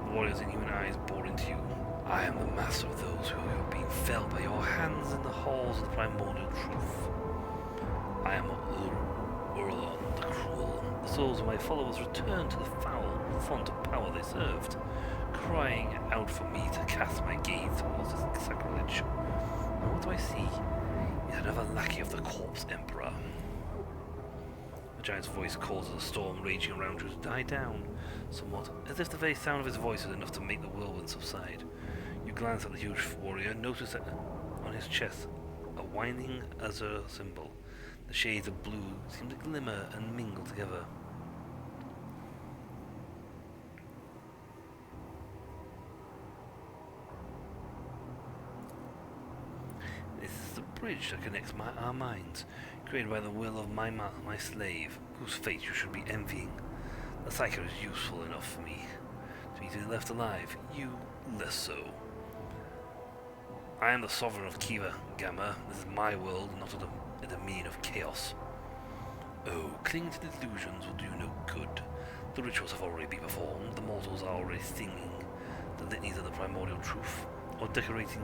[SPEAKER 1] The warriors in human eyes bore into you. I am the master of those who have been felled by your hands in the halls of the primordial truth. I am Urlon the Cruel. The souls of my followers return to the foul font of power they served, crying out for me to cast my gaze towards this sacrilege. And what do I see? Yet another lackey of the corpse emperor. The giant's voice causes a storm raging around you to die down, somewhat, as if the very sound of his voice is enough to make the whirlwind subside. You glance at the huge warrior and notice that on his chest a winding azure symbol. The shades of blue seem to glimmer and mingle together. This is the bridge that connects our minds, created by the will of my slave, whose fate you should be envying. The Psyker is useful enough for me to be left alive, you less so. I am the sovereign of Kiva, Gamma. This is my world, not a domain of chaos. Oh, clinging to the illusions will do no good. The rituals have already been performed, the mortals are already singing the litanies of the primordial truth, or decorating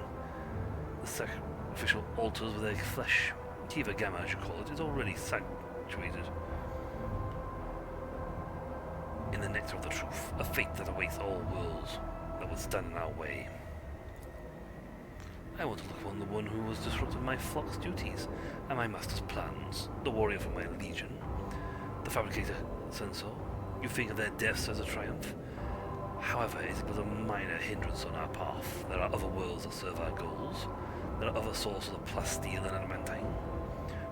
[SPEAKER 1] the sacrificial altars with their flesh. Kiva Gamma, as you call it, is already saturated in the nectar of the truth, a fate that awaits all worlds that would stand in our way. I want to look upon the one who has disrupted my flock's duties and my master's plans, the warrior for my legion, the fabricator censor. You think of their deaths as a triumph? However, it is but a minor hindrance on our path. There are other worlds that serve our goals. There are other sources of plasteel and adamantine.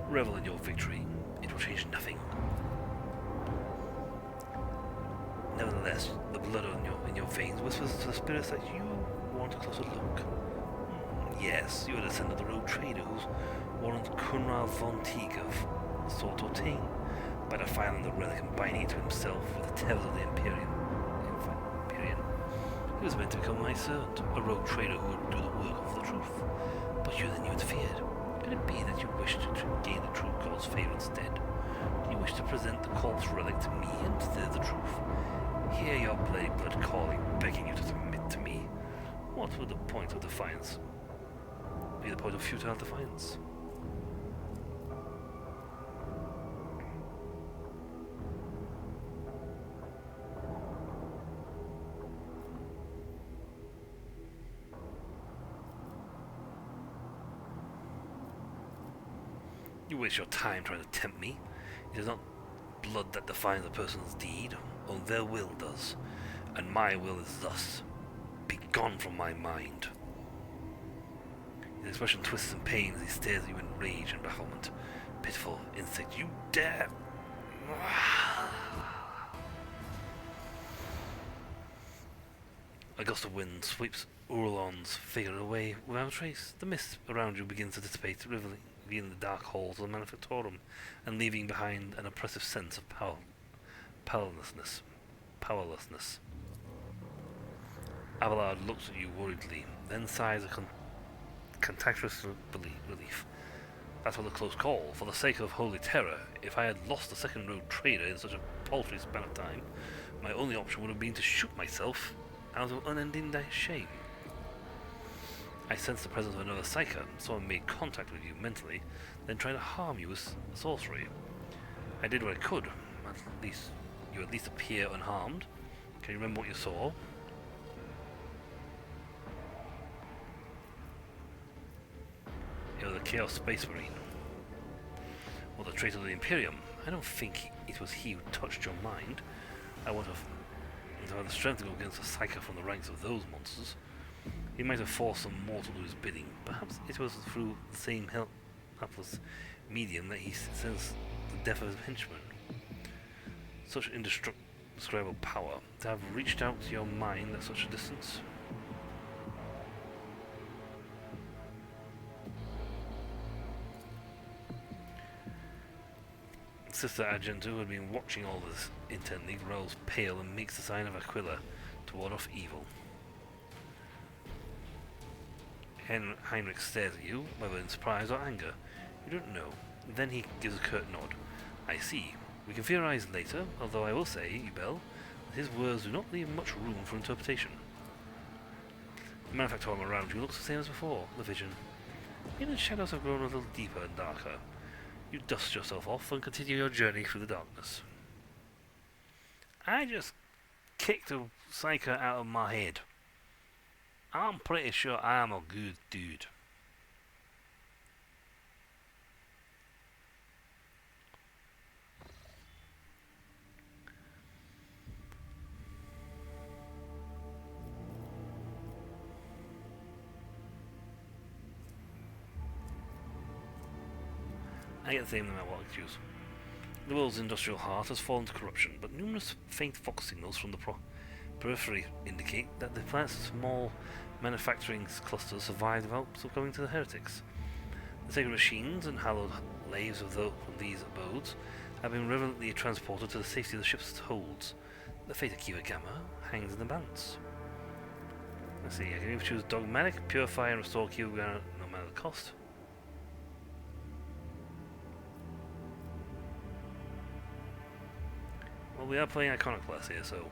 [SPEAKER 1] Revel in your victory. It will change nothing. Nevertheless, the blood in your veins whispers to the spirits that you want a closer look. Yes, you are the descendant of the rogue trader whose warrant Kunral von Tigov sought to obtain by defiling the relic and binding it to himself with the tethers of the Imperium. He was meant to become my servant, a rogue trader who would do the work of the truth. But you then you had feared. Could it be that you wished to gain the true God's favour instead? Do you wish to present the corpse relic to me and stir the truth? Hear your bloody blood calling, begging you to submit to me. What would the point of defiance be? The point of futile defiance? You waste your time trying to tempt me. It is not blood that defines a person's deed, only their will does. And my will is thus. Be gone from my mind. His expression twists in pain as he stares at you in rage and bafflement. Pitiful insect, you dare! A gust of wind sweeps Urlon's figure away without a trace. The mist around you begins to dissipate, revealing the dark halls of the Manufactorum, and leaving behind an oppressive sense of powerlessness. Abelard looks at you worriedly, then sighs a cantankerous relief. That was a close call. For the sake of holy terror, if I had lost the second rogue trader in such a paltry span of time, my only option would have been to shoot myself out of unending shame. I sensed the presence of another psyker. Someone made contact with you mentally, then tried to harm you with sorcery. I did what I could. You at least appear unharmed. Can you remember what you saw? It was a Chaos Space Marine. Or the traitor of the Imperium. I don't think it was he who touched your mind. I would have had the strength to go against a psyker from the ranks of those monsters. He might have forced some mortal to his bidding. Perhaps it was through the same helpless medium that he sensed the death of his henchman. Such indescribable power, to have reached out to your mind at such a distance. Sister Argento, who had been watching all this intently, grows pale and makes the sign of Aquila to ward off evil. Heinrich stares at you, whether in surprise or anger. You don't know. Then he gives a curt nod. I see. We can theorize later, although I will say, Ubel, that his words do not leave much room for interpretation. The Manufactorum around you looks the same as before, the vision. Even the shadows have grown a little deeper and darker. You dust yourself off and continue your journey through the darkness. I just kicked a psyker out of my head. I'm pretty sure I'm a good dude. I get the same no matter what I choose. The world's industrial heart has fallen to corruption, but numerous faint fox signals from the periphery indicate that the planet's small manufacturing clusters survived without succumbing to the heretics. The sacred machines and hallowed laves of these abodes have been reverently transported to the safety of the ship's holds. The fate of Kiva Gamma hangs in the balance. Let's see, I can either choose dogmatic, purify and restore Kiva Gamma no matter the cost. Well, we are playing Iconoclast here, so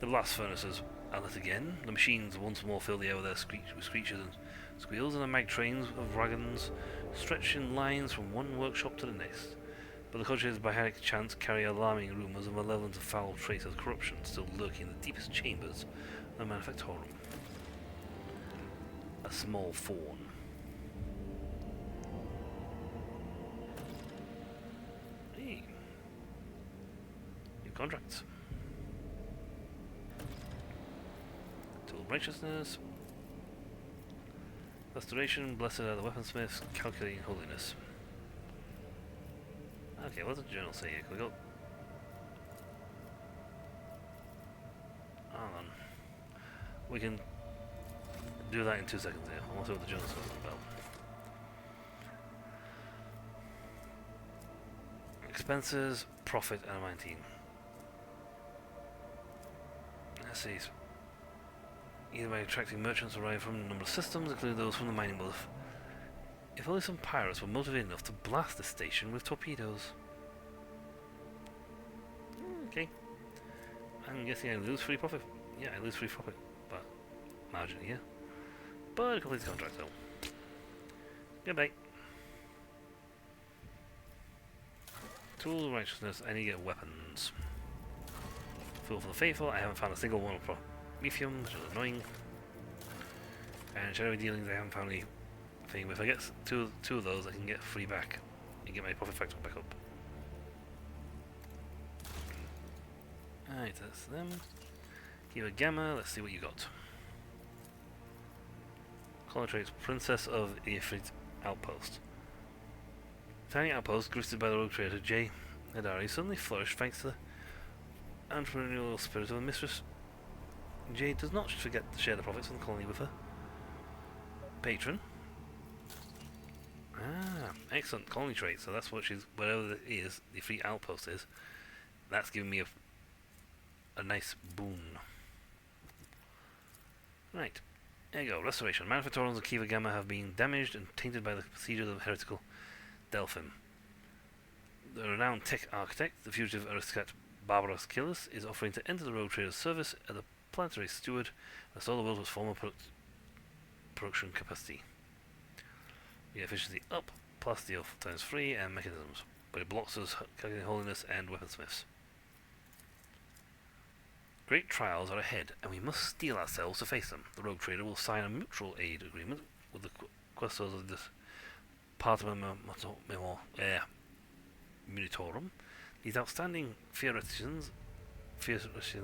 [SPEAKER 1] The blast furnaces are lit again. The machines once more fill the air with their screeches and squeals, and the mag trains of wagons stretch in lines from one workshop to the next. But the coaches by high chance carry alarming rumours of malevolent and foul traces of corruption still lurking in the deepest chambers of the Manufactorum. A small fawn. Hey. New contracts. Tool of Righteousness. Restoration, blessed are the weaponsmiths, calculating holiness. Okay, what does the journal say here? Can we go? Hold on. We can do that in 2 seconds here. I want to see what the journal says about. Expenses, profit, and 19. Let's see. Either by attracting merchants arrive from a number of systems, including those from the mining world. If only some pirates were motivated enough to blast the station with torpedoes. Okay. I'm guessing I lose free profit. Yeah, I lose free profit, but marginally, yeah. But it completes the contract, though. Goodbye. Tool of Righteousness, I need to get weapons. Fool for the Faithful, I haven't found a single one for Methium, which is annoying. And Shadowy Dealings, I haven't found any thing. If I get two of those, I can get free back and get my profit factor back up. Alright, that's them. Give a Gamma, let's see what you got. Color traits, Princess of the Ifrit Outpost. Tiny outpost, greeted by the rogue trader J. Hadari, suddenly flourished thanks to the entrepreneurial spirit of the mistress. Jade does not forget to share the profits from the colony with her patron. Ah, excellent colony trait. So that's what she's, whatever it is, the free outpost is. That's giving me a nice boon. Right, there you go. Restoration. Manufactorums of Kiva Gamma have been damaged and tainted by the procedures of heretical Delphim. The renowned tech architect, the fugitive aristocrat Barbaros Killis, is offering to enter the rogue trader's service as a planetary steward and restore the world with former production capacity. We get efficiency up, plus deal times 3 and mechanisms, but it blocks us calculating holiness and weaponsmiths. Great trials are ahead, and we must steel ourselves to face them. The rogue trader will sign a mutual aid agreement with the questos of this Partum Munitorum. These outstanding theoreticians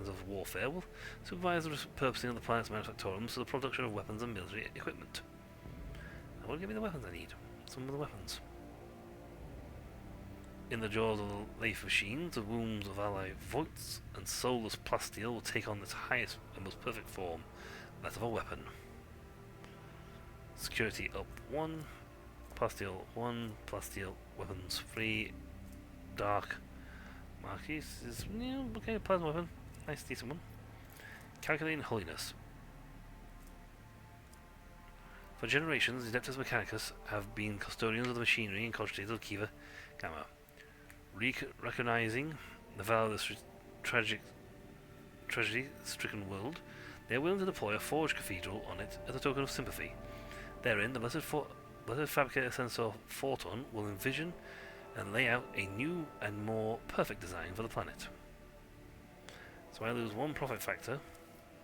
[SPEAKER 1] of warfare will supervise the repurposing of the planet's manufactorums to the production of weapons and military equipment. That will give me the weapons I need. Some of the weapons. In the jaws of the lathe machines, the wombs of allied voids and soulless plasteel will take on its highest and most perfect form, that of a weapon. Security up 1, plasteel 1, plasteel weapons 3, dark. Marquis is, yeah, okay, pleasant weapon. Nice, decent one. Calculating holiness. For generations, the Adeptus Mechanicus have been custodians of the machinery and concentrated of Kiva Gamma. Recognizing the value of this tragedy-stricken world, they are willing to deploy a forged cathedral on it as a token of sympathy. Therein, the blessed fabricator Sensor Forton will envision and lay out a new and more perfect design for the planet. So I lose 1 profit factor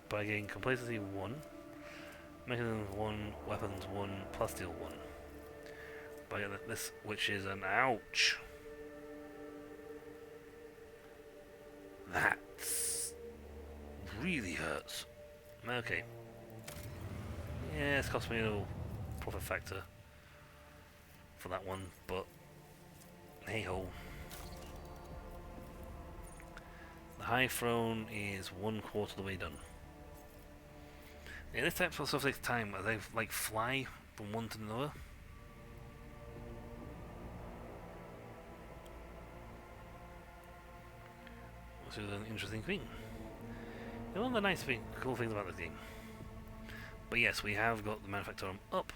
[SPEAKER 1] by getting complacency 1, mechanism 1, weapons 1, plasteel 1. But I get this, which is an ouch. That really hurts. Okay. Yeah, it's cost me a little profit factor for that one, but hey ho. The High Throne is 1/4 of the way done. Yeah, this type of stuff takes time, as they like fly from one to another. Which is an interesting thing. And one of the nice cool things about this game. But yes, we have got the Manufactorum up.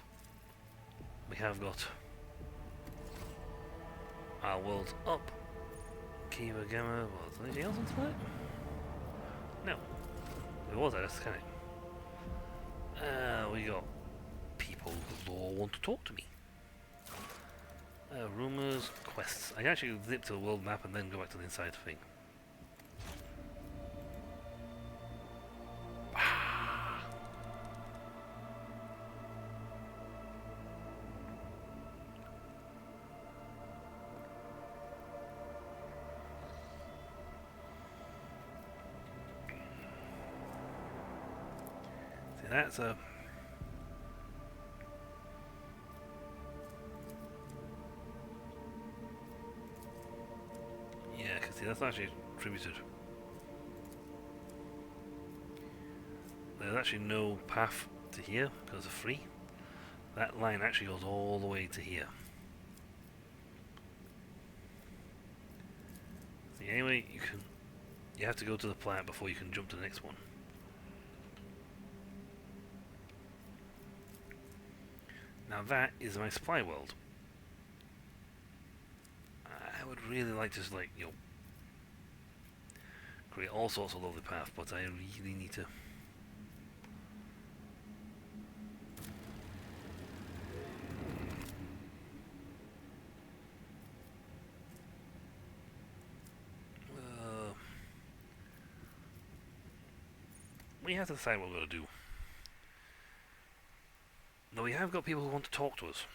[SPEAKER 1] We have got our worlds up. Kiva Gamma, was anything else on tonight? No. It was that's kind of. We got people who want to talk to me. Rumors, quests. I can actually zip to the world map and then go back to the inside thing. See, that's a... See, that's actually attributed. There's actually no path to here because it's free. That line actually goes all the way to here. See, anyway, you have to go to the plant before you can jump to the next one. Now that is my supply world. I would really like to, like, you know, create all sorts of lovely paths, but I really need to. We have to decide what we're going to do. Now we have got people who want to talk to us.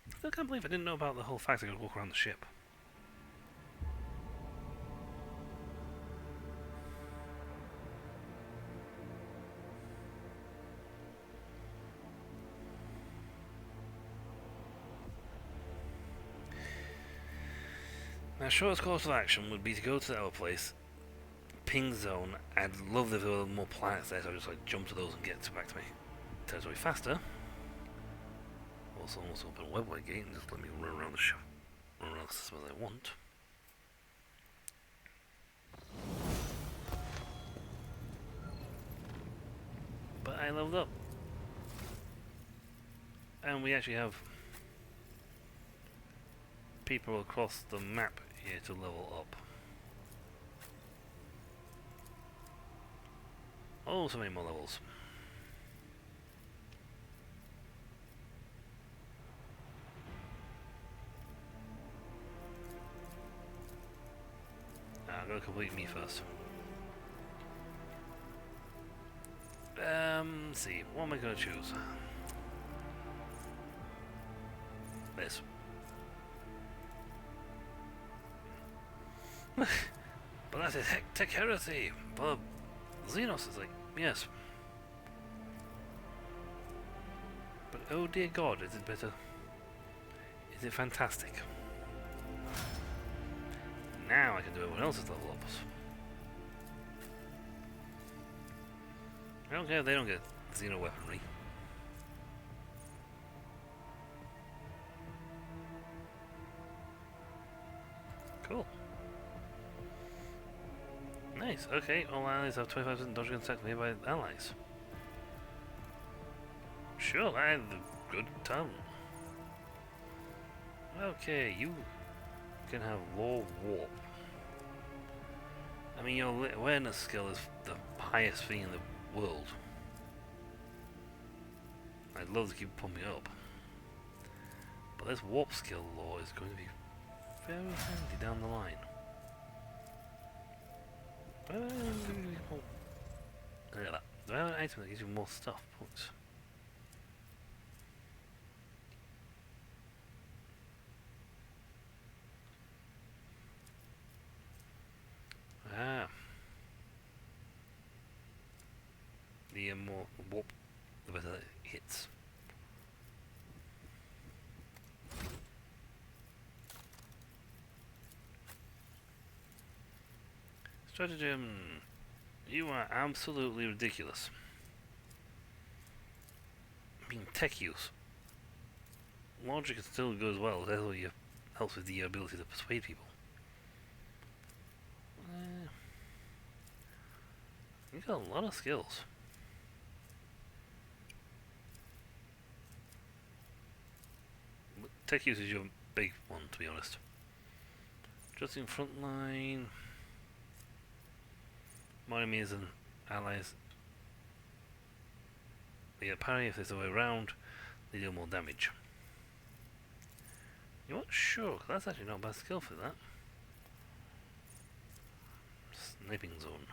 [SPEAKER 1] I still can't believe I didn't know about the whole fact I could walk around the ship. Now, shortest course of action would be to go to the other place, ping zone. I'd love if there were more planets there, so I'd just like jump to those and get back to my territory faster. Also, open a webway gate and just let me run around the ship, run around the system as I want. But I leveled up, and we actually have people across the map here to level up. Oh, so many more levels. I'm gonna complete me first. Let's see, what am I gonna choose? This. But that's a tech heresy. But Xenos is like, yes. But oh dear God, is it better? Is it fantastic? Now I can do everyone else's level ups. I don't care if they don't get Xeno weaponry. Cool. Nice, okay, all allies have 25% dodging attack made by allies. Sure, I had a good time. Okay, you can have low warp. I mean, your awareness skill is the highest thing in the world. I'd love to keep pumping up. But this warp skill law is going to be very handy down the line. Look at that. Do I have an item that gives you more stuff points? Ah. The more warp, the better it hits. Stratagem. You are absolutely ridiculous. I mean, tech use. Logic is still good as well. That helps with the ability to persuade people. You've got a lot of skills. tech use is your big one, to be honest. Just in front line. More enemies and allies. They get parry if it's the way around. They deal more damage. You know what? Sure, 'cause that's actually not a bad skill for that. Sniping zone.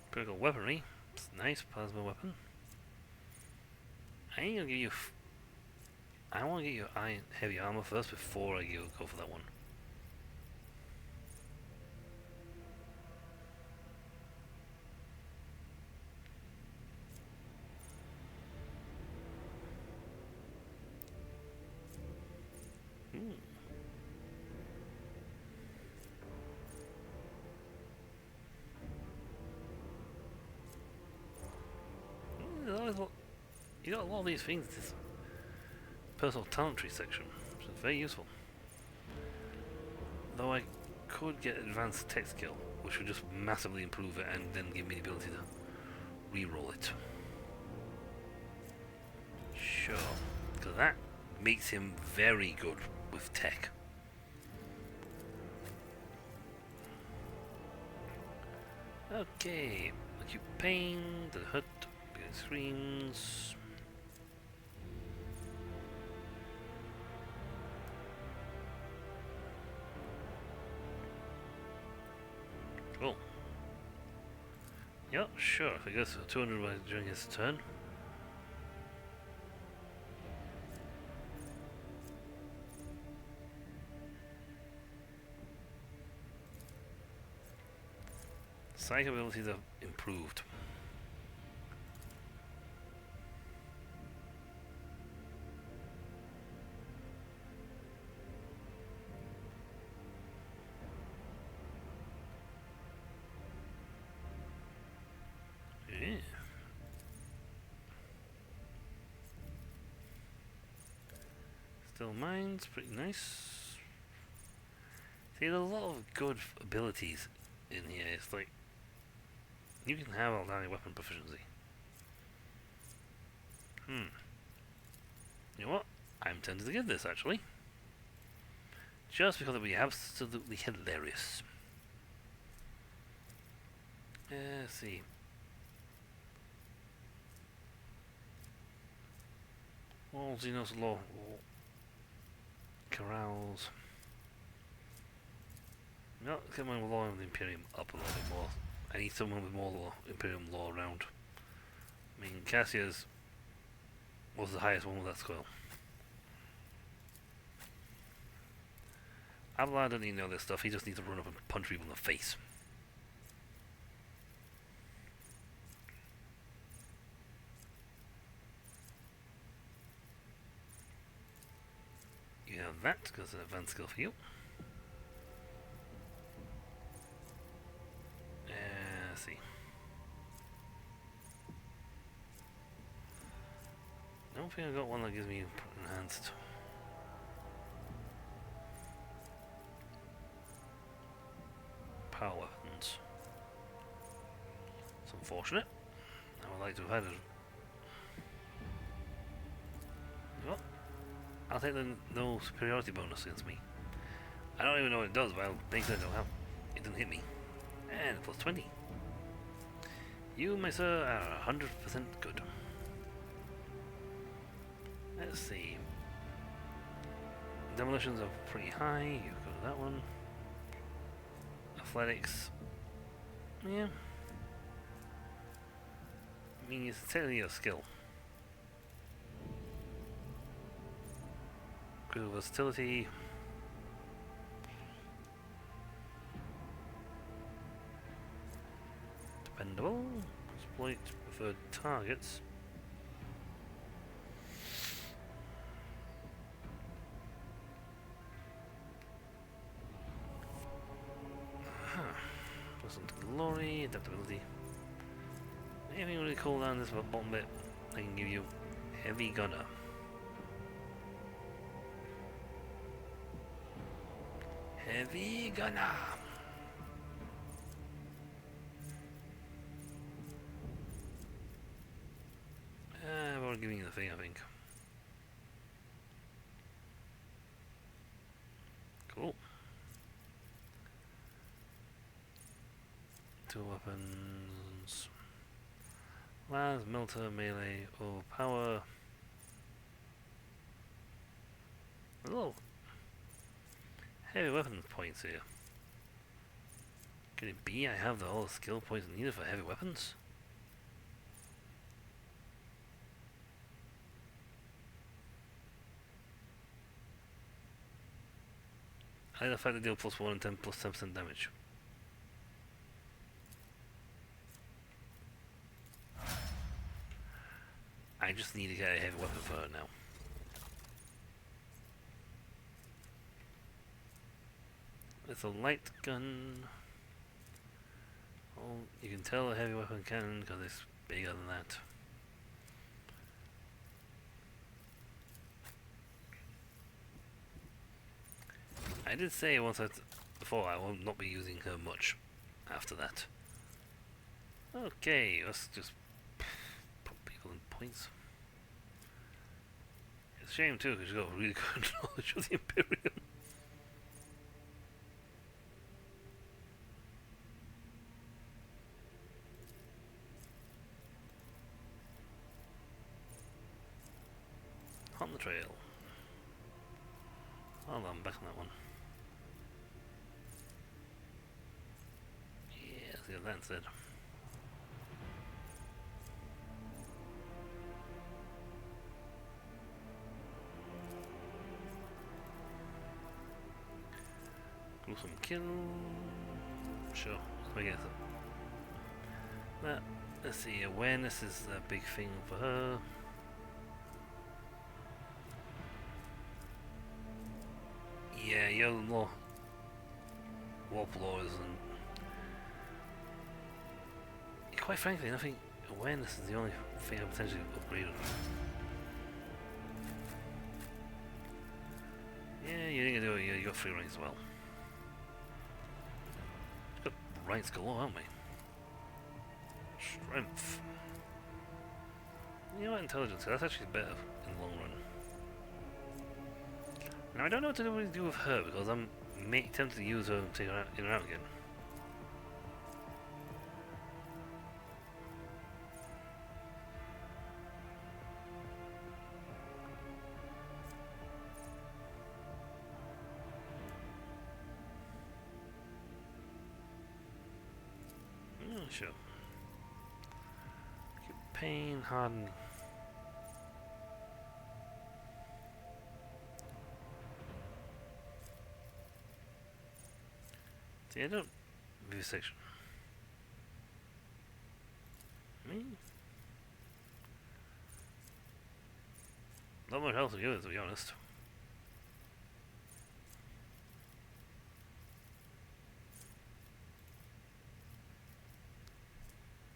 [SPEAKER 1] Critical weaponry. It's nice, plasma weapon. I ain't gonna give you. I want to get you iron heavy armor first before I go for that one. You got a lot of these things in this personal talent tree section, which is very useful. Though I could get advanced tech skill, which would just massively improve it and then give me the ability to reroll it. Sure, because that makes him very good with tech. Okay, acute pain, the hurt, getting screams. Cool. Yeah, sure. If it goes to 200 during his turn. Psych abilities are improved. Yeah. Still Mind's pretty nice. See, there's a lot of good abilities in here. It's like you can have all down your weapon proficiency. You know what? I'm tempted to give this actually. Just because it would be absolutely hilarious. Let's see. All Xenos law corrals. No, let's get my law of the Imperium up a little bit more. I need someone with more law, Imperium law around. I mean, Cassia's was the highest one with that skill. Abelard doesn't even know this stuff, he just needs to run up and punch people in the face. You have that, because it's an advanced skill for you. Let's see. I don't think I got one that gives me enhanced. Power weapons. It's unfortunate. I would like to have had it. Well, I'll take the no superiority bonus against me. I don't even know what it does, but I'll make sure I don't have. It doesn't hit me. And plus 20. You, my sir, are 100% good. Let's see. Demolitions are pretty high. You go to that one. Athletics. Yeah. I mean, it's technically a skill. Critical versatility. Dependable. Exploit preferred targets. Pleasant glory, adaptability. Anything really cool down this bottom bit, I can give you heavy gunner. Heavy gunner. two weapons. Las, melter, melee, overpower. Little heavy weapons points here. Could it be I have all the skill points needed for heavy weapons? I like the fact they deal +1 and 10 +10% damage. I just need to get a heavy weapon for her now. It's a light gun. Oh, you can tell a heavy weapon cannon because it's bigger than that. I did say once before I will not be using her much after that. Okay, let's just put people in points. It's a shame too because she's got really good knowledge of the Imperium. On the trail. Hold on, back on that one. Yeah, let's get that instead. Gruesome kill. Sure, I guess. That. Let's see, awareness is a big thing for her. Yeah, you're more warlords and quite frankly, I think awareness is the only thing I potentially upgrade on. Yeah, you didn't do it. You got 3 ranks as well. Got ranks galore, haven't we? Strength. You know what, intelligence? That's actually better in the long run. Now I don't know what to really do with her because I'm tempted to use her and take her out, in and out again. Sure. Keep pain, harden. See, I don't vivisection. Me? Not much else to give it, to be honest.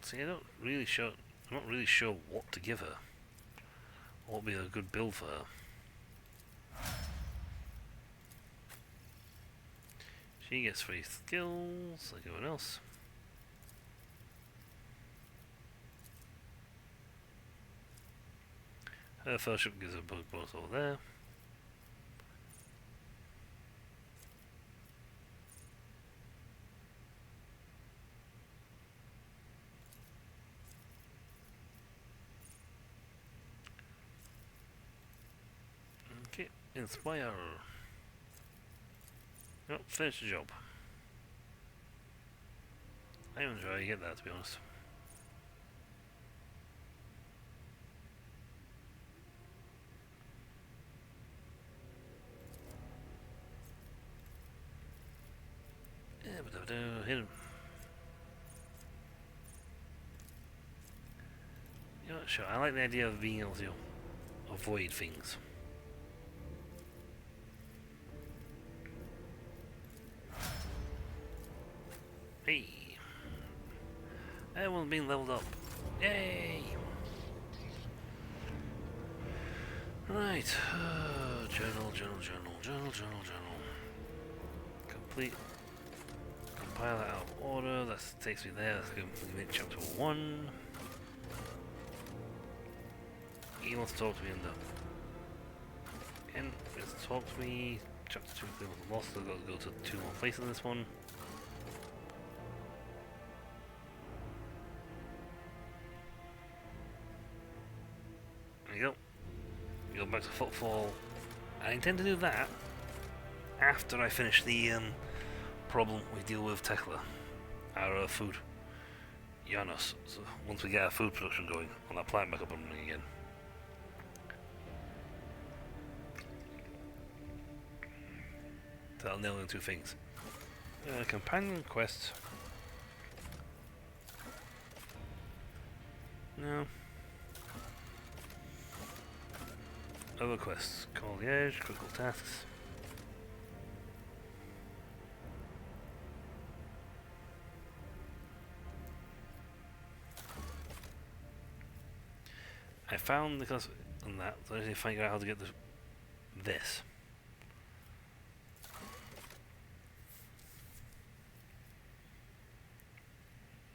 [SPEAKER 1] See, I'm not really sure what to give her. What would be a good build for her. She gets 3 skills, like everyone else. Her fellowship gives her a bug bonus over there. Okay, inspire. Oh, finish the job. I don't know how you get that, to be honest. Yeah, but hit him. You know what, sure, I like the idea of being able to avoid things. Hey! Everyone's being leveled up. Yay! Right. Journal. Complete. Compile that out of order. That takes me there. Let's go make chapter 1. He wants to talk to me in the... And let's talk to me. Chapter 2 was lost. I've got to go to 2 more places in this one. go back to Footfall. I intend to do that after I finish the problem we deal with Tekla, our food. Janos. So once we get our food production going on that plant back up and running again. That'll nail in two things. Companion quests. No. Other quests. Call the Edge, critical tasks. I found the class on that, so I need to figure out how to get this.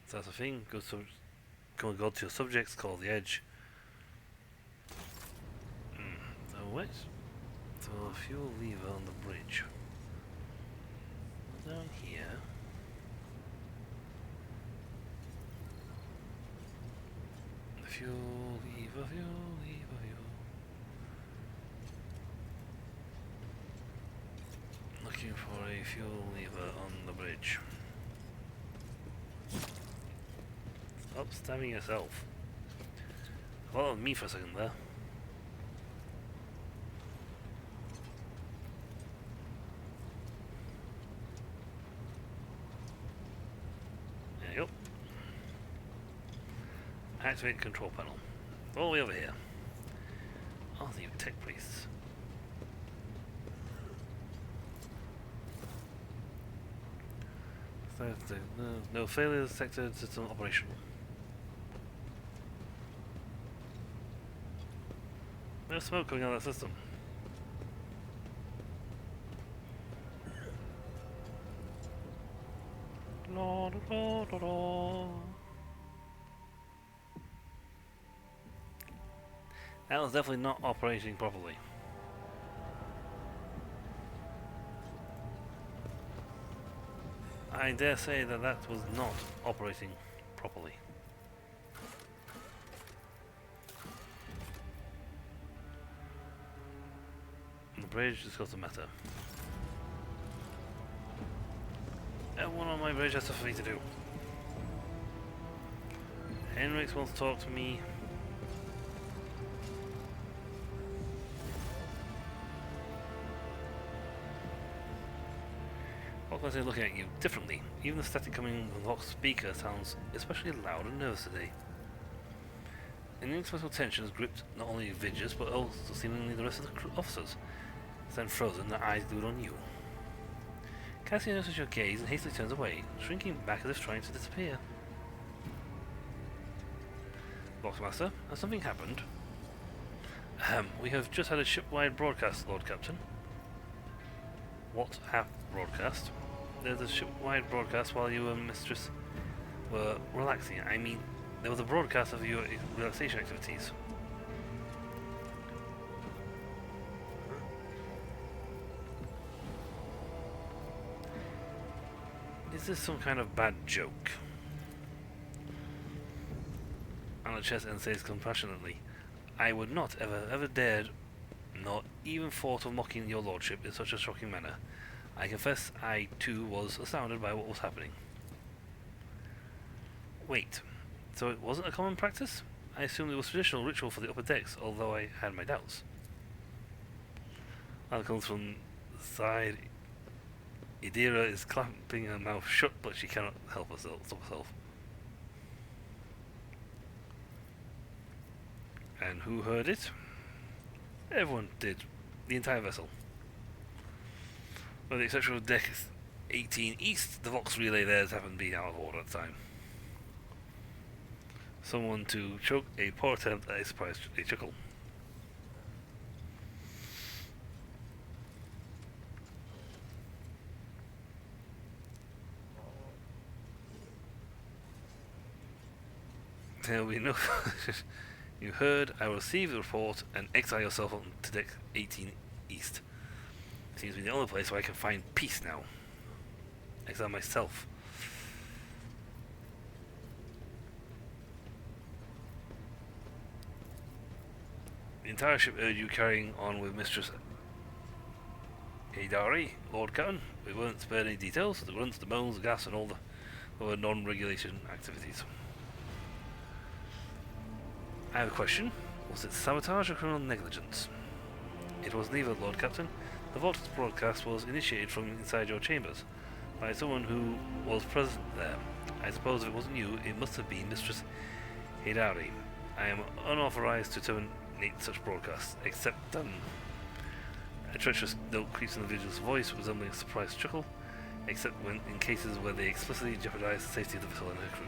[SPEAKER 1] So that's the thing. Go to your subjects, call the Edge. So what? So a fuel lever on the bridge. Down here. Fuel lever, fuel lever, fuel. Looking for a fuel lever on the bridge. Stop stabbing yourself. Followed me for a second there. There you go. Activate control panel. All the way over here. Oh, the tech priests. No failures detected, system operational. There's smoke coming out of that system. La, da, da, da, da. That was definitely not operating properly. I dare say that that was not operating properly. The bridge discuss the matter. Everyone on my bridge has stuff for me to do. Henrix wants to talk to me. What was I looking at you differently? Even the static coming from the Vox speaker sounds especially loud and nervous today. An inexpressible tension has gripped not only Vigius, but also seemingly the rest of the officers. Stand frozen, their eyes glued on you. Cassie notices your gaze and hastily turns away, shrinking back as if trying to disappear. Boxmaster, has something happened? We have just had a ship-wide broadcast, Lord Captain. What broadcast? There's a ship-wide broadcast while you and Mistress were relaxing. I mean, there was a broadcast of your relaxation activities. Is this some kind of bad joke? Anna chest and says compassionately, I would not ever dared, nor even thought of mocking your lordship in such a shocking manner. I confess I, too, was astounded by what was happening. Wait, so it wasn't a common practice? I assumed it was traditional ritual for the upper decks, although I had my doubts. That comes from the side. Idira is clamping her mouth shut, but she cannot stop herself. And who heard it? Everyone did. The entire vessel. With the exception of deck 18 East, the Vox relay there happened to be out of order at the time. Someone to choke a poor attempt at a surprise chuckle. There will be no. You heard. I will receive the report and exile yourself on to deck 18 East. Seems to be the only place where I can find peace now. Exile myself. The entire ship urged you carrying on with Mistress Haydari, Lord Captain. We weren't spared any details, the grunts, the moans, the gas, and all the other non-regulation activities. I have a question. Was it sabotage or criminal negligence? It was neither, Lord Captain. The Vortex broadcast was initiated from inside your chambers by someone who was present there. I suppose if it wasn't you, it must have been Mistress Haydari. I am unauthorized to terminate such broadcasts, except a treacherous note creeps in the vigilant's voice, resembling a surprised chuckle, except when in cases where they explicitly jeopardize the safety of the vessel and her crew.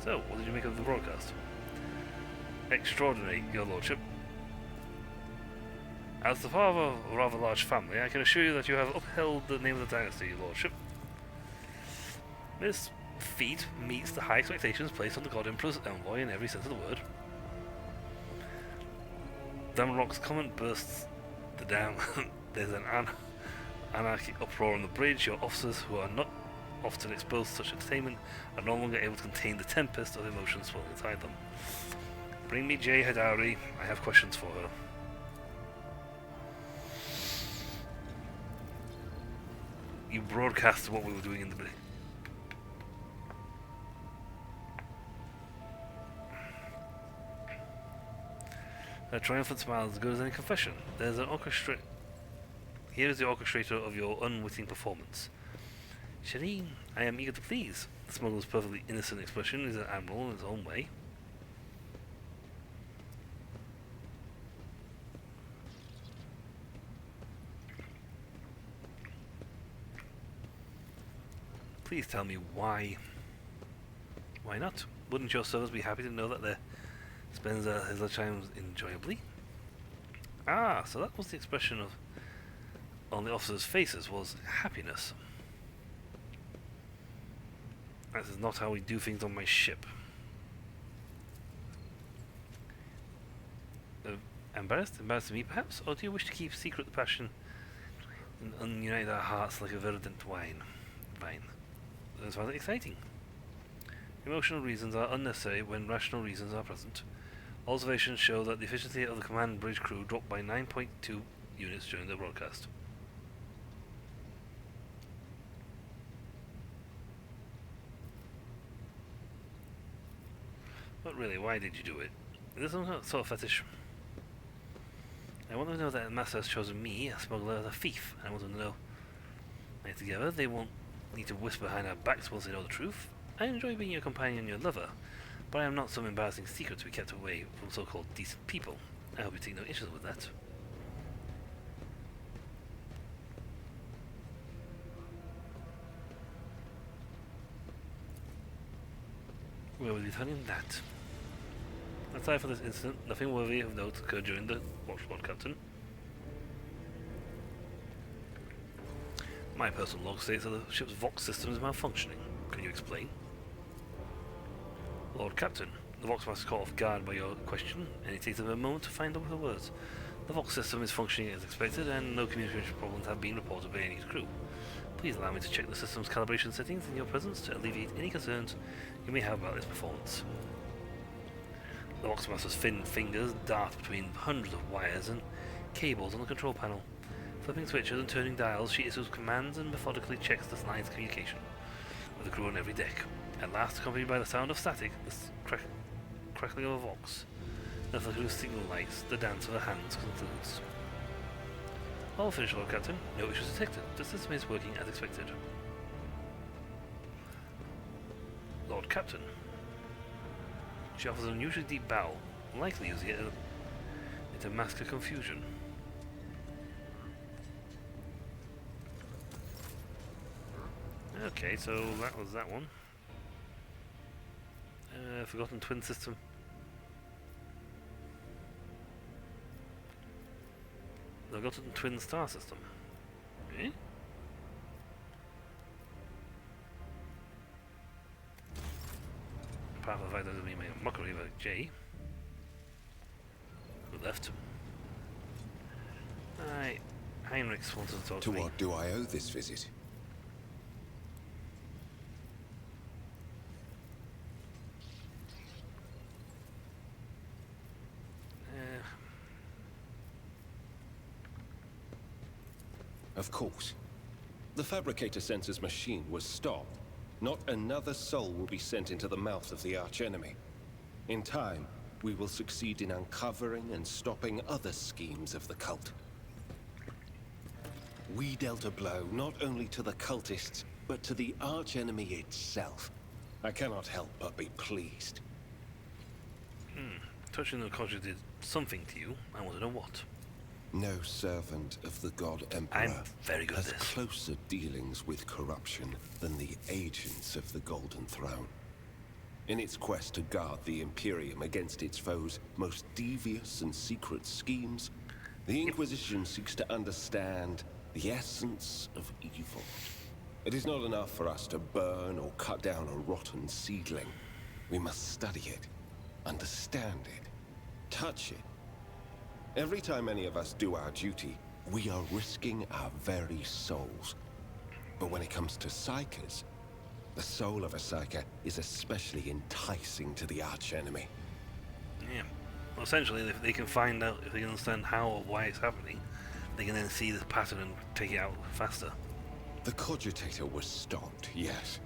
[SPEAKER 1] So, what did you make of the broadcast? Extraordinary, your lordship. As the father of a rather large family, I can assure you that you have upheld the name of the dynasty, your lordship. This feat meets the high expectations placed on the God Emperor's envoy in every sense of the word. Damrock's comment bursts the dam. There's an anarchic uproar on the bridge. Your officers, who are not often exposed to such entertainment, are no longer able to contain the tempest of emotions swelling inside them. Bring me Jay Haydari. I have questions for her. You broadcast what we were doing in the bridge. A triumphant smile is as good as any confession. There's an Here is the orchestrator of your unwitting performance. Shireen, I am eager to please. The smuggler's perfectly innocent expression is an admiral in his own way. Please tell me why. Why not? Wouldn't your servants be happy to know that their spends his lunchtime enjoyably? Ah, so that was the expression on the officers' faces, was happiness. That is not how we do things on my ship. Embarrassed? Embarrassed of me, perhaps? Or do you wish to keep secret the passion and unite our hearts like a verdant vine? That's rather exciting. Emotional reasons are unnecessary when rational reasons are present. Observations show that the efficiency of the command bridge crew dropped by 9.2 units during the broadcast. But really, why did you do it? Is this some sort of fetish? I want them to know that the master has chosen me, a smuggler, as a thief. I want them to know that together they won't need to whisper behind our backs once they know the truth. I enjoy being your companion and your lover, but I am not some embarrassing secret to be kept away from so-called decent people. I hope you take no interest with that. Where will you tell him that? Aside from this incident, nothing worthy of note occurred during the watchboard, Captain. My personal log states that the ship's Vox system is malfunctioning. Can you explain? Lord Captain, the Vox Master caught off guard by your question, and it takes him a moment to find out the words. The Vox system is functioning as expected, and no communication problems have been reported by any crew. Please allow me to check the system's calibration settings in your presence to alleviate any concerns you may have about its performance. The Vox Master's thin fingers dart between hundreds of wires and cables on the control panel. Flipping switches and turning dials, she issues commands and methodically checks the line's communication with the crew on every deck. At last, accompanied by the sound of static, the crackling of a Vox, the flickering of signal lights, the dance of her hands concludes. All finished, Lord Captain. No issues detected. The system is working as expected. Lord Captain. She offers an unusually deep bow, likely using it to mask her confusion. Okay, so that was that one. Forgotten twin system. Forgotten twin star system. Eh? Apart from the fact that doesn't mean my mockery about Jay. Who left? Heinrichs wanted to talk to me.
[SPEAKER 10] To what do I owe this visit?
[SPEAKER 4] Of course. The Fabricator Sensor's machine was stopped. Not another soul will be sent into the mouth of the archenemy. In time, we will succeed in uncovering and stopping other schemes of the cult. We dealt a blow not only to the cultists, but to the archenemy itself. I cannot help but be pleased.
[SPEAKER 1] Touching the culture did something to you. I want to know what.
[SPEAKER 4] No servant of the God Emperor
[SPEAKER 1] I'm very good at
[SPEAKER 4] has
[SPEAKER 1] this.
[SPEAKER 4] closer dealings with corruption than the agents of the Golden Throne. In its quest to guard the Imperium against its foes' most devious and secret schemes, the Inquisition seeks to understand the essence of evil. It is not enough for us to burn or cut down a rotten seedling. We must study it, understand it, touch it. Every time any of us do our duty, we are risking our very souls. But when it comes to psychers, the soul of a psyker is especially enticing to the archenemy.
[SPEAKER 1] Yeah. Well, essentially, if they can find out, if they can understand how or why it's happening, they can then see the pattern and take it out faster.
[SPEAKER 4] The cogitator was stopped, yes.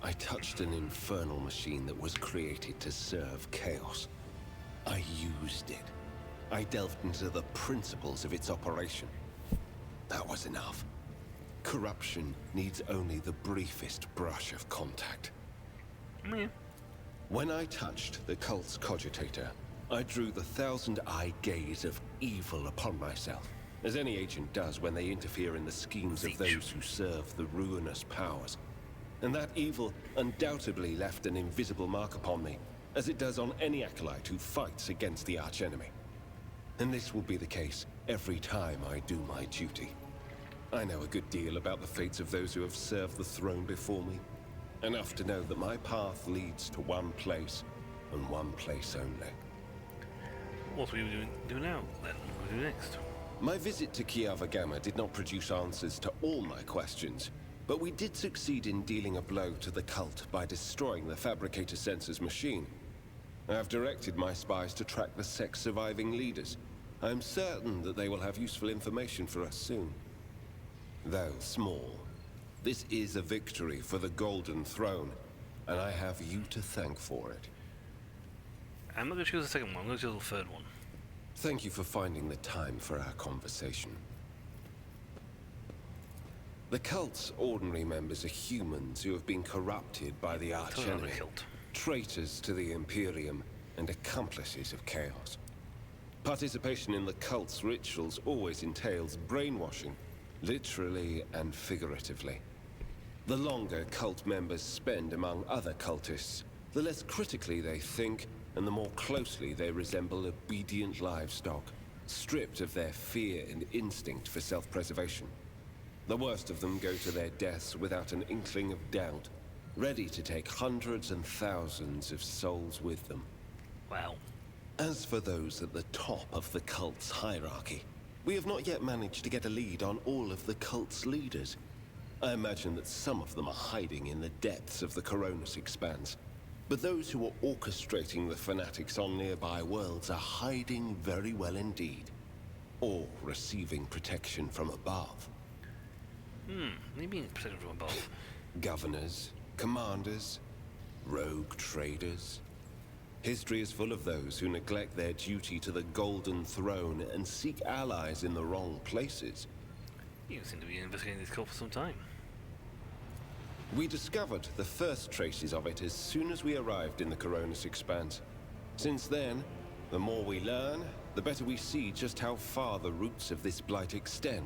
[SPEAKER 4] I touched an infernal machine that was created to serve chaos. I used it. I delved into the principles of its operation. That was enough. Corruption needs only the briefest brush of contact.
[SPEAKER 1] Yeah.
[SPEAKER 4] When I touched the cult's cogitator, I drew the thousand-eye gaze of evil upon myself, as any agent does when they interfere in the schemes of those who serve the ruinous powers. And that evil undoubtedly left an invisible mark upon me, as it does on any acolyte who fights against the archenemy. And this will be the case every time I do my duty. I know a good deal about the fates of those who have served the throne before me. Enough to know that my path leads to one place, and one place only.
[SPEAKER 1] What will you do now, then? What will you do next?
[SPEAKER 4] My visit to Kiava Gamma did not produce answers to all my questions, but we did succeed in dealing a blow to the cult by destroying the Fabricator Sensor's machine. I have directed my spies to track the sect's surviving leaders. I am certain that they will have useful information for us soon. Though small, this is a victory for the Golden Throne, and I have you to thank for it.
[SPEAKER 1] I'm not going to choose the second one, I'm going to choose the third one.
[SPEAKER 4] Thank you for finding the time for our conversation. The cult's ordinary members are humans who have been corrupted by the archenemy, traitors to the Imperium, and accomplices of chaos. Participation in the cult's rituals always entails brainwashing, literally and figuratively. The longer cult members spend among other cultists, the less critically they think, and the more closely they resemble obedient livestock, stripped of their fear and instinct for self-preservation. The worst of them go to their deaths without an inkling of doubt, ready to take hundreds and thousands of souls with them.
[SPEAKER 1] Wow.
[SPEAKER 4] As for those at the top of the cult's hierarchy, we have not yet managed to get a lead on all of the cult's leaders. I imagine that some of them are hiding in the depths of the Coronis Expanse, but those who are orchestrating the fanatics on nearby worlds are hiding very well indeed, or receiving protection from above.
[SPEAKER 1] What do you mean protection from above?
[SPEAKER 4] Governors, commanders, rogue traders. History is full of those who neglect their duty to the Golden Throne and seek allies in the wrong places.
[SPEAKER 1] You seem to be investigating this cult for some time.
[SPEAKER 4] We discovered the first traces of it as soon as we arrived in the Coronis Expanse. Since then, the more we learn, the better we see just how far the roots of this blight extend.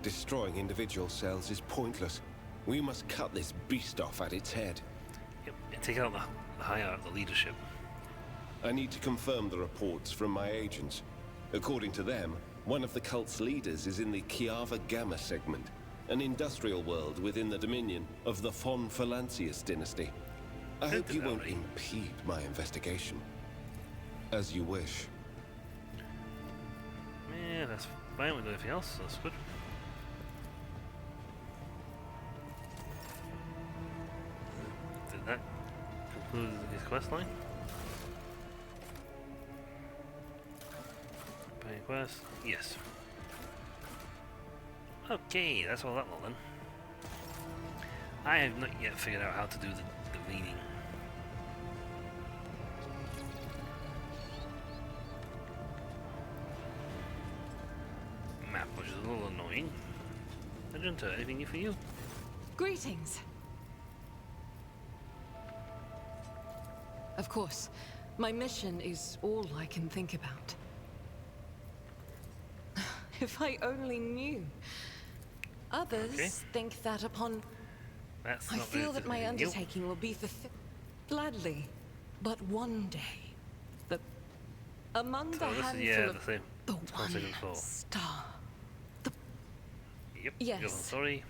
[SPEAKER 4] Destroying individual cells is pointless. We must cut this beast off at its head.
[SPEAKER 1] Yep, and take out the higher, the leadership.
[SPEAKER 4] I need to confirm the reports from my agents. According to them, one of the cult's leaders is in the Kiava Gamma segment, an industrial world within the dominion of the Von Phalantius dynasty. I hope you won't impede my investigation. As you wish.
[SPEAKER 1] Yeah, that's fine. We do anything else. That's good. Did that conclude his quest line? Paying quest? Yes. Okay, that's all that lot then. I have not yet figured out how to do the leaning. Map, which is a little annoying. Agenta, anything new for you?
[SPEAKER 3] Greetings. Of course, my mission is all I can think about. If I only knew. Others think that upon...
[SPEAKER 1] That's
[SPEAKER 3] I
[SPEAKER 1] not
[SPEAKER 3] feel that my
[SPEAKER 1] anything new.
[SPEAKER 3] undertaking will be fulfilled gladly, but one day, among
[SPEAKER 1] So
[SPEAKER 3] the
[SPEAKER 1] this is,
[SPEAKER 3] handful
[SPEAKER 1] yeah,
[SPEAKER 3] of
[SPEAKER 1] the same.
[SPEAKER 3] the
[SPEAKER 1] It's
[SPEAKER 3] one
[SPEAKER 1] second floor.
[SPEAKER 3] star.
[SPEAKER 1] Yep.
[SPEAKER 3] Yes,
[SPEAKER 1] Sorry.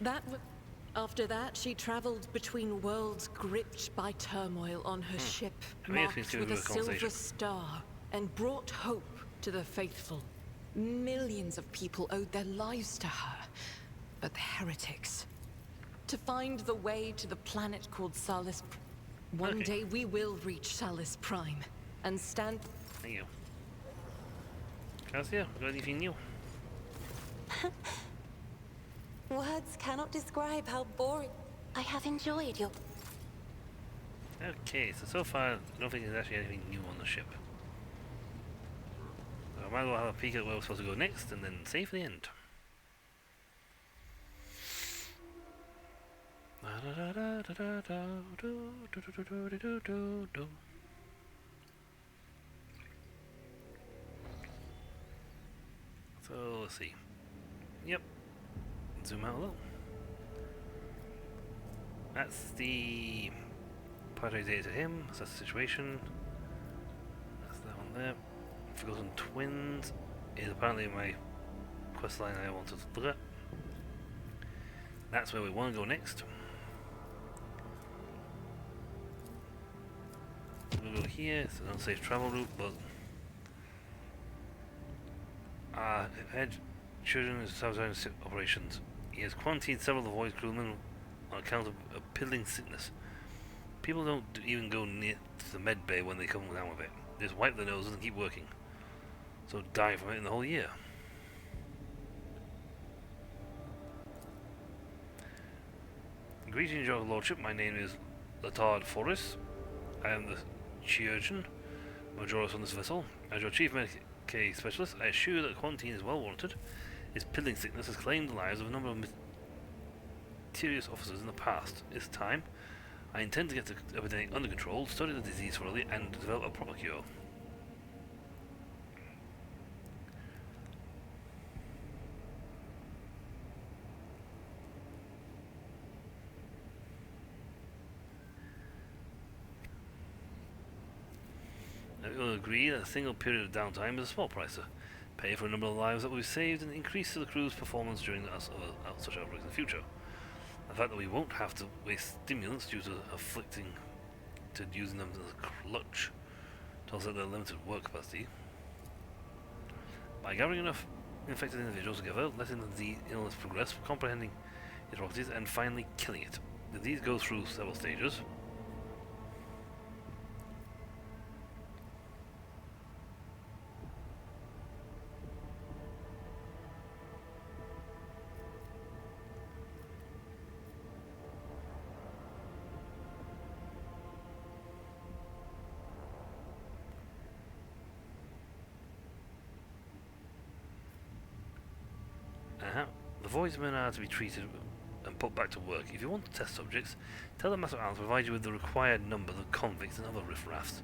[SPEAKER 3] After that, she traveled between worlds gripped by turmoil on her ship,
[SPEAKER 1] I may have
[SPEAKER 3] marked
[SPEAKER 1] been
[SPEAKER 3] with a
[SPEAKER 1] doing a
[SPEAKER 3] silver
[SPEAKER 1] conversation.
[SPEAKER 3] star, and brought hope to the faithful. Millions of people owed their lives to her, but the heretics. To find the way to the planet called Salis. One day we will reach Salis Prime, and stand...
[SPEAKER 1] Thank you. Cassia, got anything new?
[SPEAKER 5] Words cannot describe how boring. I have enjoyed your...
[SPEAKER 1] Okay, so far, I don't think there's actually anything new on the ship. So I might as well have a peek at where we're supposed to go next, and then save for the end. So, let's see. Yep. Zoom out a little. That's the Padre data to him. So that's the situation. That's that one there. Forgotten Twins is apparently my quest line I wanted to look at. That's where we want to go next. We'll go here. It's an unsafe travel route, but head children is sabotaging operations. He has quarantined several of the void crewmen on account of a piddling sickness. People don't even go near to the med bay when they come down with it. They just wipe their noses and keep working. So die from it in the whole year. Greetings, your lordship. My name is Latard Forrest. I am the chirurgeon, Majoris on this vessel. As your chief medical specialist, I assure you that quarantine is well warranted. This piddling sickness has claimed the lives of a number of mysterious officers in the past. It's time. I intend to get the epidemic under control, study the disease thoroughly, and develop a proper cure. We will agree that a single period of downtime is a small price to pay for a number of lives that we've saved and increase to the crew's performance during such outbreaks in the future. The fact that we won't have to waste stimulants due to using them as a crutch to offset their limited work capacity. By gathering enough infected individuals together, letting the illness progress, comprehending its properties, and finally killing it. The disease goes through several stages. The voidsmen are to be treated and put back to work. If you want to test subjects, tell the Master Arms to provide you with the required number of convicts and other riffraffs.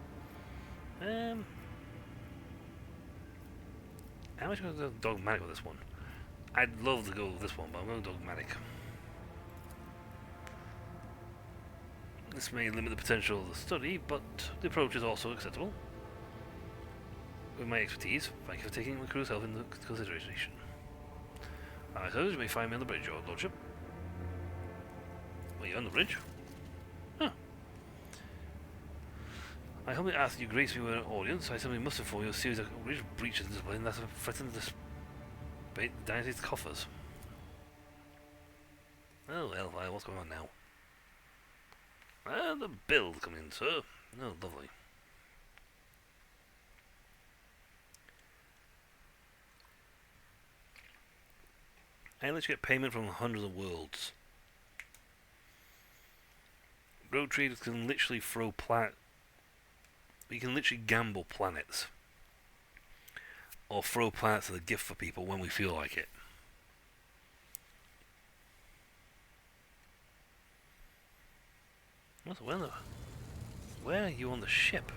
[SPEAKER 1] How much am I going to go dogmatic with this one? I'd love to go with this one, but I'm going dogmatic. This may limit the potential of the study, but the approach is also acceptable. With my expertise, thank you for taking the crew's health into consideration. Alright, so you may find me on the bridge, your lordship. Were you on the bridge? Huh. I humbly ask that you grace me with an audience. I simply must inform you of a series of outrageous breaches in discipline that have threatened the dynasty's coffers. Oh, Hellfire, what's going on now? The bill's come in, sir. Oh, lovely. I let you get payment from hundreds of worlds. Road traders can literally throw we can literally gamble planets. Or throw planets as a gift for people when we feel like it. Where are you on the ship?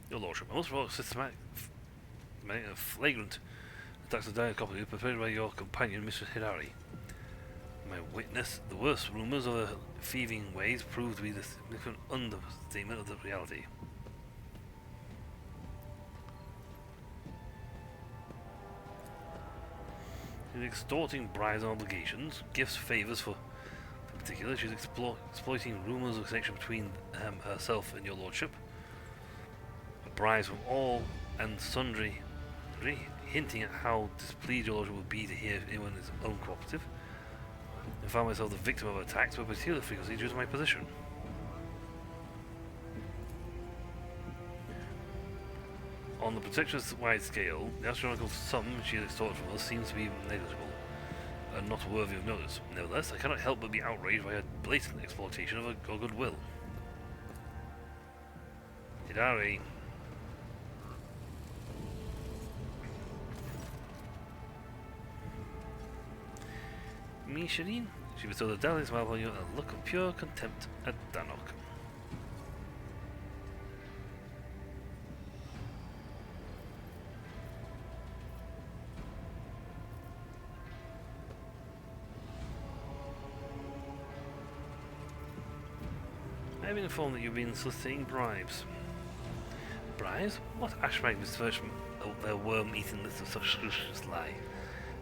[SPEAKER 1] Your Lordship, I must report systematic, flagrant attacks of dire copy perpetrated by your companion, Mr. Hidari. My witness, the worst rumours of the thieving ways prove to be the significant understatement of the reality. She's extorting bribes and obligations, gifts, favours for particular. She's exploiting rumours of connection between herself and your lordship. Bribes from all and sundry, hinting at how displeased your lordship would be to hear anyone is uncooperative. I found myself the victim of attacks with particular frequency due to my position. On the protectorate-wide scale, the astronomical sum she has extorted from us seems to be negligible, and not worthy of notice. Nevertheless, I cannot help but be outraged by her blatant exploitation of her goodwill. Hidari. Me, Shireen? She bestowed a dazzling smile upon you and a look of pure contempt at Danok. I have been informed that you've been soliciting bribes. Bribes? What ashbag misversion from their worm-eating list of such scrutious lie?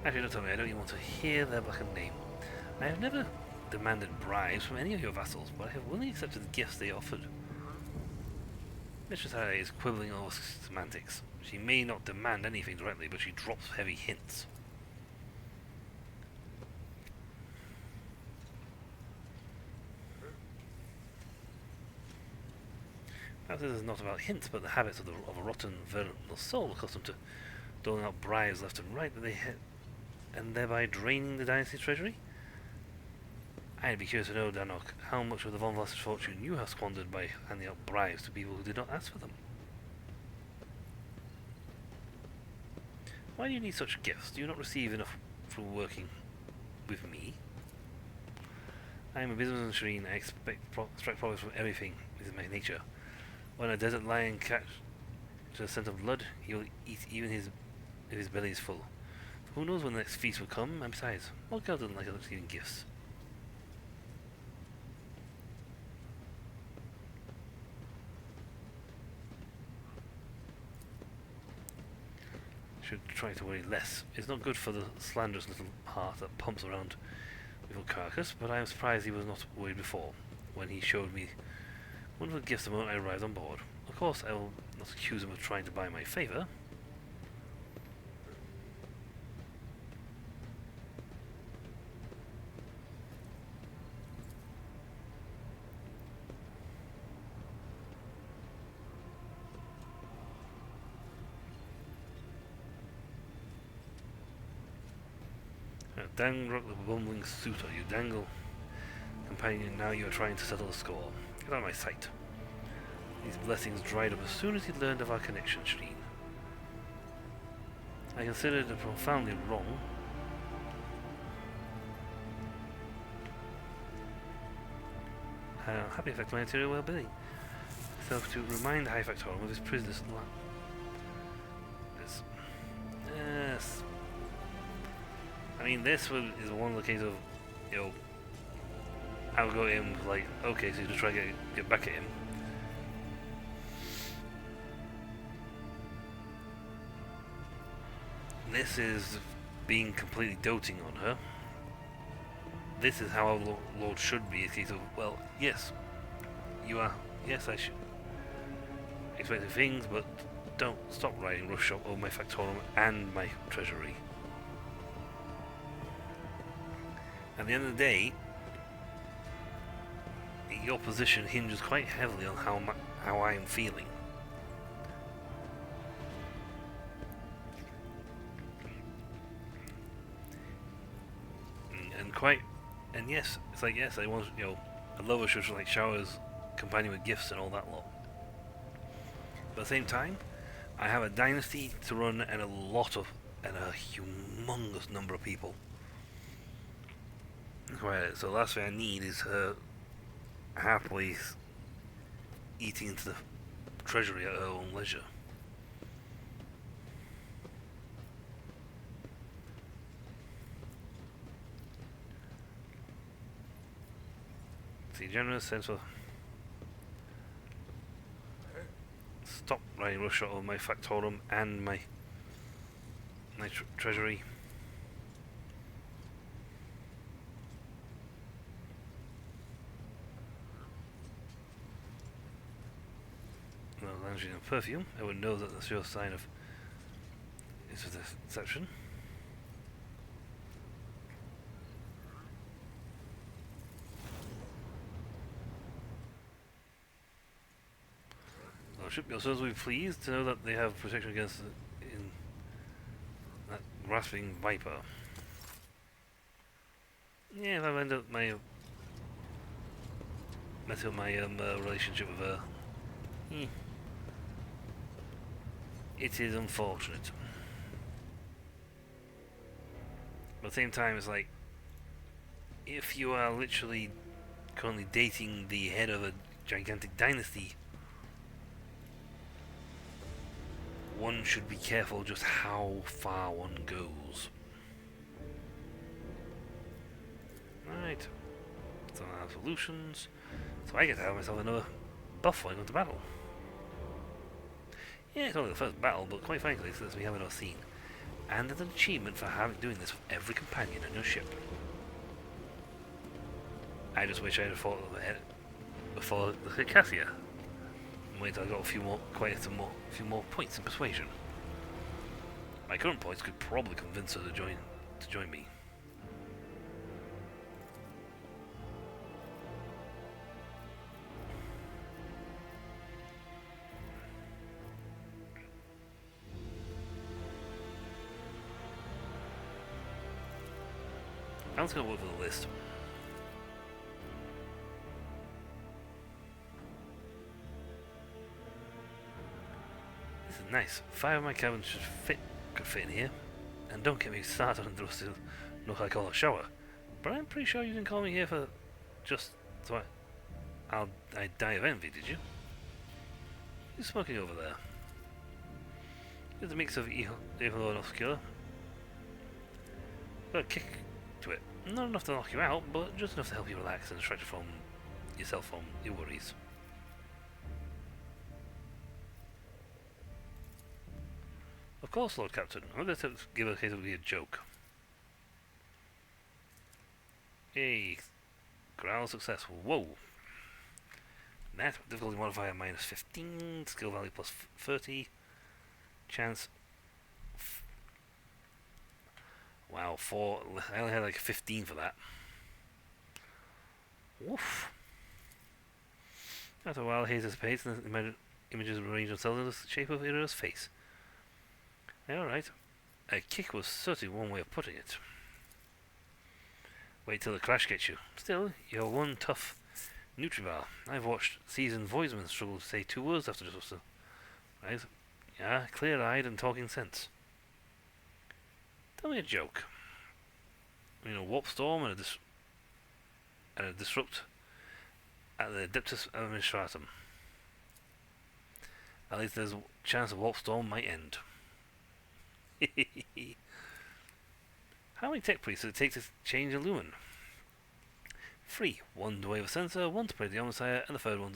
[SPEAKER 1] Actually, don't tell me, I don't even want to hear their blackened name. I have never demanded bribes from any of your vassals, but I have willingly accepted the gifts they offered. Mistress Harry is quibbling over semantics. She may not demand anything directly, but she drops heavy hints. Perhaps this is not about hints, but the habits of a rotten, virulent soul accustomed to doling out bribes left and right, and thereby draining the dynasty's treasury? I'd be curious to know, Danok, how much of the Von Vlast's fortune you have squandered by handing out bribes to people who did not ask for them. Why do you need such gifts? Do you not receive enough through working with me? I am a businessman, Shireen. I extract profits from everything. This is my nature. When a desert lion catches a scent of blood, he will eat even if his belly is full. Who knows when the next feast will come, and besides, what girl doesn't like receiving gifts? Should try to worry less. It's not good for the slanderous little heart that pumps around with a carcass, but I am surprised he was not worried before, when he showed me one of the gifts the moment I arrived on board. Of course, I will not accuse him of trying to buy my favour. Dangle the bumbling suitor, you dangle. Companion, now you are trying to settle the score. Get out of my sight. These blessings dried up as soon as he learned of our connection, Shireen. I considered it profoundly wrong. Happy affect my interior well-being. Self to remind High Factorum of his prisoner's Yes. I mean, this is one of the cases of, you know, I'll go at him like, okay, so you just try to get back at him. This is being completely doting on her. This is how our Lord should be. It's a case of, well, yes, you are, yes, I should expect things, but don't stop riding roughshod over my factorum and my treasury. At the end of the day, your position hinges quite heavily on how I am feeling. and yes, it's like, yes, I want, you know, a lover should like showers, combined with gifts and all that lot. But at the same time, I have a dynasty to run and a humongous number of people. Right, so the last thing I need is her happily eating into the treasury at her own leisure. See, generous sense of stop riding rush over my factorum and my treasury. No, lounging in perfume. I would know that that's your sign of is of deception. Yourselves will be pleased to know that they have protection against in that grasping viper. Yeah, if I end up messing up my relationship with her, it is unfortunate. But at the same time, it's like, if you are literally currently dating the head of a gigantic dynasty, one should be careful just how far one goes. Right. So I have solutions. So I get to have myself another buff when I go to battle. Yeah, it's only the first battle, but quite frankly, it's as we have another scene. And there's an achievement for doing this with every companion on your ship. I just wish I had thought of it before the Circassia. Wait till I got a few more points in persuasion. My current points could probably convince her to join me. I'm just gonna work with the list. Nice. 5 of my cabins could fit in here. And don't get me started on those look like all a shower. But I'm pretty sure you didn't call me here for just so I die of envy, did you? Who's smoking over there? There's a mix of evil and obscure. Got a kick to it. Not enough to knock you out, but just enough to help you relax and distract yourself from your worries. Of course, Lord Captain. I'm going to give a case of a joke. Hey, growl successful. Whoa. Net difficulty modifier minus 15, skill value plus 30, chance. Wow, 4. I only had like 15 for that. Woof. After a while, he anticipates and the images arrange themselves in the shape of Ira's face. Alright. A kick was certainly one way of putting it. Wait till the crash gets you. Still, you're one tough Nutribar. I've watched seasoned voicemen struggle to say 2 words after just right? Yeah, clear-eyed and talking sense. Tell me a joke. You know, warp storm and a disrupt at the Adeptus Administratum. At least there's a chance a warp storm might end. How many tech priests does it take to change a lumen? 3. 1 to wave a sensor, 1 to play the omnissiah, and the third one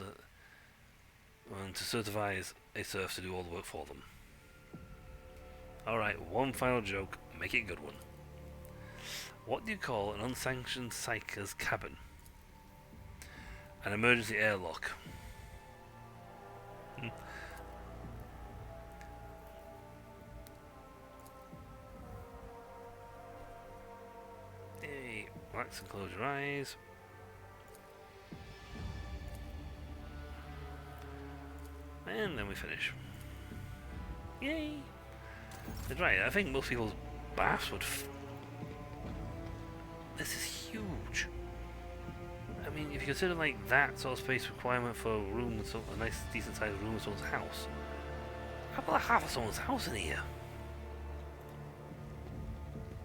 [SPEAKER 1] to certify a serf to do all the work for them. Alright, one final joke, make it a good one. What do you call an unsanctioned psycher's cabin? An emergency airlock. Hey, relax and close your eyes. And then we finish. Yay! That's right, I think most people's baths would... This is if you consider like that sort of space requirement for a room, so a nice decent sized room in someone's house, how about half of someone's house in here?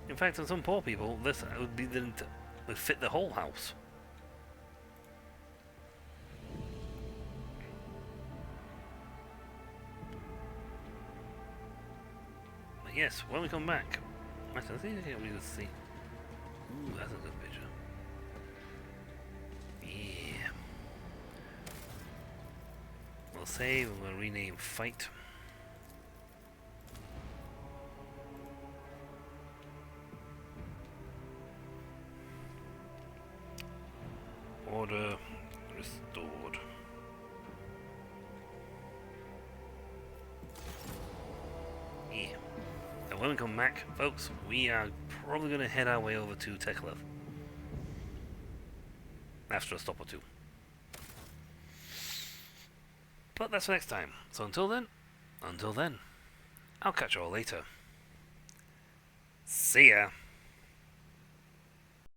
[SPEAKER 1] In fact, on some poor people, this would fit the whole house. But yes, when we come back, actually, I think I can really see. Ooh, that's a good picture. Yeah. We'll save and we'll rename Fight. Order restored. Yeah. And when we come back, folks, we are probably going to head our way over to Teklev. After a stop or two. But that's for next time. So until then, I'll catch you all later. See ya!